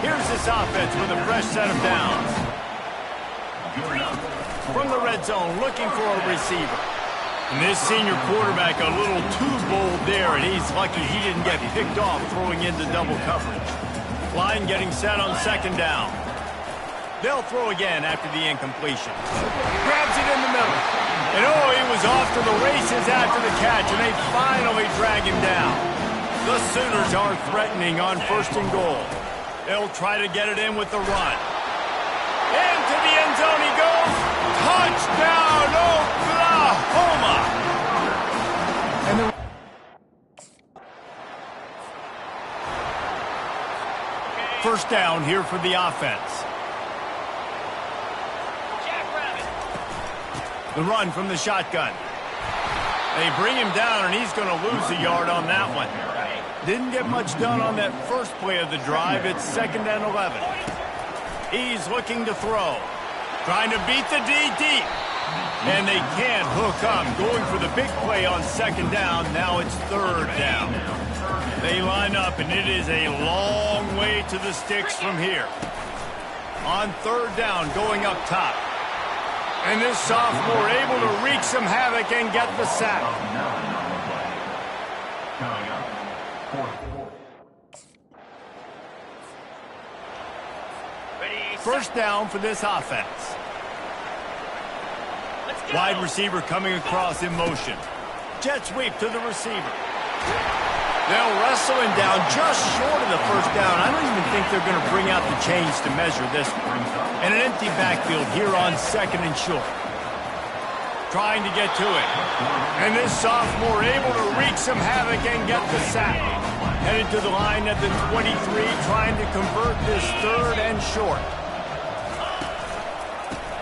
Here's this offense with a fresh set of downs. From the red zone, looking for a receiver. And this senior quarterback a little too bold there, and he's lucky he didn't get picked off throwing into double coverage. Line getting set on second down. They'll throw again after the incompletion. Grabs it in the middle. And oh, he was off to the races after the catch, and they finally drag him down. The Sooners are threatening on first and goal. They'll try to get it in with the run. Into the end zone he goes. Touchdown, Oklahoma!
And the
first down here for the offense. The run from the shotgun. They bring him down, and he's going to lose a yard on that one. Didn't get much done on that first play of the drive. It's 2nd and 11. He's looking to throw. Trying to beat the D deep. And they can't hook up. Going for the big play on 2nd down. Now it's 3rd down. They line up, and it is a long way to the sticks from here. On 3rd down, going up top. And this sophomore able to wreak some havoc and get the sack. First down for this offense. Wide receiver coming across in motion. Jet sweep to the receiver. They'll wrestle him down just short of the first down. I don't even think they're going to bring out the chains to measure this one. And an empty backfield here on 2nd and short. Trying to get to it. And this sophomore able to wreak some havoc and get the sack. Headed to the line at the 23, trying to convert this 3rd and short.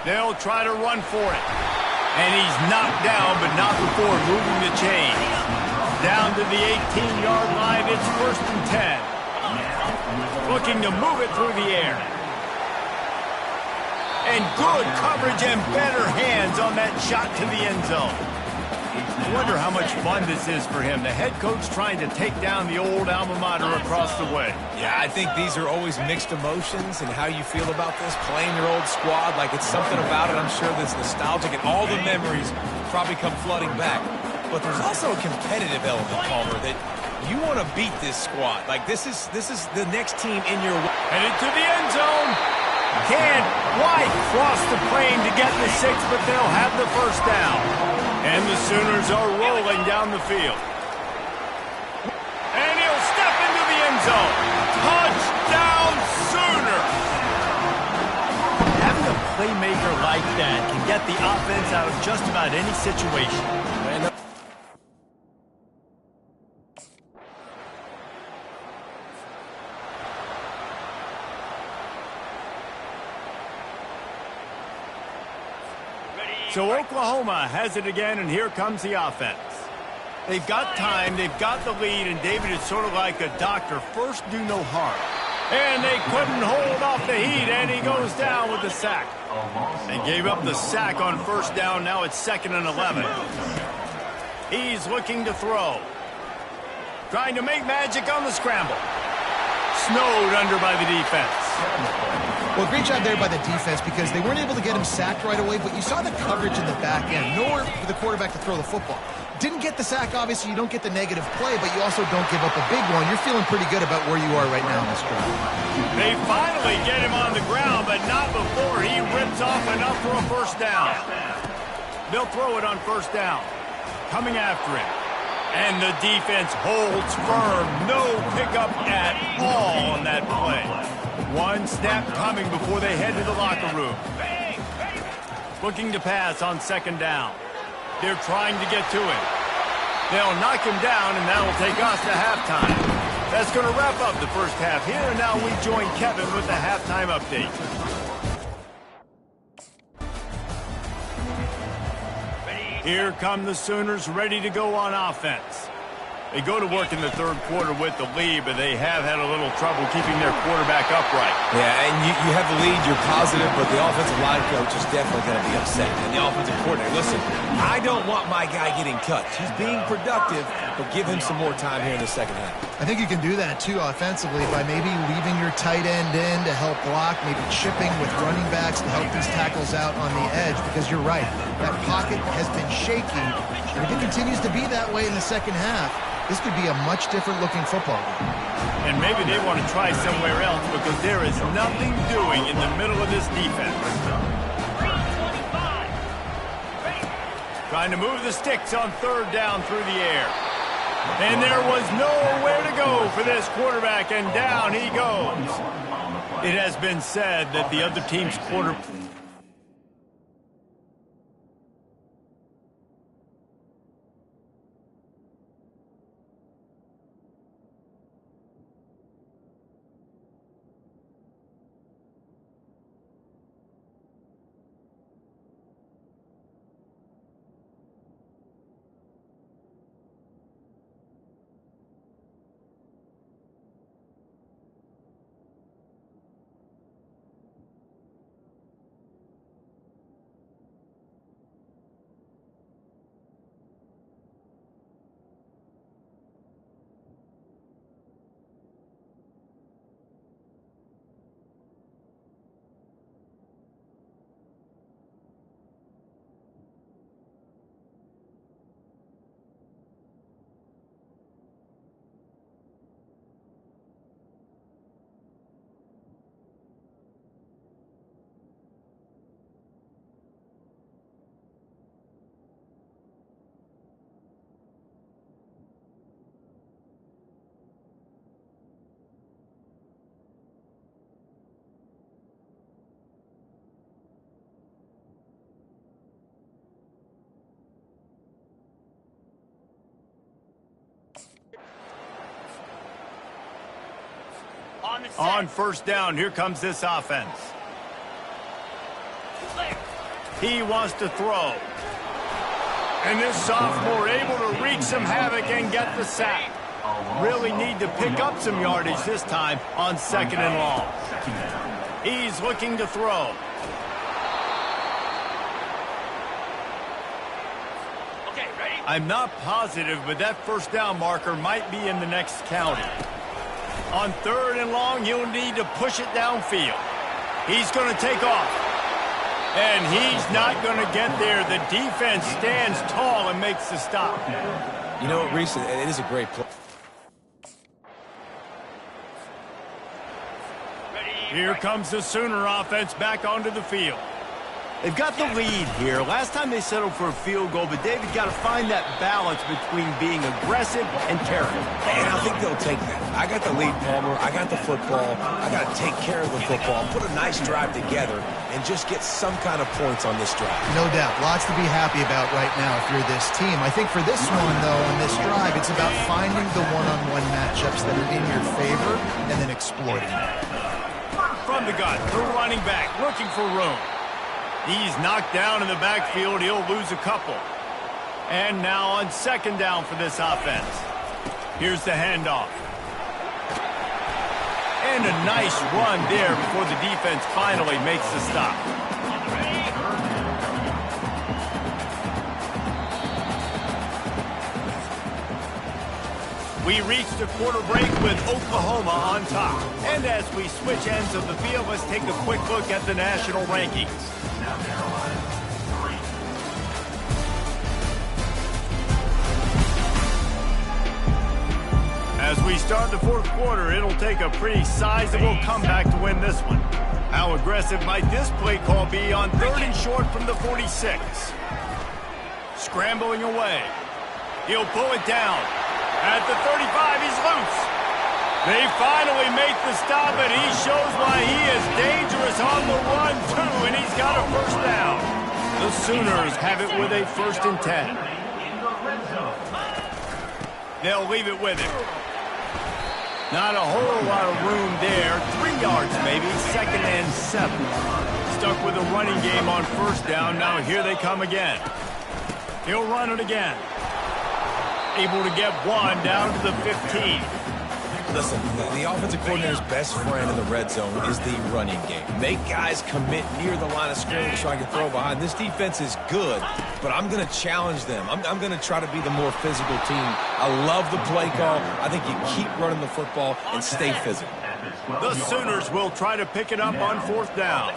They'll try to run for it. And he's knocked down, but not before moving the chains. Down to the 18-yard line, it's 1st and 10. Looking to move it through the air. And good coverage and better hands on that shot to the end zone. I wonder how much fun this is for him. The head coach trying to take down the old alma mater across the way.
Yeah, I think these are always mixed emotions and how you feel about this, playing your old squad. Like, it's something about it, I'm sure, that's nostalgic, and all the memories probably come flooding back. But there's also a competitive element, Palmer, that you want to beat this squad. Like, this is the next team in your way.
Headed to the end zone. Can't quite cross the plane to get the 6, but they'll have the first down. And the Sooners are rolling down the field. And he'll step into the end zone. Touchdown, Sooners! Having a playmaker like that can get the offense out of just about any situation. So Oklahoma has it again, and here comes the offense. They've got time, they've got the lead, and David is sort of like a doctor. First, do no harm. And they couldn't hold off the heat, and he goes down with the sack. They gave up the sack on first down. Now it's 2nd and 11. He's looking to throw. Trying to make magic on the scramble. Snowed under by the defense.
Well, great job there by the defense because they weren't able to get him sacked right away, but you saw the coverage in the back end. Nowhere for the quarterback to throw the football. Didn't get the sack, obviously. You don't get the negative play, but you also don't give up a big one. You're feeling pretty good about where you are right now in this drive.
They finally get him on the ground, but not before he rips off enough for a first down. They'll throw it on first down. Coming after him. And the defense holds firm. No pickup at all on that play. One snap coming before they head to the locker room. Looking to pass on 2nd down. They're trying to get to him. They'll knock him down, and that'll take us to halftime. That's going to wrap up the first half here, and now we join Kevin with the halftime update. Here come the Sooners ready to go on offense. They go to work in the third quarter with the lead, but they have had a little trouble keeping their quarterback upright.
Yeah, and you have the lead, you're positive, but the offensive line coach is definitely going to be upset. And the offensive coordinator, listen, I don't want my guy getting cut. He's being productive, but give him some more time here in the second half.
I think you can do that, too, offensively, by maybe leaving your tight end in to help block, maybe chipping with running backs to help these tackles out on the edge, because you're right. That pocket has been shaky, and if it continues to be that way in the second half, this could be a much different looking football game.
And maybe they want to try somewhere else because there is nothing doing in the middle of this defense.
325.
Trying to move the sticks on third down through the air. And there was nowhere to go for this quarterback, and down he goes. It has been said that the other team's quarterback... On first down, here comes this offense. He wants to throw. And this sophomore able to wreak some havoc and get the sack. Really need to pick up some yardage this time on second and long. He's looking to throw.
Okay, ready?
I'm not positive, but that first down marker might be in the next county. On third and long, you'll need to push it downfield. He's going to take off. And he's not going to get there. The defense stands tall and makes the stop.
You know what, Reese? It is a great play.
Here comes the Sooner offense back onto the field. They've got the lead here. Last time they settled for a field goal, but David got to find that balance between being aggressive and caring.
And I think they'll take that. I got the lead, Palmer. I got the football. I got to take care of the football, put a nice drive together, and just get some kind of points on this drive.
No doubt. Lots to be happy about right now if you're this team. I think for this one, though, on this drive, it's about finding the one-on-one matchups that are in your favor and then exploiting them.
From the gun, the running back looking for room. He's knocked down in the backfield. He'll lose a couple. And now on second down for this offense. Here's the handoff. And a nice run there before the defense finally makes the stop. We reach the quarter break with Oklahoma on top. And as we switch ends of the field, let's take a quick look at the national rankings. As we start the fourth quarter, it'll take a pretty sizable comeback to win this one. How aggressive might this play call be on third and short from the 46? Scrambling away. He'll pull it down. At the 35, he's loose. They finally make the stop, and he shows why he is dangerous on the run, too, and he's got a first down. The Sooners have it with a 1st and 10. They'll leave it with him. Not a whole lot of room there. 3 yards maybe, 2nd and 7. Stuck with a running game on first down. Now here they come again. He'll run it again. Able to get one down to the 15.
Listen, the offensive coordinator's best friend in the red zone is the running game. Make guys commit near the line of scrimmage so I can throw behind. This defense is good, but I'm going to challenge them. I'm going to try to be the more physical team. I love the play call. I think you keep running the football and stay physical.
The Sooners will try to pick it up on 4th down.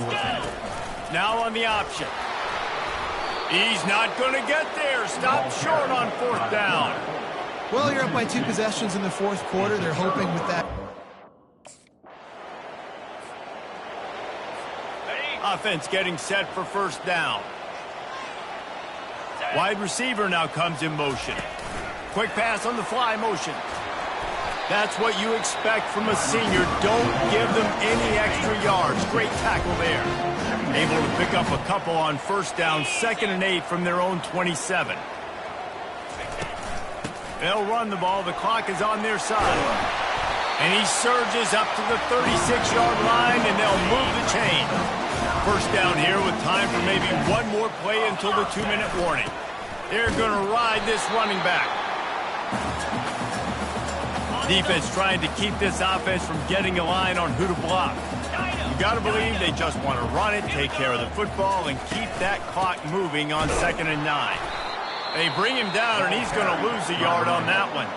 Now on the option. He's not going to get there. Stop short on 4th down.
Well, you're up by 2 possessions in the 4th quarter. They're hoping with that.
Offense getting set for 1st down. Wide receiver now comes in motion. Quick pass on the fly motion. That's what you expect from a senior. Don't give them any extra yards. Great tackle there. Able to pick up a couple on 1st down, 2nd and 8 from their own 27. They'll run the ball. The clock is on their side. And he surges up to the 36-yard line, and they'll move the chain. 1st down here with time for maybe one more play until the 2-minute warning. They're going to ride this running back. Defense trying to keep this offense from getting a line on who to block. You got to believe they just want to run it, take care of the football, and keep that clock moving on 2nd and 9. They bring him down, and he's going to lose a yard on that one.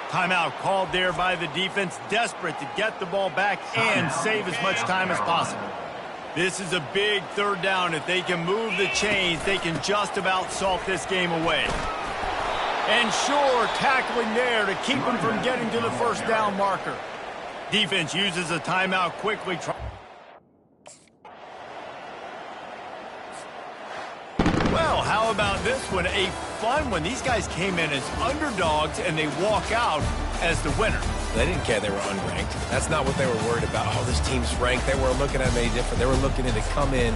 Timeout called there by the defense, desperate to get the ball back and save as much time as possible. This is a big 3rd down. If they can move the chains, they can just about salt this game away. And sure, tackling there to keep him from getting to the 1st down marker. Defense uses a timeout quickly. Well, how about this one? A fun one. These guys came in as underdogs, and they walk out as the winner.
They didn't care they were unranked. That's not what they were worried about. Oh, this team's ranked. They weren't looking at any different. They were looking at it to come in.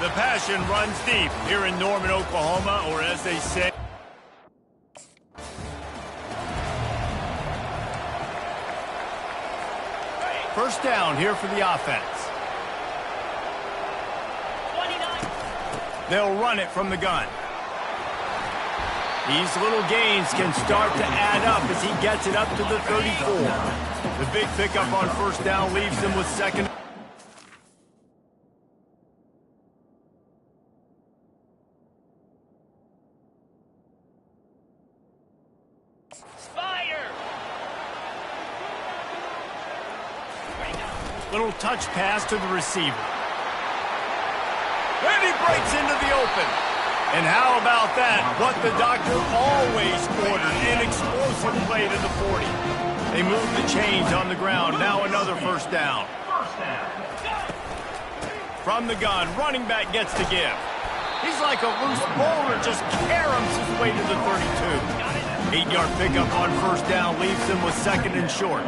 The passion runs deep here in Norman, Oklahoma, or as they say... First down here for the offense.
29.
They'll run it from the gun. These little gains can start to add up as he gets it up to the 34. The big pickup on first down leaves them with second.
Fire!
Little touch pass to the receiver. And he breaks into the open. And how about that? What the doctor always ordered, an explosive play to the 40. They move the chains on the ground. Now another first down. From the gun, running back gets to give. He's like a loose bowler, just caroms his way to the 32. 8-yard pickup on first down leaves them with second and short.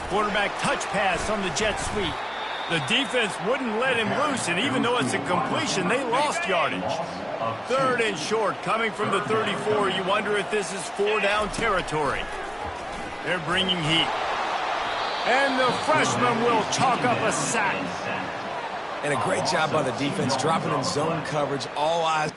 Quarterback touch pass on the jet sweep. The defense wouldn't let him loose, and even though it's a completion, they lost yardage. Third and short, coming from the 34. You wonder if this is 4-down territory. They're bringing heat. And the freshman will chalk up a sack.
And a great job by the defense, dropping in zone coverage, all eyes.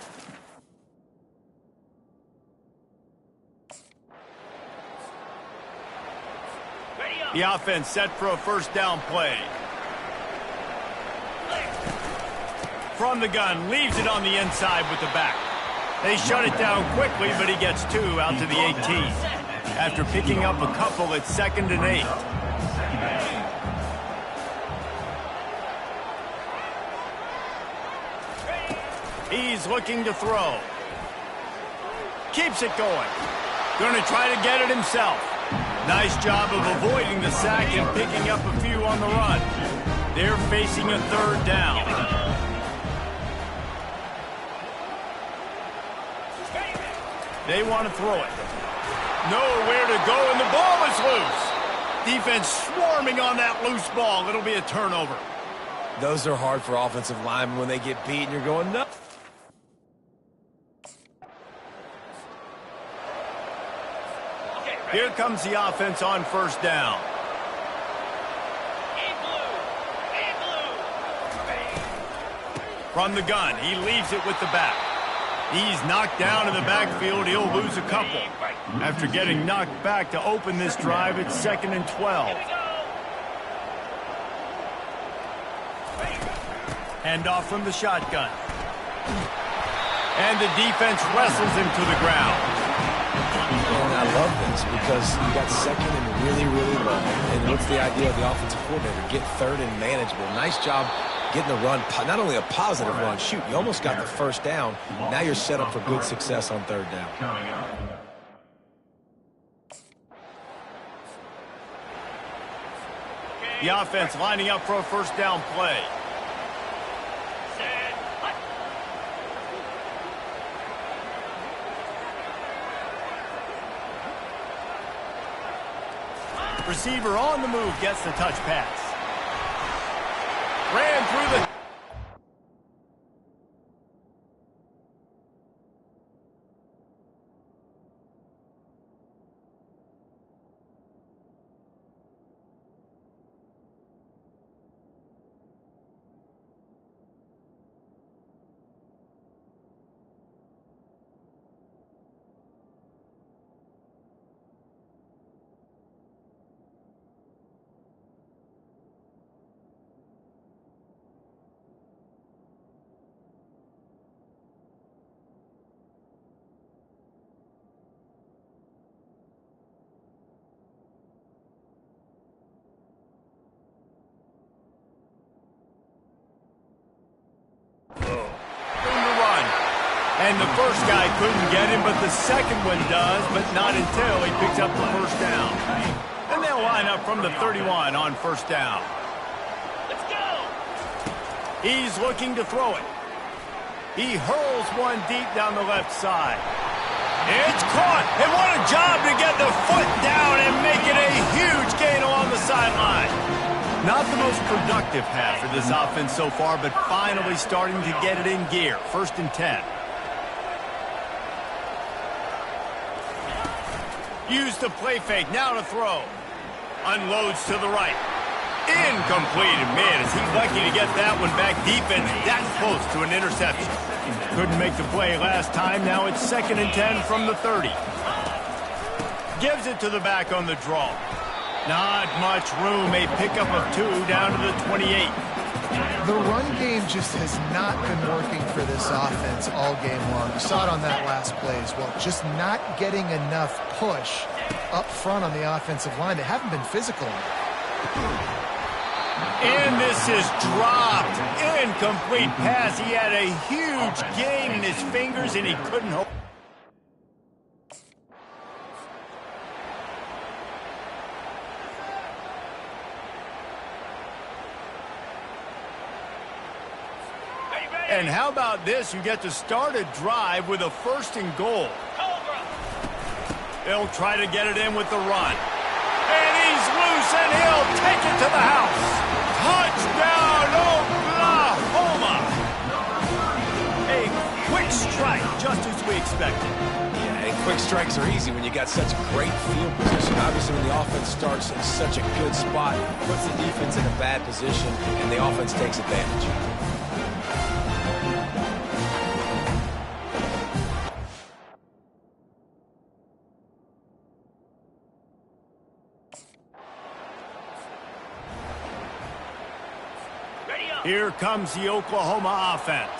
The offense set for a first down play. From the gun, leaves it on the inside with the back. They shut it down quickly, but he gets 2 out to the 18. After picking up a couple, it's 2nd and 8. He's looking to throw. Keeps it going. Going to try to get it himself. Nice job of avoiding the sack and picking up a few on the run. They're facing a third down. They want to throw it. Nowhere to go, and the ball is loose. Defense swarming on that loose ball. It'll be a turnover.
Those are hard for offensive linemen when they get beat and you're going, no.
Here comes the offense on first down. From the gun, he leaves it with the back. He's knocked down in the backfield. He'll lose a couple. After getting knocked back to open this drive, it's 2nd and 12. Handoff from the shotgun. And the defense wrestles him to the ground.
And I love this because you got second and really, really low. And what's the idea of the offensive coordinator? Get third and manageable. Nice job getting the run. Not only a positive run, shoot, you almost got the first down. Now you're set up for good success on third down.
The offense lining up for a first down play. Receiver on the move gets the touch pass. Ran through the... And the first guy couldn't get him, but the second one does, but not until he picks up the first down. And they'll line up from the 31 on first down.
Let's go!
He's looking to throw it. He hurls one deep down the left side. It's caught, and what a job to get the foot down and make it a huge gain along the sideline. Not the most productive half for this offense so far, but finally starting to get it in gear. 1st and 10. Use the play fake, now to throw. Unloads to the right. Incomplete, and man, is he lucky to get that one back. Defense that close to an interception. Couldn't make the play last time. Now it's 2nd and 10 from the 30. Gives it to the back on the draw. Not much room. A pickup of 2 down to the 28.
The run game just has not been working for this offense all game long. You saw it on that last play as well. Just not getting enough push up front on the offensive line. They haven't been physical enough.
And this is dropped. Incomplete pass. He had a huge gain in his fingers, and he couldn't hold. And how about this? You get to start a drive with a 1st and goal. They'll try to get it in with the run. And he's loose, and he'll take it to the house. Touchdown, Oklahoma! A quick strike, just as we expected.
Yeah, and quick strikes are easy when you got such great field position. Obviously, when the offense starts in such a good spot, puts the defense in a bad position, and the offense takes advantage.
Here comes the Oklahoma offense.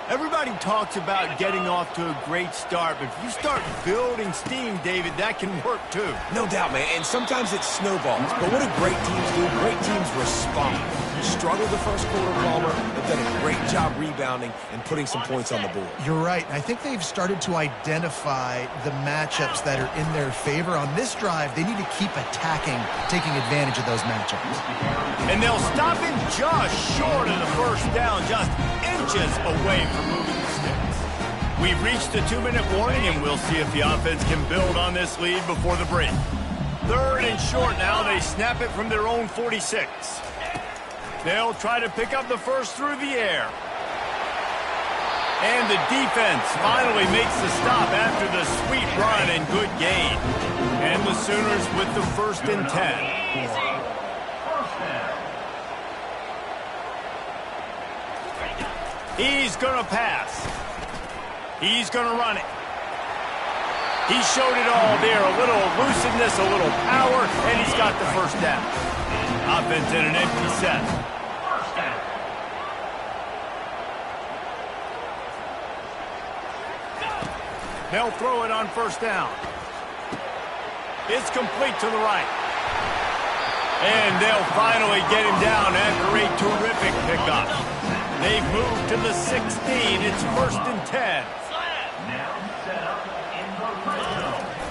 Everybody talks about getting off to a great start, but if you start building steam, David, that can work too.
No doubt, man, and sometimes it snowballs. But what do great teams do? Great teams respond. You struggled the first quarter, Palmer. They've done a great job rebounding and putting some points on the board.
You're right. I think they've started to identify the matchups that are in their favor. On this drive, they need to keep attacking, taking advantage of those matchups.
And they'll stop him just short of the 1st down, just inches away from moving the sticks. We've reached the 2-minute warning, and we'll see if the offense can build on this lead before the break. 3rd and short now. They snap it from their own 46. They'll try to pick up the 1st through the air. And the defense finally makes the stop after the sweet run and good gain. And the Sooners with the 1st and 10. He's going to pass. He's going to run it. He showed it all there. A little elusiveness, a little power, and he's got the 1st down. Offense in an empty set. They'll throw it on 1st down. It's complete to the right. And they'll finally get him down after a terrific pickup. They've moved to the 16. It's 1st and 10.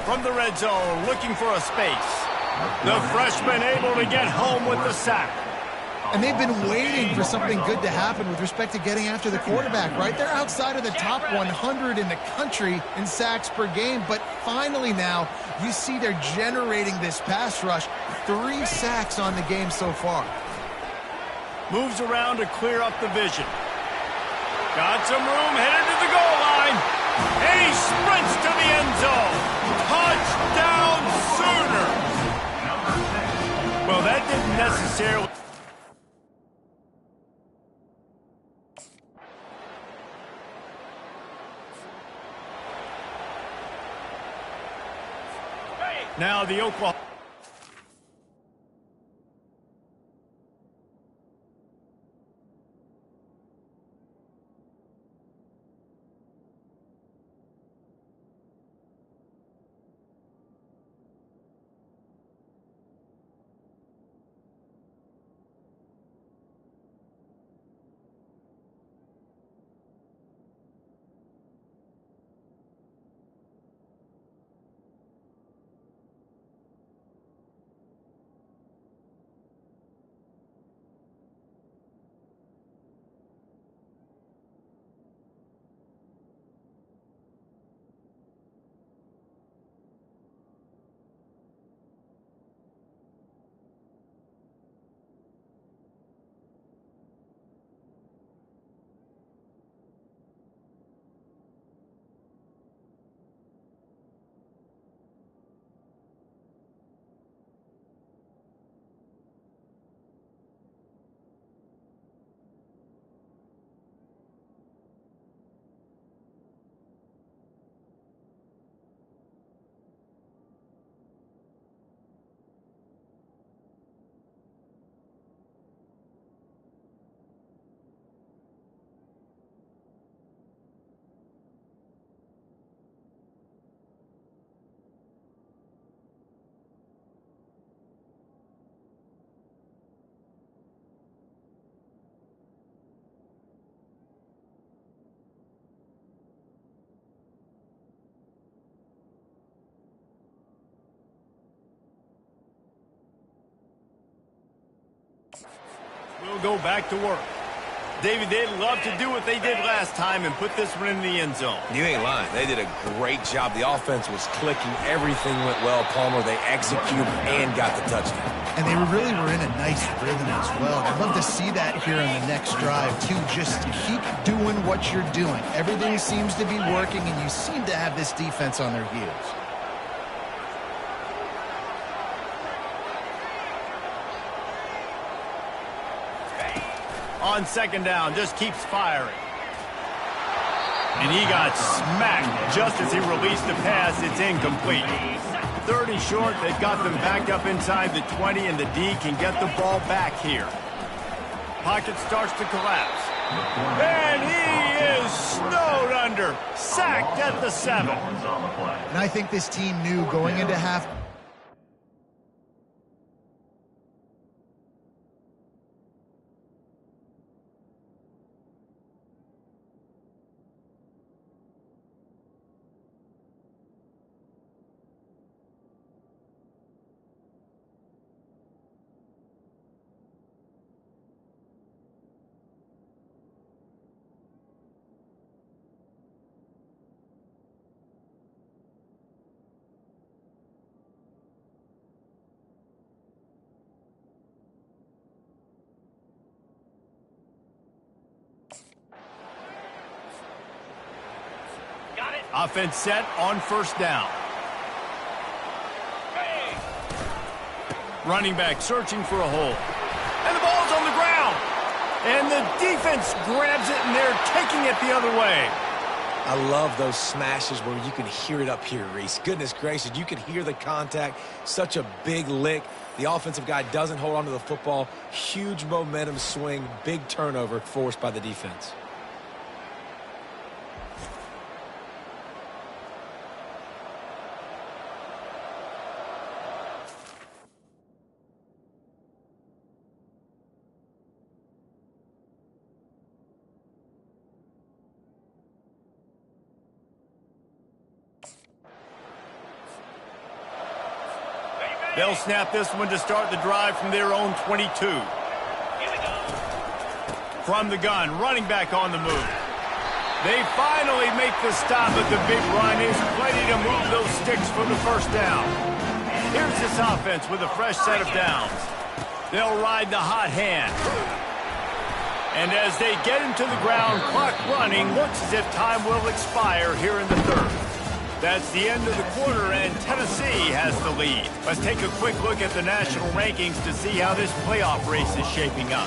From the red zone, looking for a space. The freshman able to get home with the sack.
And they've been waiting for something good to happen with respect to getting after the quarterback, right? They're outside of the top 100 in the country in sacks per game, but finally now you see they're generating this pass rush. 3 sacks on the game so far.
Moves around to clear up the vision. Got some room, headed to the goal line. And he sprints to the end zone. Touchdown, Sooners! Well, that didn't necessarily... Now the Oklahoma... They'll go back to work. David, they'd love to do what they did last time and put this one in the end zone.
You ain't lying. They did a great job. The offense was clicking. Everything went well, Palmer. They executed and got the touchdown.
And they really were in a nice rhythm as well. I'd love to see that here in the next drive, too. Just keep doing what you're doing. Everything seems to be working, and you seem to have this defense on their heels.
On second down, just keeps firing. And he got smacked just as he released the pass. It's incomplete. 3rd and short, they've got them back up inside the 20, and the D can get the ball back here. Pocket starts to collapse. And he is snowed under. Sacked at the 7.
And I think this team knew going into half.
Offense set on 1st down. Running back searching for a hole. And the ball's on the ground. And the defense grabs it, and they're taking it the other way.
I love those smashes where you can hear it up here, Reese. Goodness gracious, you can hear the contact. Such a big lick. The offensive guy doesn't hold on to the football. Huge momentum swing, big turnover forced by the defense.
They'll snap this one to start the drive from their own 22. From the gun, running back on the move. They finally make the stop, but the big run is plenty to move those sticks for the 1st down. Here's this offense with a fresh set of downs. They'll ride the hot hand. And as they get him to the ground, clock running, looks as if time will expire here in the 3rd. That's the end of the quarter, and Tennessee has the lead. Let's take a quick look at the national rankings to see how this playoff race is shaping up.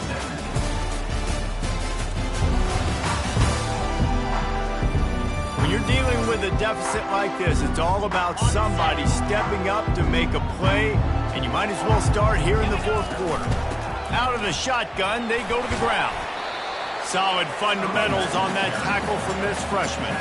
When you're dealing with a deficit like this, it's all about somebody stepping up to make a play, and you might as well start here in the 4th quarter. Out of the shotgun, they go to the ground. Solid fundamentals on that tackle from this freshman.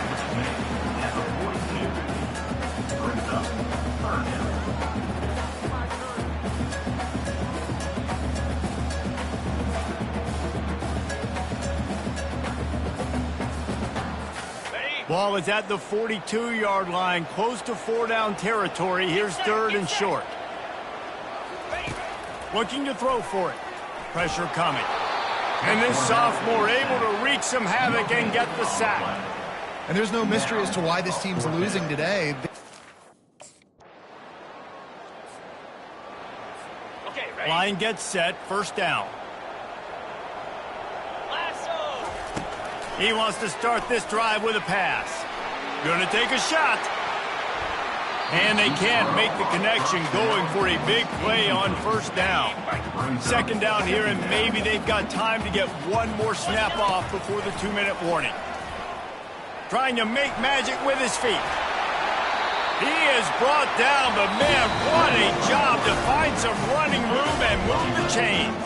Ball is at the 42-yard line, close to 4-down territory. Here's 3rd and short. Looking to throw for it. Pressure coming. And this sophomore able to wreak some havoc and get the sack.
And there's no mystery as to why this team's losing today.
Line gets set, 1st down. He wants to start this drive with a pass. Gonna take a shot. And they can't make the connection, going for a big play on 1st down. 2nd down here, and maybe they've got time to get one more snap off before the 2-minute warning. Trying to make magic with his feet. He is brought down, but man, what a job to find some running room and move the chains.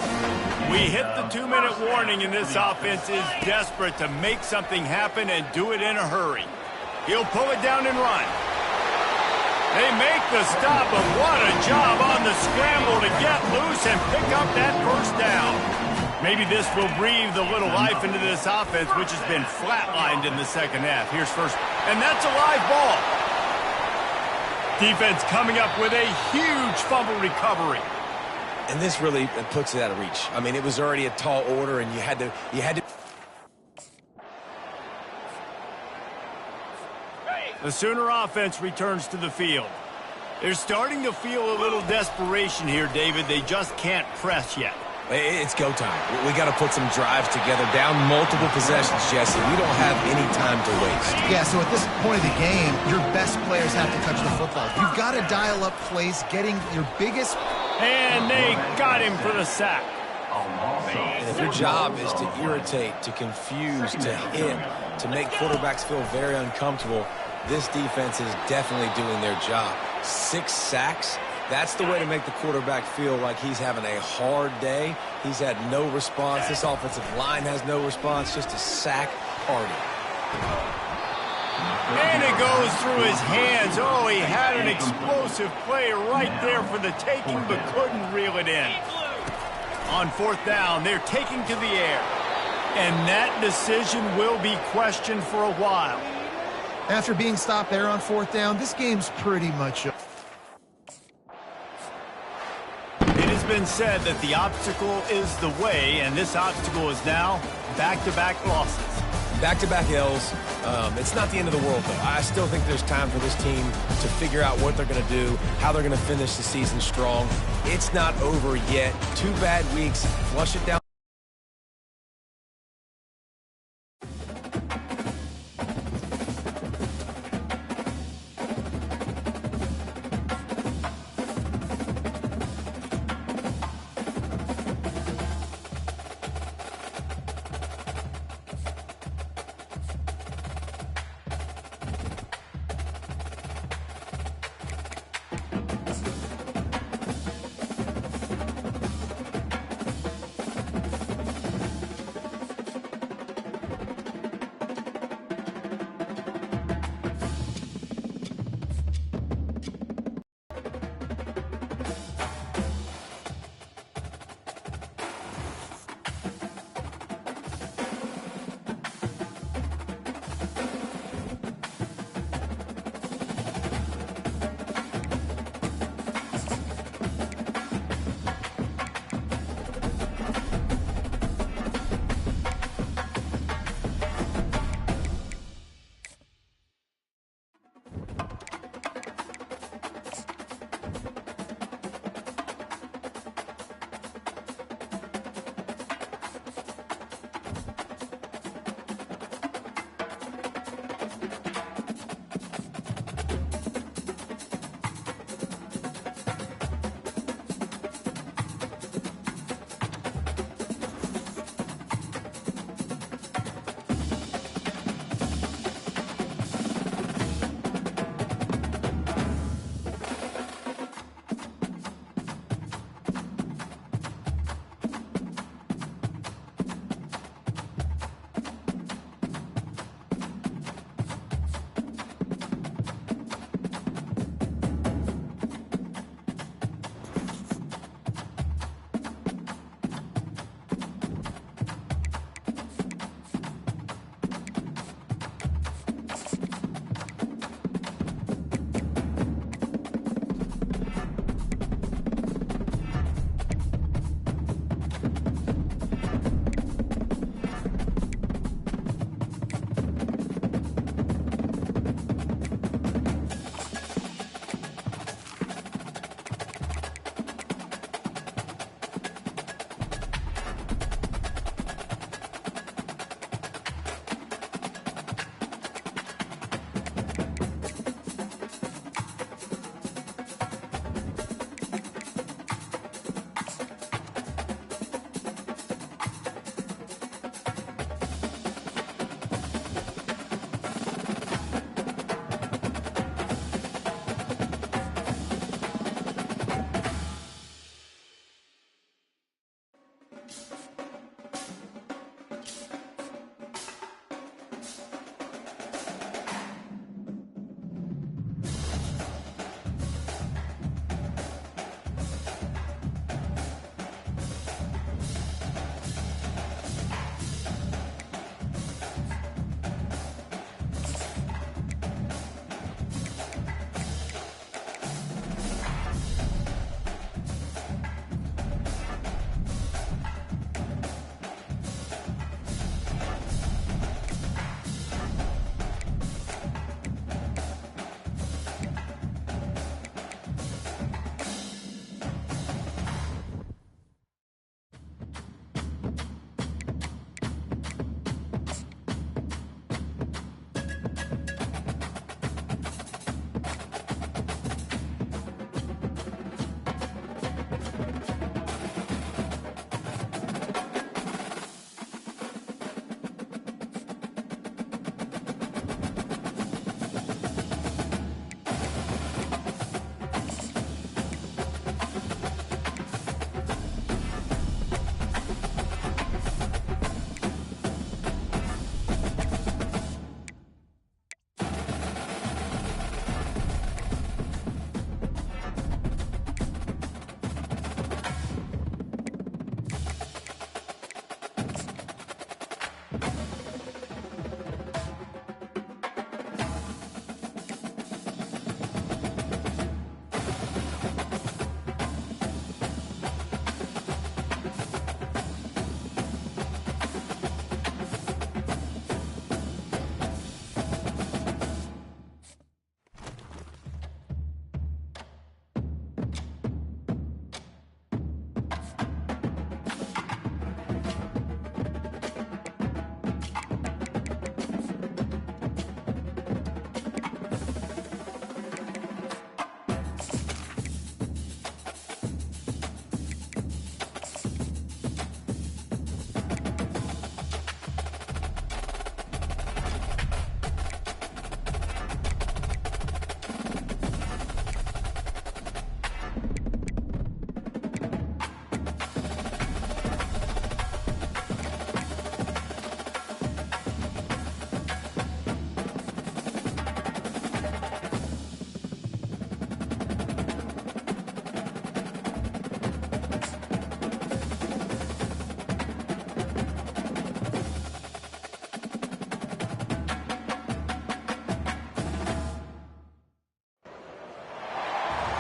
We hit the 2-minute warning, and this offense is desperate to make something happen and do it in a hurry. He'll pull it down and run. They make the stop, but what a job on the scramble to get loose and pick up that 1st down. Maybe this will breathe a little life into this offense, which has been flatlined in the 2nd half. Here's 1st, and that's a live ball. Defense coming up with a huge fumble recovery.
And this really puts it out of reach. I mean, it was already a tall order, and you had to.
The Sooner offense returns to the field. They're starting to feel a little desperation here, David. They just can't press yet.
It's go time. We got to put some drives together, down multiple possessions, Jesse. We don't have any time to waste.
Yeah, so at this point of the game, your best players have to touch the football. You've got to dial up plays, getting your biggest...
And they got him for the sack.
And if your job is to irritate, to confuse, to hit, to make quarterbacks feel very uncomfortable, this defense is definitely doing their job. 6 sacks, that's the way to make the quarterback feel like he's having a hard day. He's had no response. This offensive line has no response, just a sack party.
And it goes through his hands. Oh, he had an explosive play right there for the taking, but couldn't reel it in. On 4th down, they're taking to the air. And that decision will be questioned for a while.
After being stopped there on 4th down, this game's pretty much...
It has been said that the obstacle is the way, and this obstacle is now back-to-back losses.
Back-to-back L's. It's not the end of the world, though. I still think there's time for this team to figure out what they're going to do, how they're going to finish the season strong. It's not over yet. 2 bad weeks. Flush it down.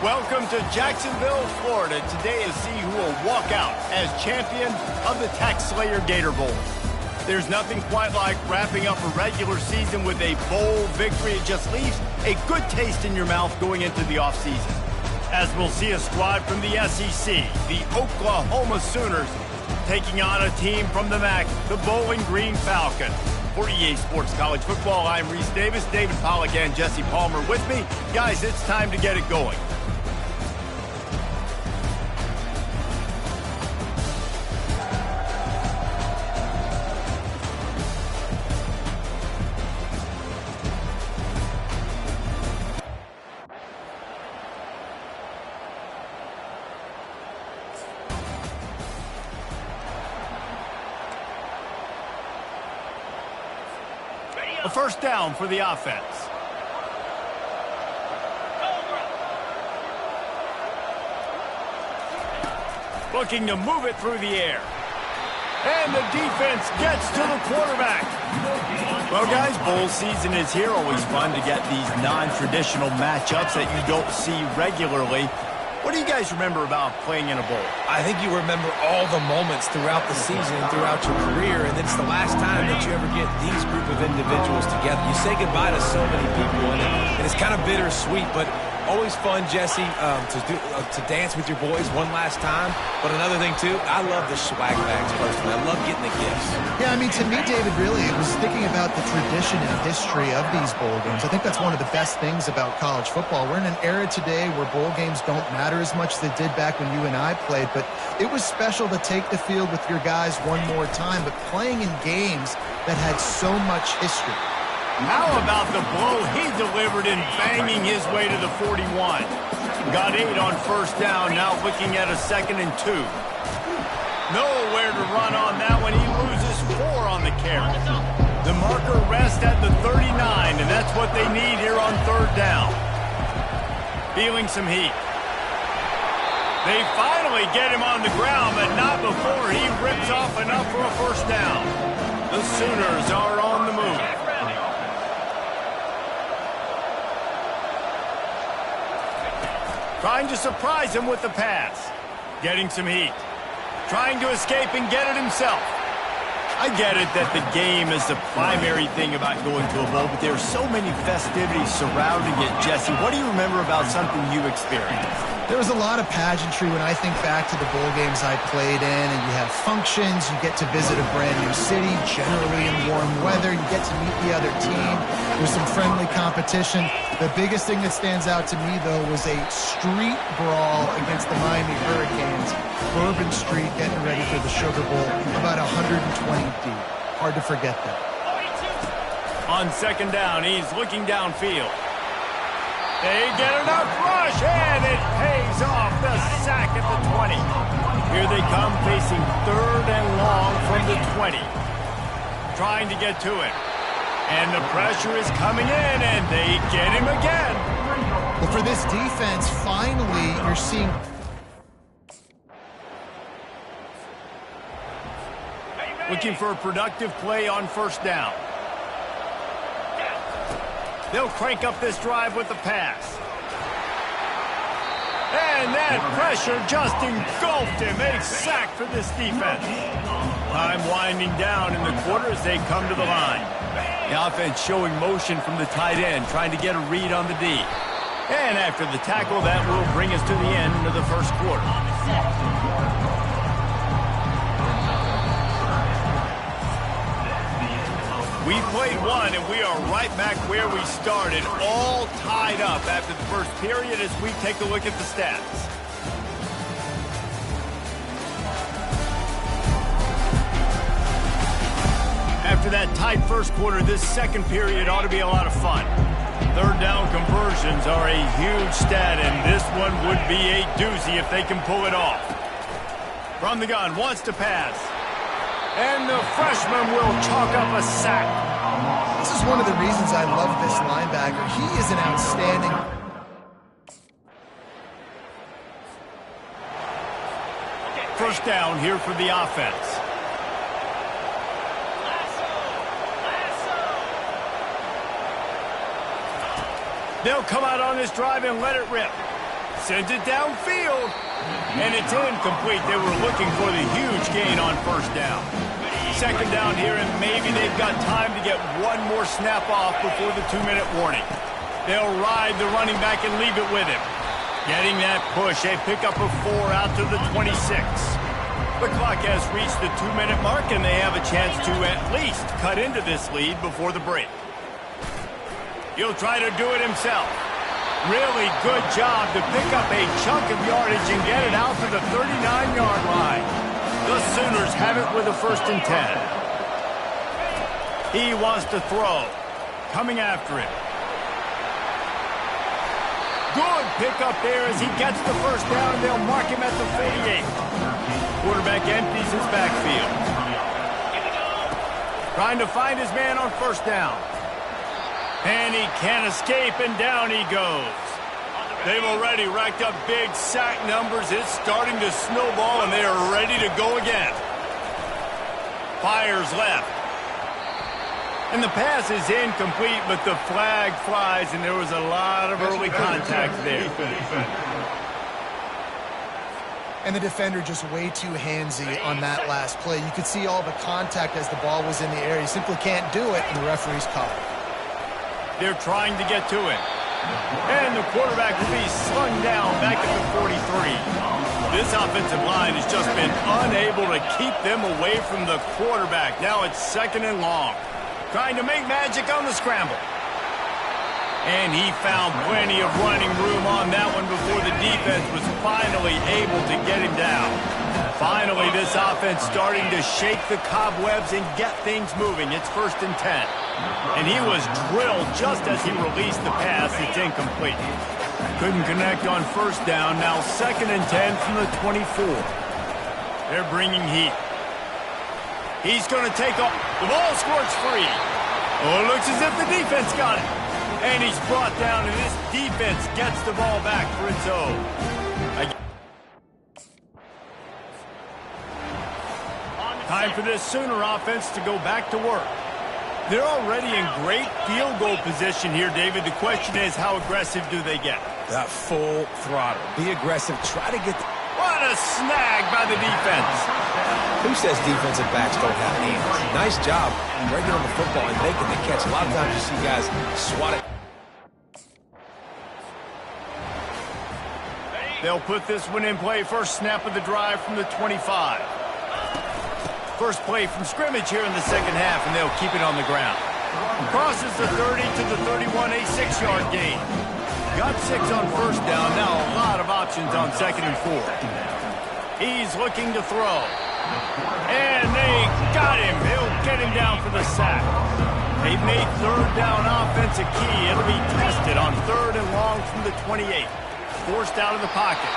Welcome to Jacksonville, Florida. Today to see who will walk out as champion of the Tax Slayer Gator Bowl. There's nothing quite like wrapping up a regular season with a bowl victory. It just leaves a good taste in your mouth going into the offseason. As we'll see a squad from the SEC, the Oklahoma Sooners, taking on a team from the MAC, the Bowling Green Falcons. For EA Sports College Football, I'm Reese Davis, David Pollack, and Jesse Palmer with me. Guys, it's time to get it going. A first down for the offense. Looking to move it through the air. And the defense gets to the quarterback. Well, guys, bowl season is here. Always fun to get these non-traditional matchups that you don't see regularly. What do you guys remember about playing in a bowl?
I think you remember all the moments throughout the season, throughout your career, and it's the last time that you ever get these group of individuals together. You say goodbye to so many people, and it's kind of bittersweet, but always fun, Jesse, to dance with your boys one last time. But another thing, too, I love the swag bags personally. I love getting the gifts.
Yeah, I mean, to me, David, really, it was thinking about the tradition and history of these bowl games. I think that's one of the best things about college football. We're in an era today where bowl games don't matter as much as they did back when you and I played, but it was special to take the field with your guys one more time, but playing in games that had so much history.
How about the blow he delivered in banging his way to the 41? Got 8 on first down, now looking at a 2nd and 2. Nowhere to run on that one. He loses 4 on the carry. The marker rests at the 39, and that's what they need here on 3rd down. Feeling some heat. They finally get him on the ground, but not before he rips off enough for a first down. The Sooners are on the move. Trying to surprise him with the pass. Getting some heat. Trying to escape and get it himself. I get it that the game is the primary thing about going to a bowl, but there are so many festivities surrounding it. Jesse, what do you remember about something you experienced?
There was a lot of pageantry when I think back to the bowl games I played in, and you have functions, you get to visit a brand new city, generally in warm weather, you get to meet the other team, there's some friendly competition. The biggest thing that stands out to me, though, was a street brawl against the Miami Hurricanes. Bourbon Street getting ready for the Sugar Bowl, about 120 deep. Hard to forget that.
On 2nd down, he's looking downfield. They get enough rush, and it pays off the sack at the 20. Here they come facing 3rd and long from the 20. Trying to get to it. And the pressure is coming in, and they get him again.
Well, for this defense, finally, you're seeing...
Looking for a productive play on 1st down. They'll crank up this drive with the pass. And that pressure just engulfed him. A sack for this defense. Time winding down in the quarter as they come to the line. The offense showing motion from the tight end, trying to get a read on the D. And after the tackle, that will bring us to the end of the 1st quarter. We played one, and we are right back where we started, all tied up after the 1st period as we take a look at the stats. After that tight 1st quarter, this 2nd period ought to be a lot of fun. 3rd down conversions are a huge stat, and this one would be a doozy if they can pull it off. From the gun, wants to pass. And the freshman will chalk up a sack.
This is one of the reasons I love this linebacker. He is an outstanding...
First down here for the offense. They'll come out on this drive and let it rip. Sends it downfield. And it's incomplete. They were looking for the huge gain on first down. Second down here, and maybe they've got time to get one more snap off before the 2-minute warning. They'll ride the running back and leave it with him. Getting that push, a pickup of 4 out to the 26. The clock has reached the 2-minute mark, and they have a chance to at least cut into this lead before the break. He'll try to do it himself. Really good job to pick up a chunk of yardage and get it out to the 39-yard line. The Sooners have it with a 1st and 10. He wants to throw. Coming after it. Good pickup there as he gets the first down, and they'll mark him at the 48. Quarterback empties his backfield. Trying to find his man on first down. And he can't escape, and down he goes. They've already racked up big sack numbers. It's starting to snowball, and they are ready to go again. Fires left. And the pass is incomplete, but the flag flies, and there was a lot of early contact there.
And the defender just way too handsy on that last play. You could see all the contact as the ball was in the air. He simply can't do it, and the referee's caught it.
They're trying to get to it. And the quarterback will be slung down back at the 43. This offensive line has just been unable to keep them away from the quarterback. Now it's 2nd and long. Trying to make magic on the scramble. And he found plenty of running room on that one before the defense was finally able to get him down. Finally, this offense starting to shake the cobwebs and get things moving. It's 1st and 10. And he was drilled just as he released the pass. It's incomplete. Couldn't connect on first down. Now 2nd and 10 from the 24. They're bringing heat. He's going to take off. The ball squirts free. Oh, it looks as if the defense got it. And he's brought down, and this defense gets the ball back for its own. Time for this Sooner offense to go back to work. They're already in great field goal position here, David. The question is, how aggressive do they get?
That full throttle. Be aggressive. Try to get the...
What a snag by the defense.
Who says defensive backs don't have hands? Nice job breaking on the football and making the catch. A lot of times you see guys swat it.
They'll put this one in play. First snap of the drive from the 25. First play from scrimmage here in the second half, and they'll keep it on the ground. Crosses the 30 to the 31, a 6-yard gain. Got 6 on first down. Now a lot of options on 2nd and 4. He's looking to throw. And they got him. He'll get him down for the sack. They've made third down offense a key. It'll be tested on 3rd and long from the 28. Forced out of the pocket.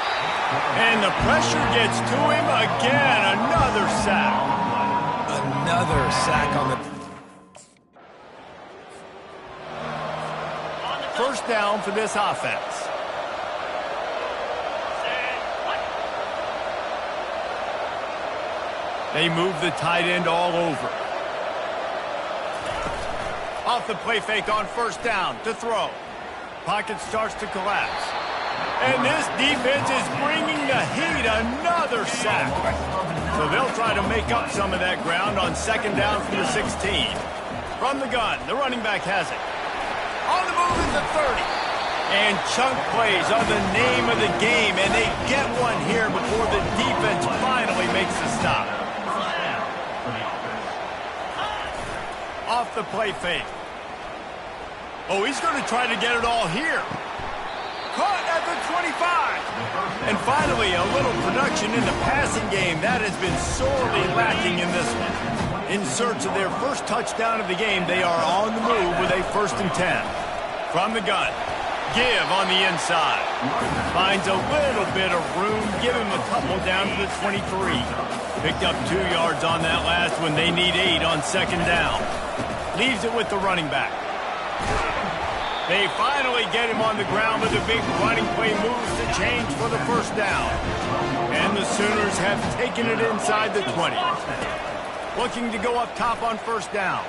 And the pressure gets to him again. Another sack.
Another sack on the...
First down for this offense. They move the tight end all over. Off the play fake on first down to throw. Pocket starts to collapse. And this defense is bringing the heat. Another sack. So they'll try to make up some of that ground on 2nd down from the 16. From the gun, the running back has it. On the move is the 30. And chunk plays are the name of the game, and they get one here before the defense finally makes the stop. Off the play fake. Oh, he's going to try to get it all here. Caught at the 25. And finally, a little production in the passing game. That has been sorely lacking in this one. In search of their first touchdown of the game, they are on the move with a 1st and 10. From the gun, give on the inside. Finds a little bit of room. Give him a couple down to the 23. Picked up 2 yards on that last one. They need 8 on 2nd down. Leaves it with the running back. They finally get him on the ground with a big running play moves to change for the first down. And the Sooners have taken it inside the 20. Looking to go up top on first down.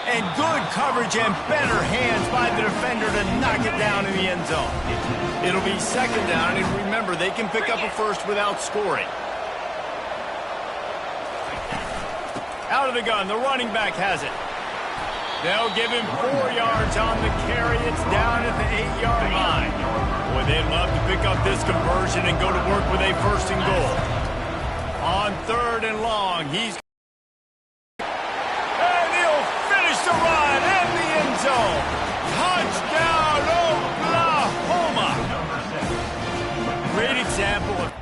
And good coverage and better hands by the defender to knock it down in the end zone. It'll be second down, and remember, they can pick up a first without scoring. Out of the gun, the running back has it. They'll give him 4 yards on the carry. It's down at the 8-yard line. Boy, they'd love to pick up this conversion and go to work with a first and goal. On 3rd and long, he's... And he'll finish the run in the end zone. Touchdown, Oklahoma! Great example of...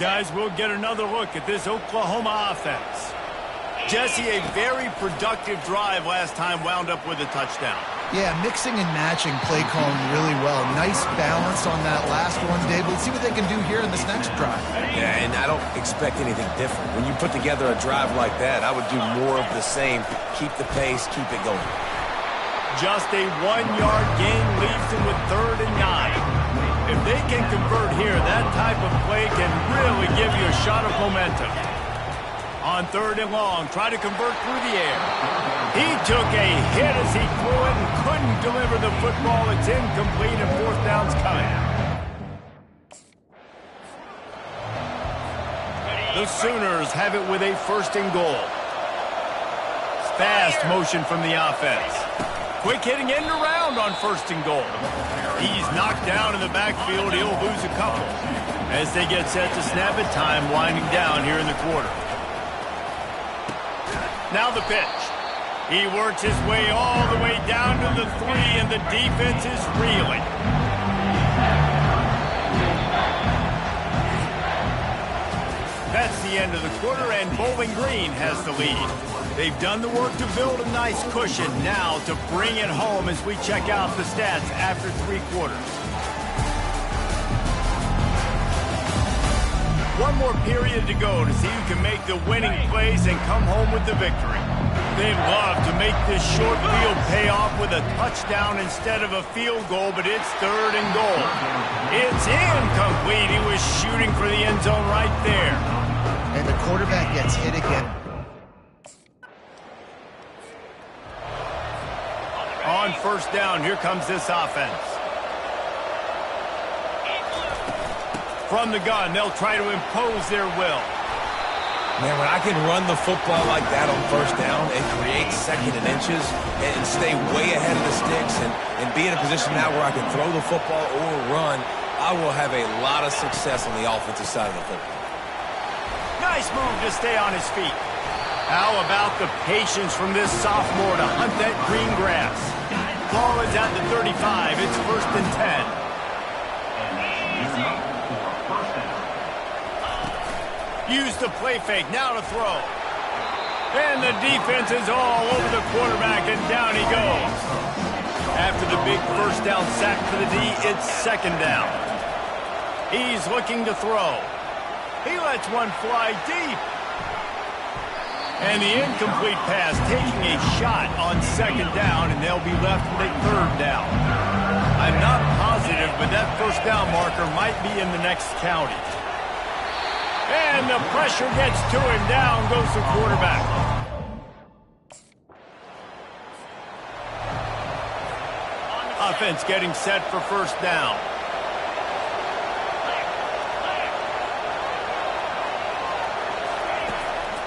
Guys, we'll get another look at this Oklahoma offense. Jesse, a very productive drive last time wound up with a touchdown.
Yeah, mixing and matching play calling really well. Nice balance on that last one, Dave. Let's see what they can do here in this next drive.
Yeah, and I don't expect anything different. When you put together a drive like that, I would do more of the same. Keep the pace, keep it going.
Just a 1-yard gain leaves them with 3rd and 9. If they can convert here, that type of play can really give you a shot of momentum. On 3rd and long, try to convert through the air. He took a hit as he threw it and couldn't deliver the football. It's incomplete and 4th down's coming. The Sooners have it with a 1st and goal. Fast motion from the offense. Quick hitting end around on 1st and goal. He's knocked down in the backfield. He'll lose a couple as they get set to snap it. Time winding down here in the quarter. Now the pitch. He works his way all the way down to the 3, and the defense is reeling. That's the end of the quarter, and Bowling Green has the lead. They've done the work to build a nice cushion. Now to bring it home as we check out the stats after 3 quarters. One more period to go to see who can make the winning plays and come home with the victory. They'd love to make this short field pay off with a touchdown instead of a field goal, but it's 3rd and goal. It's incomplete. He was shooting for the end zone right there.
And the quarterback gets hit again.
On 1st down, here comes this offense. From the gun, they'll try to impose their will.
Man, when I can run the football like that on 1st down and create 2nd and inches and stay way ahead of the sticks and be in a position now where I can throw the football or run, I will have a lot of success on the offensive side of the football.
Nice move to stay on his feet. How about the patience from this sophomore to hunt that green grass? Ball is at the 35. It's 1st and 10. Use the play fake. Now to throw. And the defense is all over the quarterback, and down he goes. After the big 1st down sack for the D, it's 2nd down. He's looking to throw. He lets one fly deep. And the incomplete pass taking a shot on 2nd down, and they'll be left with a 3rd down. I'm not positive, but that 1st down marker might be in the next county. And the pressure gets to him. Down goes the quarterback. Offense getting set for 1st down.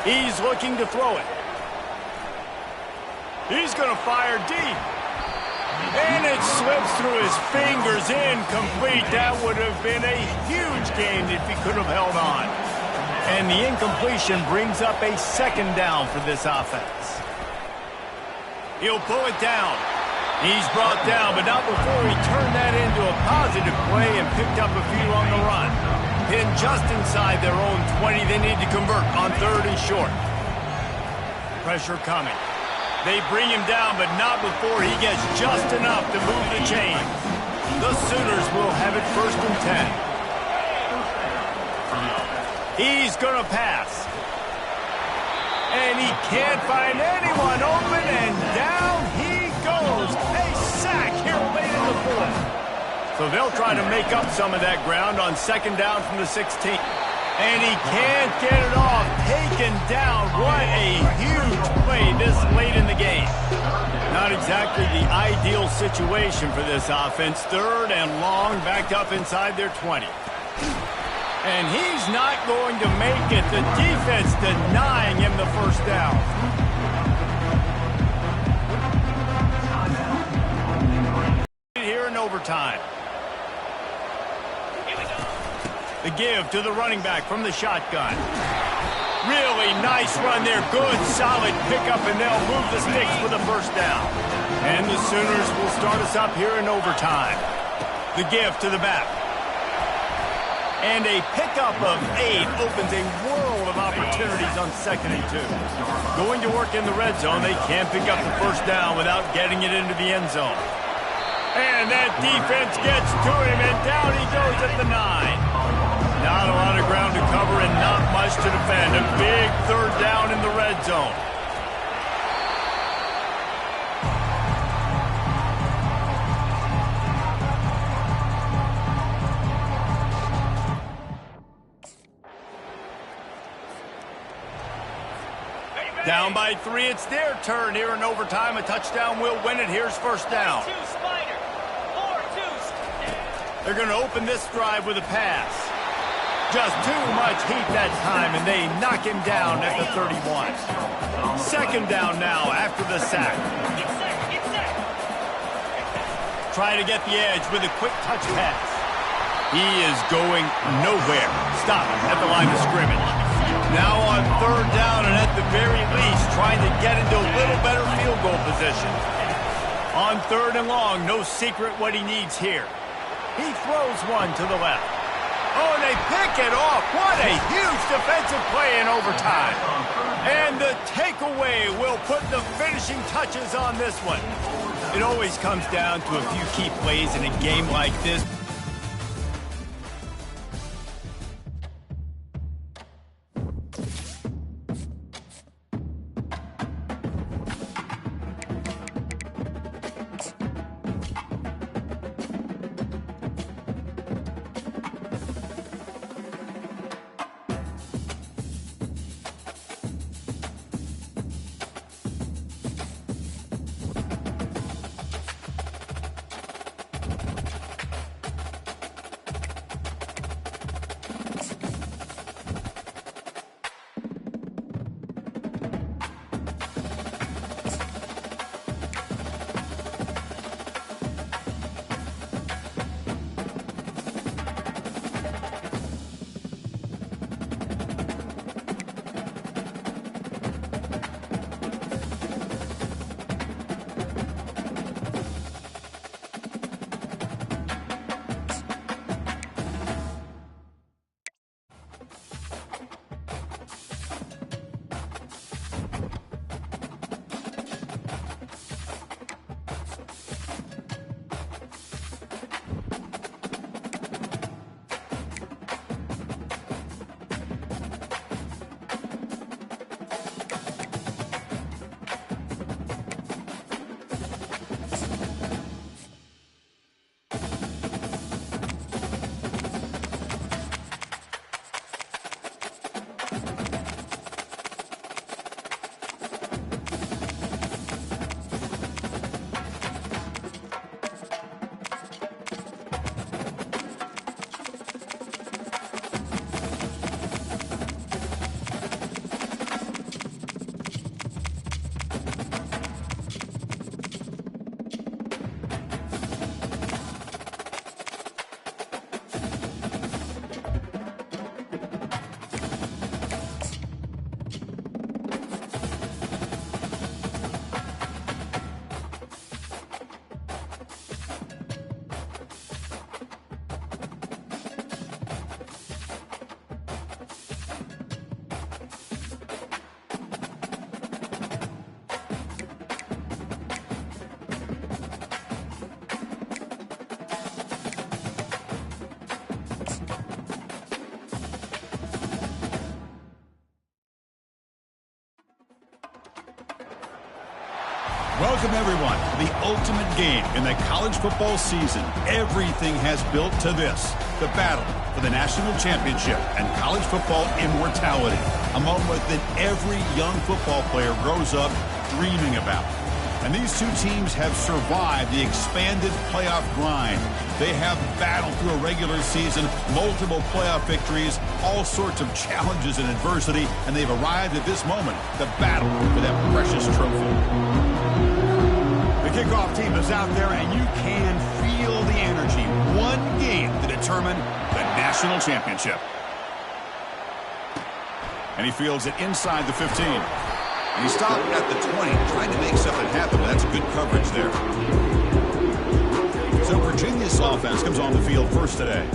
He's looking to throw it. He's going to fire deep. And it slips through his fingers. Incomplete. That would have been a huge gain if he could have held on. And the incompletion brings up a 2nd down for this offense. He'll pull it down. He's brought down, but not before he turned that into a positive play and picked up a few on the run. Pinned just inside their own 20. They need to convert on 3rd and short. Pressure coming. They bring him down, but not before he gets just enough to move the chains. The Sooners will have it 1st and 10. He's going to pass. And he can't find anyone open, and down he goes. A sack here late in the 4th. So they'll try to make up some of that ground on 2nd down from the 16. And he can't get it off. Taken down. What a huge play this late in the game. Not exactly the ideal situation for this offense. 3rd and long, backed up inside their 20. And he's not going to make it. The defense denying him the first down. Here in overtime. The give to the running back from the shotgun. Really nice run there. Good, solid pickup, and they'll move the sticks for the first down. And the Sooners will start us up here in overtime. The give to the back. And a pickup of 8 opens a world of opportunities on 2nd and 2. Going to work in the red zone, they can't pick up the first down without getting it into the end zone. And that defense gets to him, and down he goes at the 9. Not a lot of ground to cover and not much to defend. A big 3rd down in the red zone. Down by 3, it's their turn here in overtime. A touchdown will win it. Here's first down. They're going to open this drive with a pass. Just too much heat that time, and they knock him down at the 31. 2nd down now after the sack. Try to get the edge with a quick touch pass. He is going nowhere. Stop at the line of scrimmage. Now on 3rd down, and at the very least, trying to get into a little better field goal position. On 3rd and long, no secret what he needs here. He throws one to the left. Oh, and they pick it off. What a huge defensive play in overtime. And the takeaway will put the finishing touches on this one. It always comes down to a few key plays in a game like this.
Welcome, everyone, to the ultimate game in the college football season. Everything has built to this, the battle for the national championship and college football immortality, a moment that every young football player grows up dreaming about. And these two teams have survived the expanded playoff grind. They have battled through a regular season, multiple playoff victories, all sorts of challenges and adversity, and they've arrived at this moment, the battle for that precious trophy. The kickoff team is out there, and you can feel the energy. One game to determine the national championship. And he fields it inside the 15. And he stopped at the 20, trying to make something happen. That's good coverage there. So Virginia's offense comes on the field first today.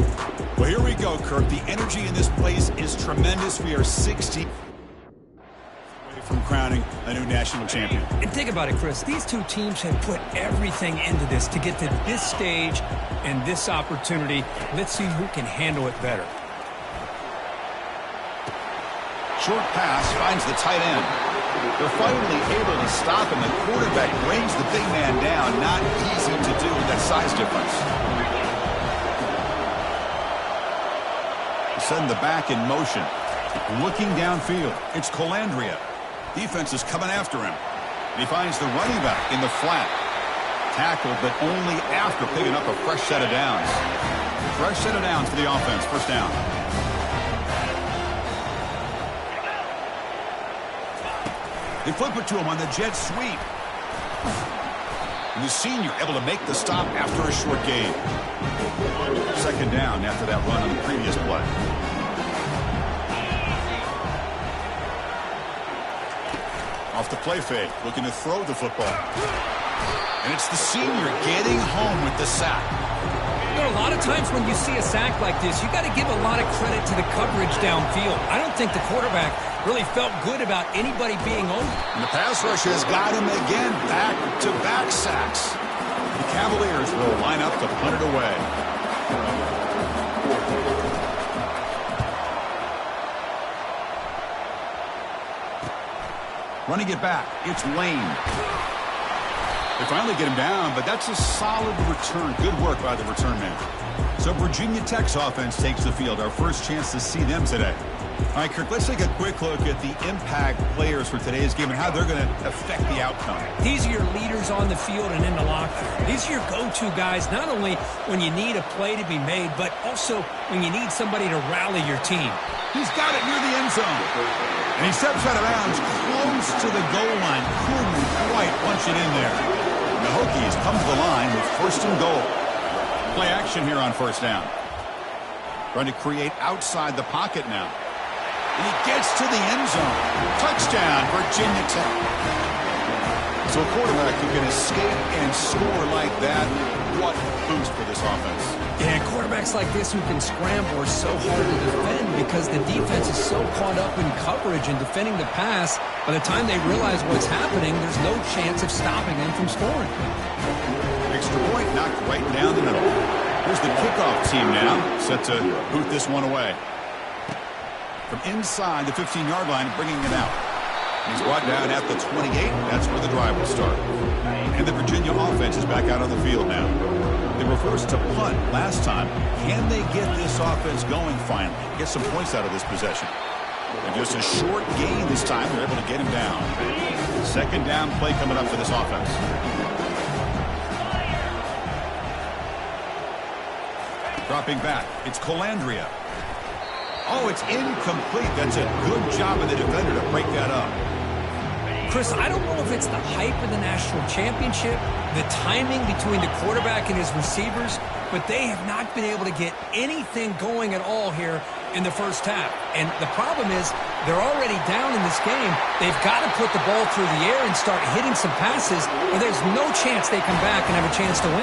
Well, here we go, Kirk. The energy in this place is tremendous. We are 60 away from crowning a new national champion.
And think about it, Chris. These two teams have put everything into this to get to this stage and this opportunity. Let's see who can handle it better.
Short pass finds the tight end. They're finally able to stop him. The quarterback brings the big man down. Not easy to do with that size difference. Send the back in motion. Looking downfield. It's Colandrea. Defense is coming after him. And he finds the running back in the flat. Tackled, but only after picking up a fresh set of downs. Fresh set of downs for the offense. First down. They flip it to him on the jet sweep. And the senior able to make the stop after a short gain. Second down after that run on the previous play. Off the play fake, looking to throw the football. And it's the senior getting home with the sack.
You know, a lot of times when you see a sack like this, you got to give a lot of credit to the coverage downfield. I don't think the quarterback really felt good about anybody being open.
And the pass rush has got him again, back-to-back sacks. The Cavaliers will line up to punt it away. Running it back, it's Lane. They finally get him down, but that's a solid return. Good work by the return man. So Virginia Tech's offense takes the field. Our first chance to see them today. All right, Kirk, let's take a quick look at the impact players for today's game and how they're going to affect the outcome.
These are your leaders on the field and in the locker room. These are your go-to guys, not only when you need a play to be made, but also when you need somebody to rally your team.
He's got it near the end zone. And he steps out of bounds close to the goal line. Couldn't quite punch it in there. And the Hokies come to the line with first and goal. Play action here on first down. Trying to create outside the pocket now. And he gets to the end zone. Touchdown, Virginia Tech. So a quarterback who can escape and score like that, what a boost for this offense.
Yeah, quarterbacks like this who can scramble are so hard to defend because the defense is so caught up in coverage and defending the pass. By the time they realize what's happening, there's no chance of stopping them from scoring.
Extra point knocked right down the middle. Here's the kickoff team now, set to boot this one away. From inside the 15-yard line, bringing it out. He's brought down at the 28. That's where the drive will start. And the Virginia offense is back out on the field now. They were forced to punt last time. Can they get this offense going finally? Get some points out of this possession. And just a short gain this time. They're able to get him down. Second down play coming up for this offense. Dropping back. It's Colandrea. Oh, it's incomplete. That's a good job of the defender to break that up.
Chris, I don't know if it's the hype of the national championship, the timing between the quarterback and his receivers, but they have not been able to get anything going at all here in the first half. And the problem is they're already down in this game. They've got to put the ball through the air and start hitting some passes, or there's no chance they come back and have a chance to win.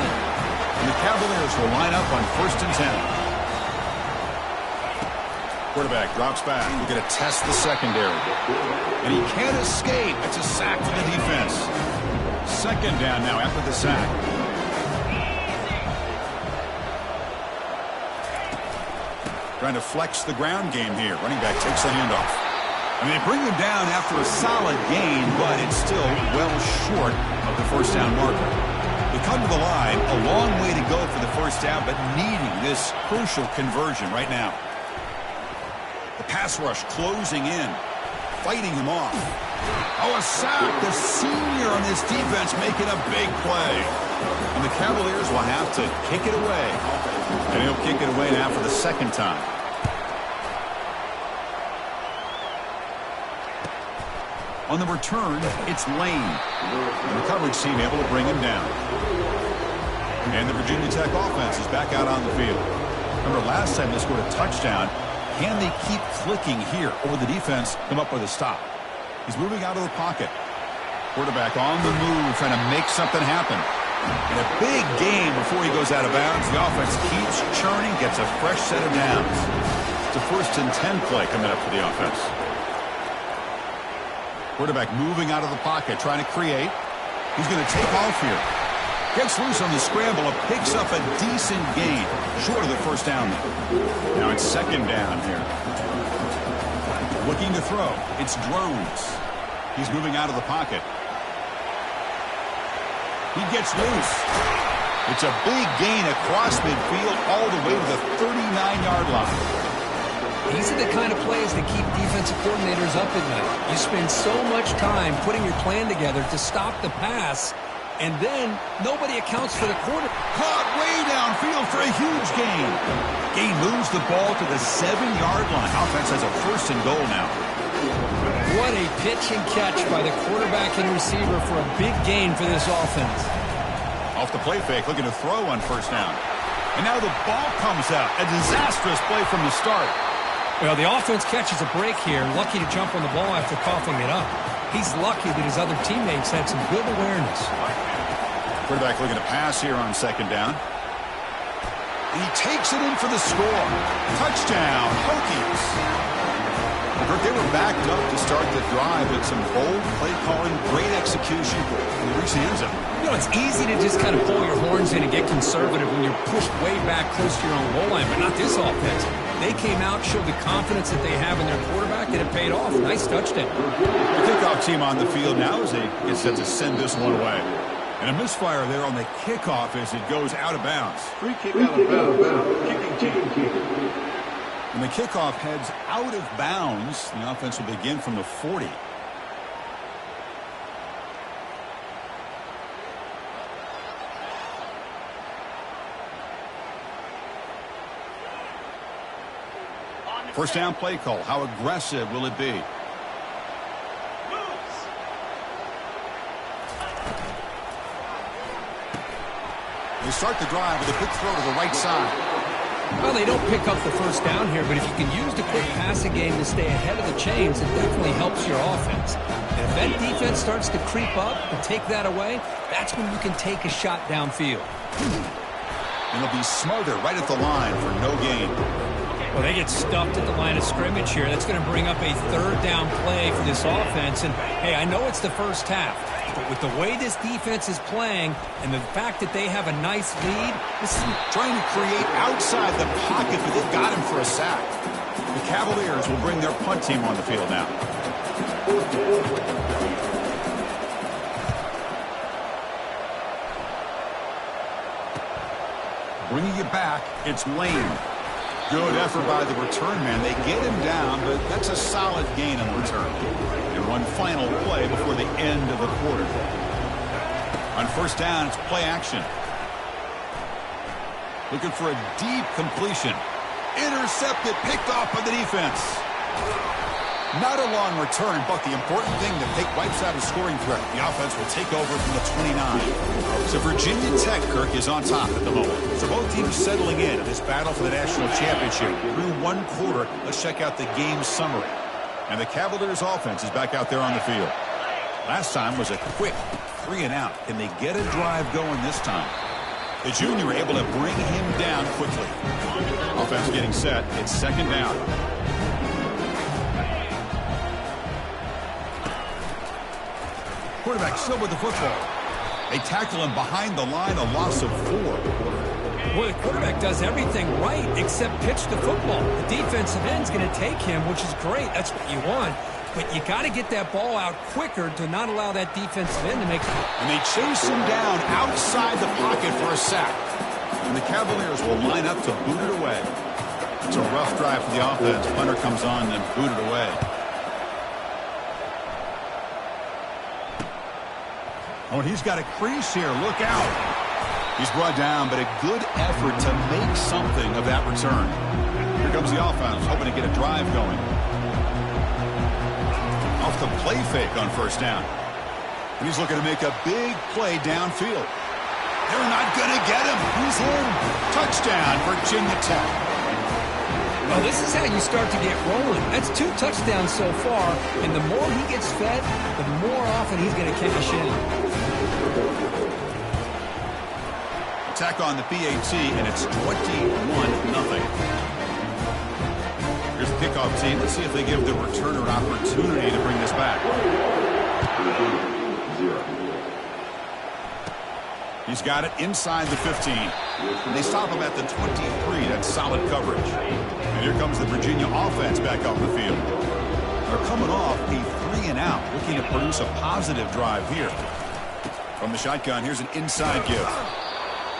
And the Cavaliers will line up on 1st and 10. Quarterback drops back. We're going to test the secondary. And he can't escape. It's a sack for the defense. Second down now after the sack. Trying to flex the ground game here. Running back takes the handoff. And they bring him down after a solid gain, but it's still well short of the first down marker. They come to the line, a long way to go for the first down, but needing this crucial conversion right now. The pass rush closing in, fighting him off. Oh, a sack. The senior on this defense making a big play. And the Cavaliers will have to kick it away. And he'll kick it away now for the second time. On the return, it's Lane. And the coverage team able to bring him down. And the Virginia Tech offense is back out on the field. Remember last time they scored a touchdown. Can they keep clicking here, or will the defense come up with a stop? He's moving out of the pocket. Quarterback on the move, trying to make something happen. And a big game before he goes out of bounds. The offense keeps churning, gets a fresh set of downs. It's a 1st and 10 play coming up for the offense. Quarterback moving out of the pocket, trying to create. He's going to take off here. Gets loose on the scramble, picks up a decent gain. Short of the first down, though. Now it's second down here. Looking to throw. It's Drones. He's moving out of the pocket. He gets loose. It's a big gain across midfield all the way to the 39-yard line.
These are the kind of plays that keep defensive coordinators up at night. You spend so much time putting your plan together to stop the pass, and then nobody accounts for the quarter.
Caught way downfield for a huge gain. Gain moves the ball to the 7-yard line. Offense has a 1st and goal now.
What a pitch and catch by the quarterback and receiver for a big gain for this offense.
Off the play fake, looking to throw on first down. And now the ball comes out. A disastrous play from the start.
Well, the offense catches a break here, lucky to jump on the ball after coughing it up. He's lucky that his other teammates had some good awareness.
Quarterback looking to pass here on second down. And he takes it in for the score. Touchdown, Hokies. Kirk, they were backed up to start the drive, but some bold play calling, great execution, and they reach the end zone.
You know, it's easy to just kind of pull your horns in and get conservative when you're pushed way back close to your own goal line, but not this offense. They came out, showed the confidence that they have in their quarterback, and it paid off. Nice touchdown.
The kickoff team on the field now as they get set to send this one away. And a misfire there on the kickoff as it goes out of bounds.
Free kick out of bounds. Kicking team.
And the kickoff heads out of bounds. The offense will begin from the 40. First down play call. How aggressive will it be? They start the drive with a quick throw to the right side.
Well, they don't pick up the first down here, but if you can use the quick passing game to stay ahead of the chains, it definitely helps your offense. And if that defense starts to creep up and take that away, that's when you can take a shot downfield.
And they'll be smothered right at the line for no gain.
Well, they get stuffed at the line of scrimmage here. That's going to bring up a 3rd down play for this offense. And, hey, I know it's the first half, but with the way this defense is playing and the fact that they have a nice lead,
this is trying to create outside the pocket, but they've got him for a sack. The Cavaliers will bring their punt team on the field now. Bringing it back, it's Lane. Good effort by the return man. They get him down, but that's a solid gain on the return. And one final play before the end of the quarter. On first down, it's play action. Looking for a deep completion. Intercepted, picked off by the defense. Not a long return, but the important thing to take wipes out a scoring threat. The offense will take over from the 29. So Virginia Tech, Kirk, is on top at the moment. So both teams settling in this battle for the national championship. Through one quarter, let's check out the game summary. And the Cavaliers offense is back out there on the field. Last time was a quick 3 and out. Can they get a drive going this time? The junior able to bring him down quickly. Offense getting set. It's second down. Quarterback still with the football. They tackle him behind the line, a loss of 4.
Well, the quarterback does everything right except pitch the football. The defensive end's going to take him, which is great. That's what you want. but you got to get that ball out quicker to not allow that defensive end to make it.
And they chase him down outside the pocket for a sack. And the Cavaliers will line up to boot it away. It's a rough drive for the offense. Punter comes on and boot it away. Oh, and he's got a crease here. Look out. He's brought down, but a good effort to make something of that return. Here comes the offense, hoping to get a drive going. Off the play fake on first down. And he's looking to make a big play downfield. They're not going to get him. He's in. Touchdown, Virginia Tech.
Well, this is how you start to get rolling. That's 2 touchdowns so far, and the more he gets fed, the more often he's going to cash in.
Attack on the PAT, and it's 21-0. Here's the kickoff team. Let's see if they give the returner an opportunity to bring this back. He's got it inside the 15. And they stop him at the 23. That's solid coverage. And here comes the Virginia offense back off the field. They're coming off a 3-and-out, looking to produce a positive drive here. From the shotgun, here's an inside give.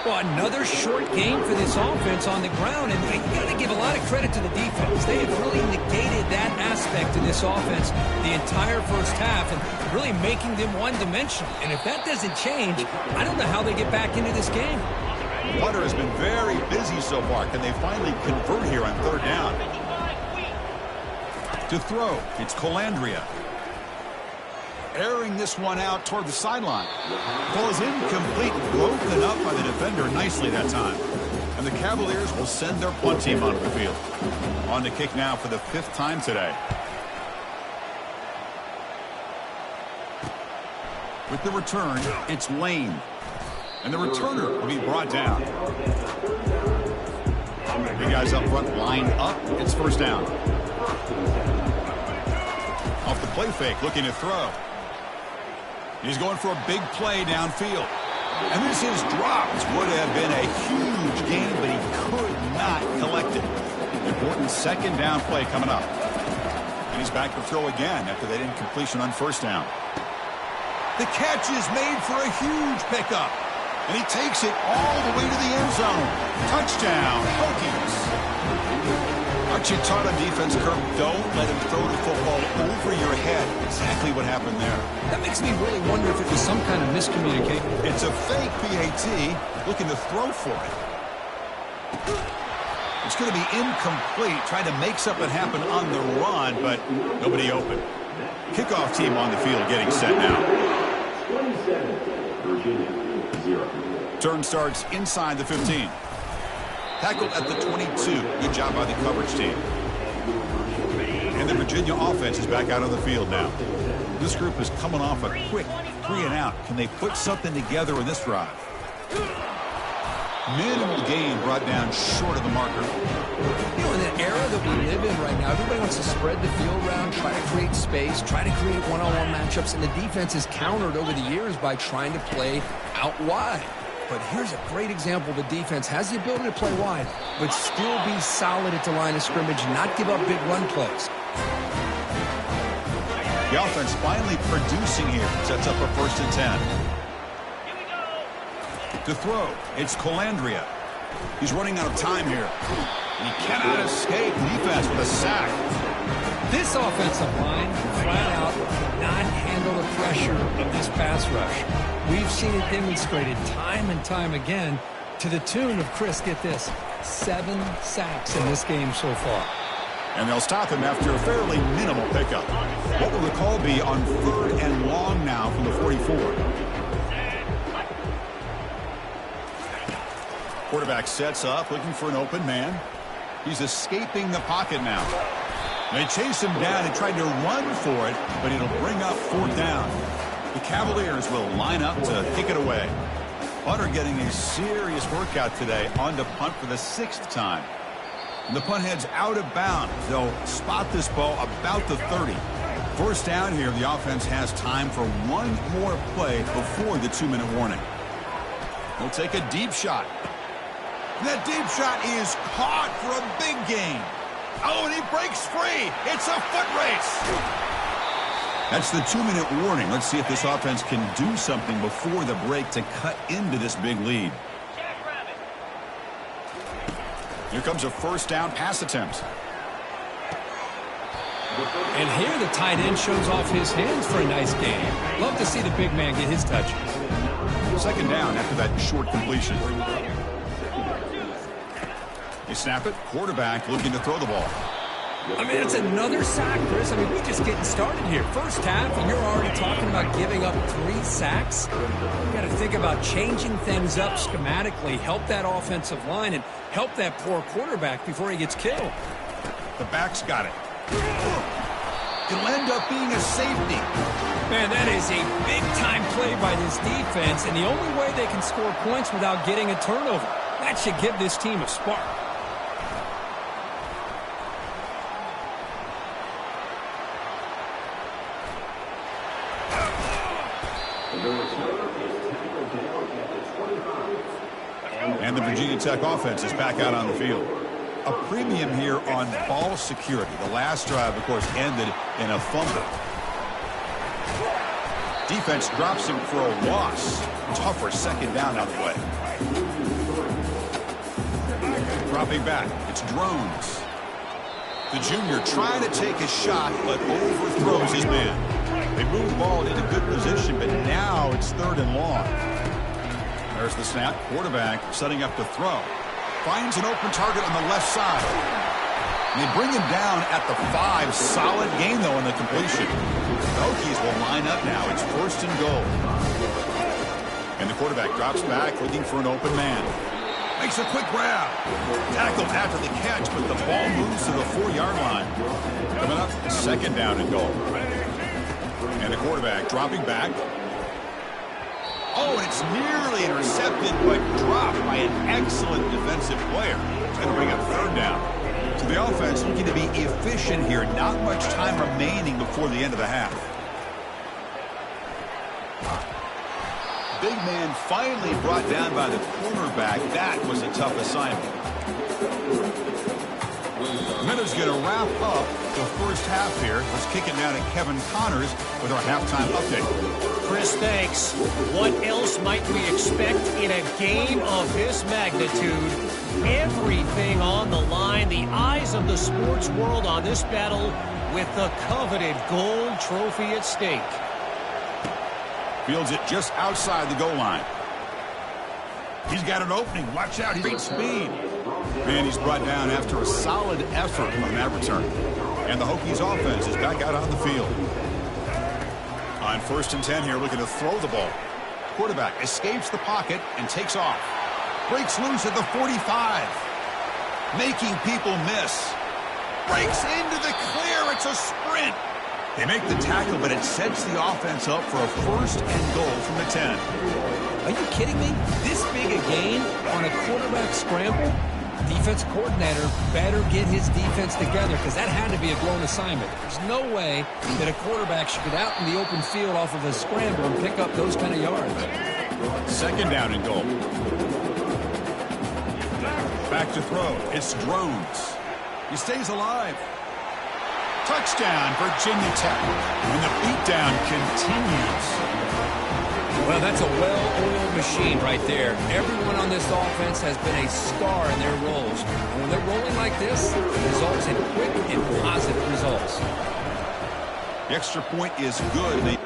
Well, another short game for this offense on the ground, and you got to give a lot of credit to the defense. They have really negated that aspect of this offense the entire first half and really making them one-dimensional. And if that doesn't change, I don't know how they get back into this game.
Punter has been very busy so far. Can they finally convert here on third down? To throw, it's Colandrea. Airing this one out toward the sideline. Ball is incomplete, broken up by the defender nicely that time. And the Cavaliers will send their punt team onto the field. On to kick now for the 5th time today. With the return, it's Lane. And the returner will be brought down. The guys up front line up. It's first down. Off the play fake, looking to throw. He's going for a big play downfield. And this is dropped. Would have been a huge gain, but he could not collect it. Important second down play coming up. And he's back to throw again after that incompletion on first down. The catch is made for a huge pickup. And he takes it all the way to the end zone. Touchdown, Hokies. Aren't you taught on defense, Kirk? Don't let him throw the football over your head. Exactly what happened there.
That makes me really wonder if it was some kind of miscommunication.
It's a fake PAT looking to throw for it. It's going to be incomplete, trying to make something happen on the run, but nobody open. Kickoff team on the field getting set now.
27, Virginia, 0.
Turn starts inside the 15. Tackled at the 22. Good job by the coverage team. And the Virginia offense is back out on the field now. This group is coming off a quick 3-and-out. Can they put something together in this drive? Minimal gain brought down short of the marker.
You know, in the era that we live in right now, everybody wants to spread the field around, try to create space, try to create one-on-one matchups, and the defense is countered over the years by trying to play out wide. But here's a great example. The defense has the ability to play wide, but still be solid at the line of scrimmage, not give up big run plays.
The offense finally producing here. Sets up a 1st and 10. To throw, it's Colandrea. He's running out of time here. He cannot escape defense with a sack.
This offensive line, flat out, cannot handle the pressure of this pass rush. We've seen it demonstrated time and time again to the tune of, Chris, get this, 7 sacks in this game so far.
And they'll stop him after a fairly minimal pickup. What will the call be on 3rd and long now from the 44? Quarterback sets up, looking for an open man. He's escaping the pocket now. They chase him down and tried to run for it, but it'll bring up 4th down. The Cavaliers will line up to kick it away. Punter getting a serious workout today on to punt for the 6th time. And the punt heads out of bounds. They'll spot this ball about the 30. First down here, the offense has time for one more play before the 2-minute warning. They'll take a deep shot. That deep shot is caught for a big gain. Oh, and he breaks free. It's a foot race. That's the 2-minute warning. Let's see if this offense can do something before the break to cut into this big lead. Here comes a first down pass attempt.
And here the tight end shows off his hands for a nice game. Love to see the big man get his touches.
Second down after that short completion. They snap it. Quarterback looking to throw the ball.
I mean, it's another sack, Chris. I mean, we're just getting started here. First half, and you're already talking about giving up 3 sacks. You got to think about changing things up schematically, help that offensive line, and help that poor quarterback before he gets killed.
The back's got it. It'll end up being a safety.
Man, that is a big-time play by this defense, and the only way they can score points without getting a turnover. That should give this team a spark.
And the Virginia Tech offense is back out on the field. A premium here on ball security. The last drive, of course, ended in a fumble. Defense drops him for a loss. Tougher second down out of the way. Dropping back, it's Drones. The junior trying to take a shot, but overthrows his man. They move the ball into good position, but now it's 3rd and long. There's the snap. Quarterback setting up to throw. Finds an open target on the left side. And they bring him down at the 5. Solid gain, though, in the completion. The Hokies will line up now. It's 1st and goal. And the quarterback drops back, looking for an open man. Makes a quick grab. Tackled after the catch, but the ball moves to the 4-yard line. Coming up, 2nd down and goal. And the quarterback dropping back. Oh, and it's nearly intercepted, but dropped by an excellent defensive player. It's going to bring up 3rd down. So the offense looking to be efficient here. Not much time remaining before the end of the half. Big man finally brought down by the cornerback. That was a tough assignment. Miller's going to wrap up the first half here. Let's kick it down to Kevin Connors with our halftime update.
Chris, thanks. What else might we expect in a game of this magnitude? Everything on the line, the eyes of the sports world on this battle with the coveted gold trophy at stake.
Fields it just outside the goal line. He's got an opening. Watch out. He's great speed. And he's brought down after a solid effort on that return. And the Hokies offense is back out on the field. On 1st and 10 here, looking to throw the ball. Quarterback escapes the pocket and takes off. Breaks loose at the 45. Making people miss. Breaks into the clear. It's a sprint. They make the tackle, but it sets the offense up for a 1st and goal from the 10.
Are you kidding me? This big a gain on a quarterback scramble? Defense coordinator better get his defense together because that had to be a blown assignment. There's no way that a quarterback should get out in the open field off of a scramble and pick up those kind of yards.
2nd down and goal. Back to throw. It's Drones. He stays alive. Touchdown, Virginia Tech. And the beatdown continues.
Well, that's a well-oiled machine right there. Everyone on this offense has been a star in their roles. And when they're rolling like this, it results in quick and positive results.
The extra point is good. Lead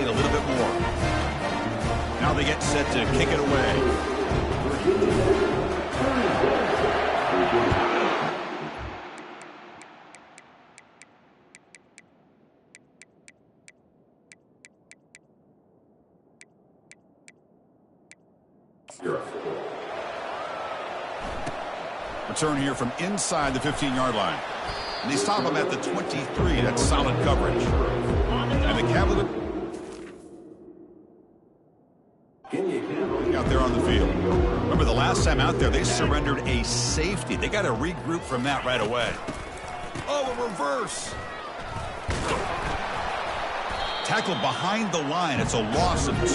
a little bit more. Now they get set to kick it away. Return here from inside the 15-yard line. And they stop him at the 23. That's solid coverage. And the Cavaliers out there on the field. Remember the last time out there, they surrendered a safety. They got to regroup from that right away. Oh, a reverse. Tackled behind the line. It's a loss of 2.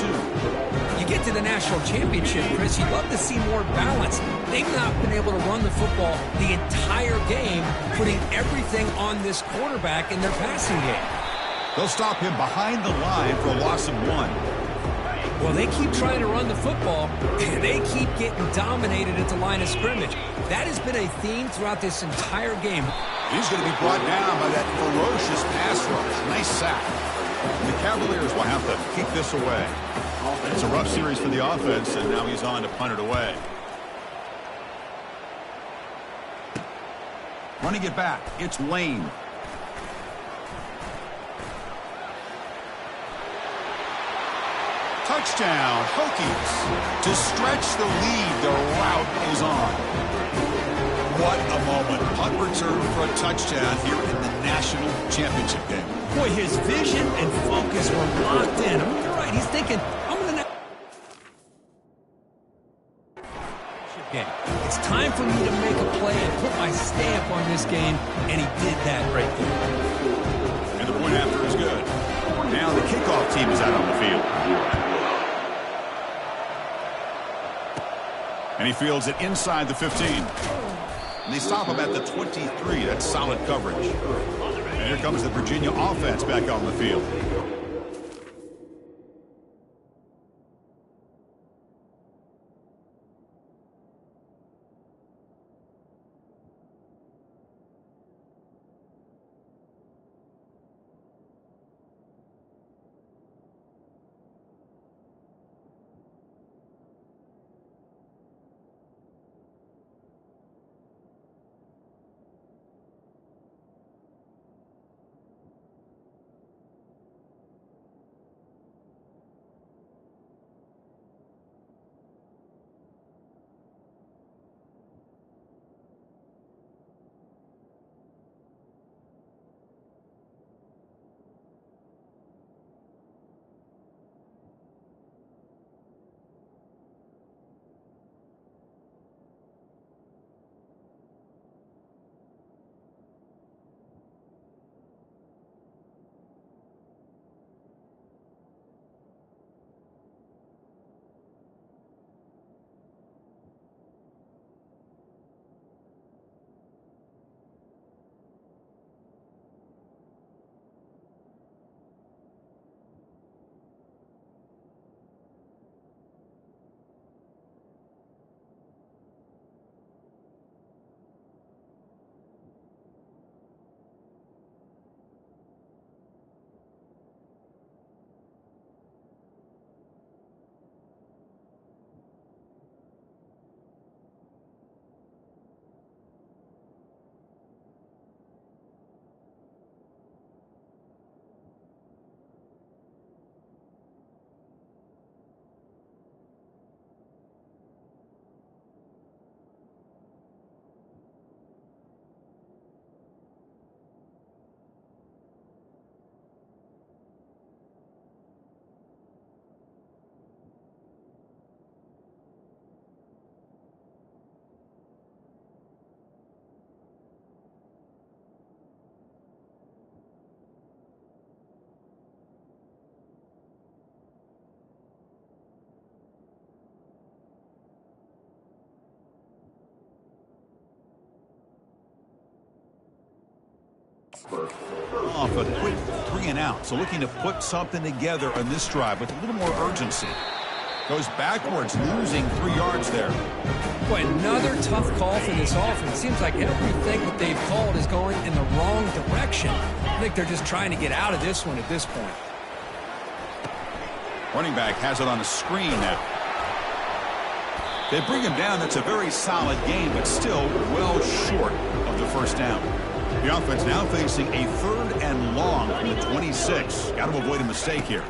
You get to the national championship, Chris, you'd love to see more balance. They've not been able to run the football the entire game, putting everything on this quarterback in their passing game.
They'll stop him behind the line for a loss of 1.
Well, they keep trying to run the football, and they keep getting dominated at the line of scrimmage. That has been a theme throughout this entire game.
He's going to be brought down by that ferocious pass rush. Nice sack. The Cavaliers will have to kick this away. It's a rough series for the offense, and now he's on to punt it away. Running it back, it's Lane. Touchdown, Hokies. To stretch the lead, the route is on. What a moment. Punt return for a touchdown here in the national championship game.
Boy, his vision and focus were locked in. I mean, you're right. He's thinking, I'm going to... It's time for me to make a play and put my stamp on this game, and he did that right there.
And the point after is good. Now the kickoff team is out on the field. And he fields it inside the 15. And they stop him at the 23. That's solid coverage. And here comes the Virginia offense back on the field. Off a quick 3 and out. So looking to put something together on this drive with a little more urgency. Goes backwards, losing 3 yards there.
Boy, another tough call for this offense. Seems like everything that they've called is going in the wrong direction. I think they're just trying to get out of this one at this point.
Running back has it on a screen now. They bring him down. That's a very solid game, but still well short of the first down. The offense now facing a 3rd and long from the 26. Got to avoid a mistake here.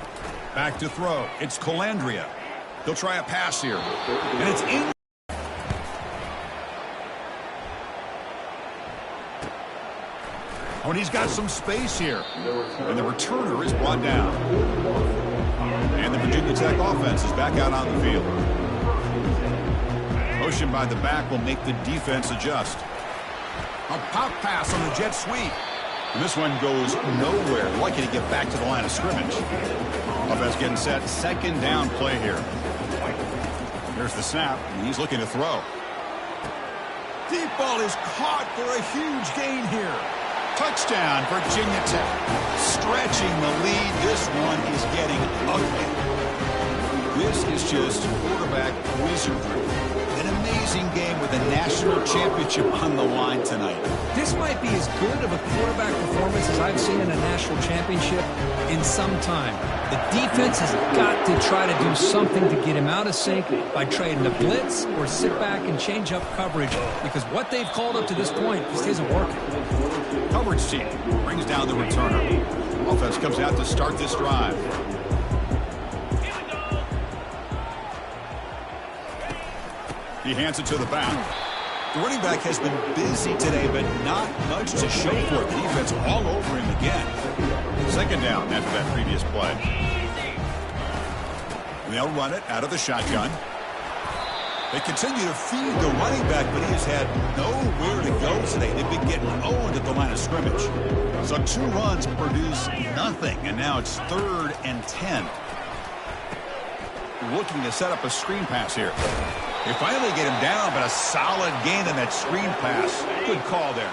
Back to throw. It's Calandria. They'll try a pass here. And it's in. Oh, and he's got some space here. And the returner is brought down. And the Virginia Tech offense is back out on the field. Motion by the back will make the defense adjust. A pop pass on the jet sweep. And this one goes nowhere. Lucky to get back to the line of scrimmage. Offense getting set. Second down play here. Here's the snap, and he's looking to throw. Deep ball is caught for a huge gain here. Touchdown, Virginia Tech. Stretching the lead. This one is getting ugly. This is just quarterback wizardry. An amazing game with a national championship on the line tonight.
This might be as good of a quarterback performance as I've seen in a national championship in some time. The defense has got to try to do something to get him out of sync by trading the blitz or sit back and change up coverage, because what they've called up to this point just isn't working.
Coverage team brings down the returner. Offense comes out to start this drive. He hands it to the back. The running back has been busy today, but not much to show for it. The defense all over him again. Second down after that previous play. They'll run it out of the shotgun. They continue to feed the running back, but he has had nowhere to go today. They've been getting owned at the line of scrimmage. So 2 runs produce nothing, and now it's 3rd and 10. Looking to set up a screen pass here. They finally get him down, but a solid gain on that screen pass. Good call there.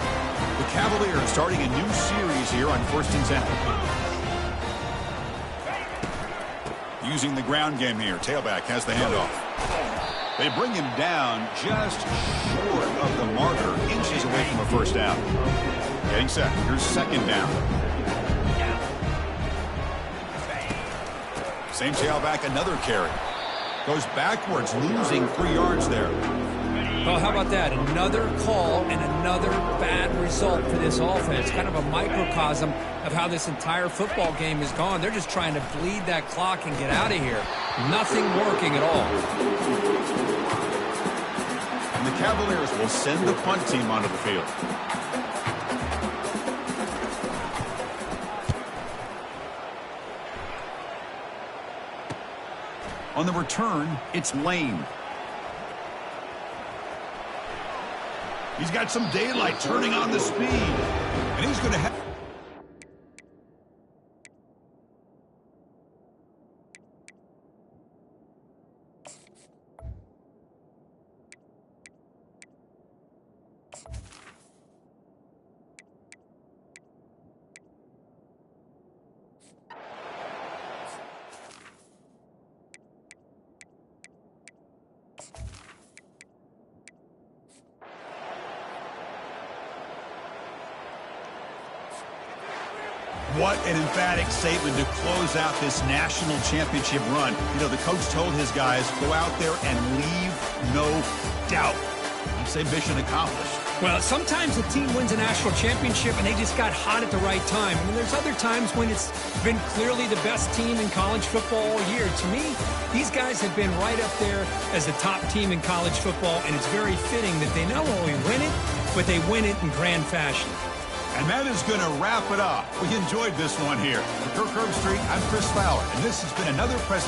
The Cavaliers starting a new series here on 1st and 10. Using the ground game here. Tailback has the handoff. They bring him down just short of the marker, inches away from a first down. Getting set. Here's second down. Same tailback, another carry. Goes backwards, losing 3 yards there.
Well, how about that? Another call and another bad result for this offense. Kind of a microcosm of how this entire football game has gone. They're just trying to bleed that clock and get out of here. Nothing working at all.
And the Cavaliers will send the punt team onto the field. On the return, it's Lane. He's got some daylight turning on the speed. And he's going to have... What an emphatic statement to close out this national championship run. You know, the coach told his guys, go out there and leave no doubt. You say mission accomplished.
Well, sometimes a team wins a national championship and they just got hot at the right time. And then there's other times when it's been clearly the best team in college football all year. To me, these guys have been right up there as the top team in college football, and it's very fitting that they not only win it, but they win it in grand fashion.
And that is going to wrap it up. We enjoyed this one here. For Kirk Herbstreit, I'm Chris Fowler, and this has been another presentation.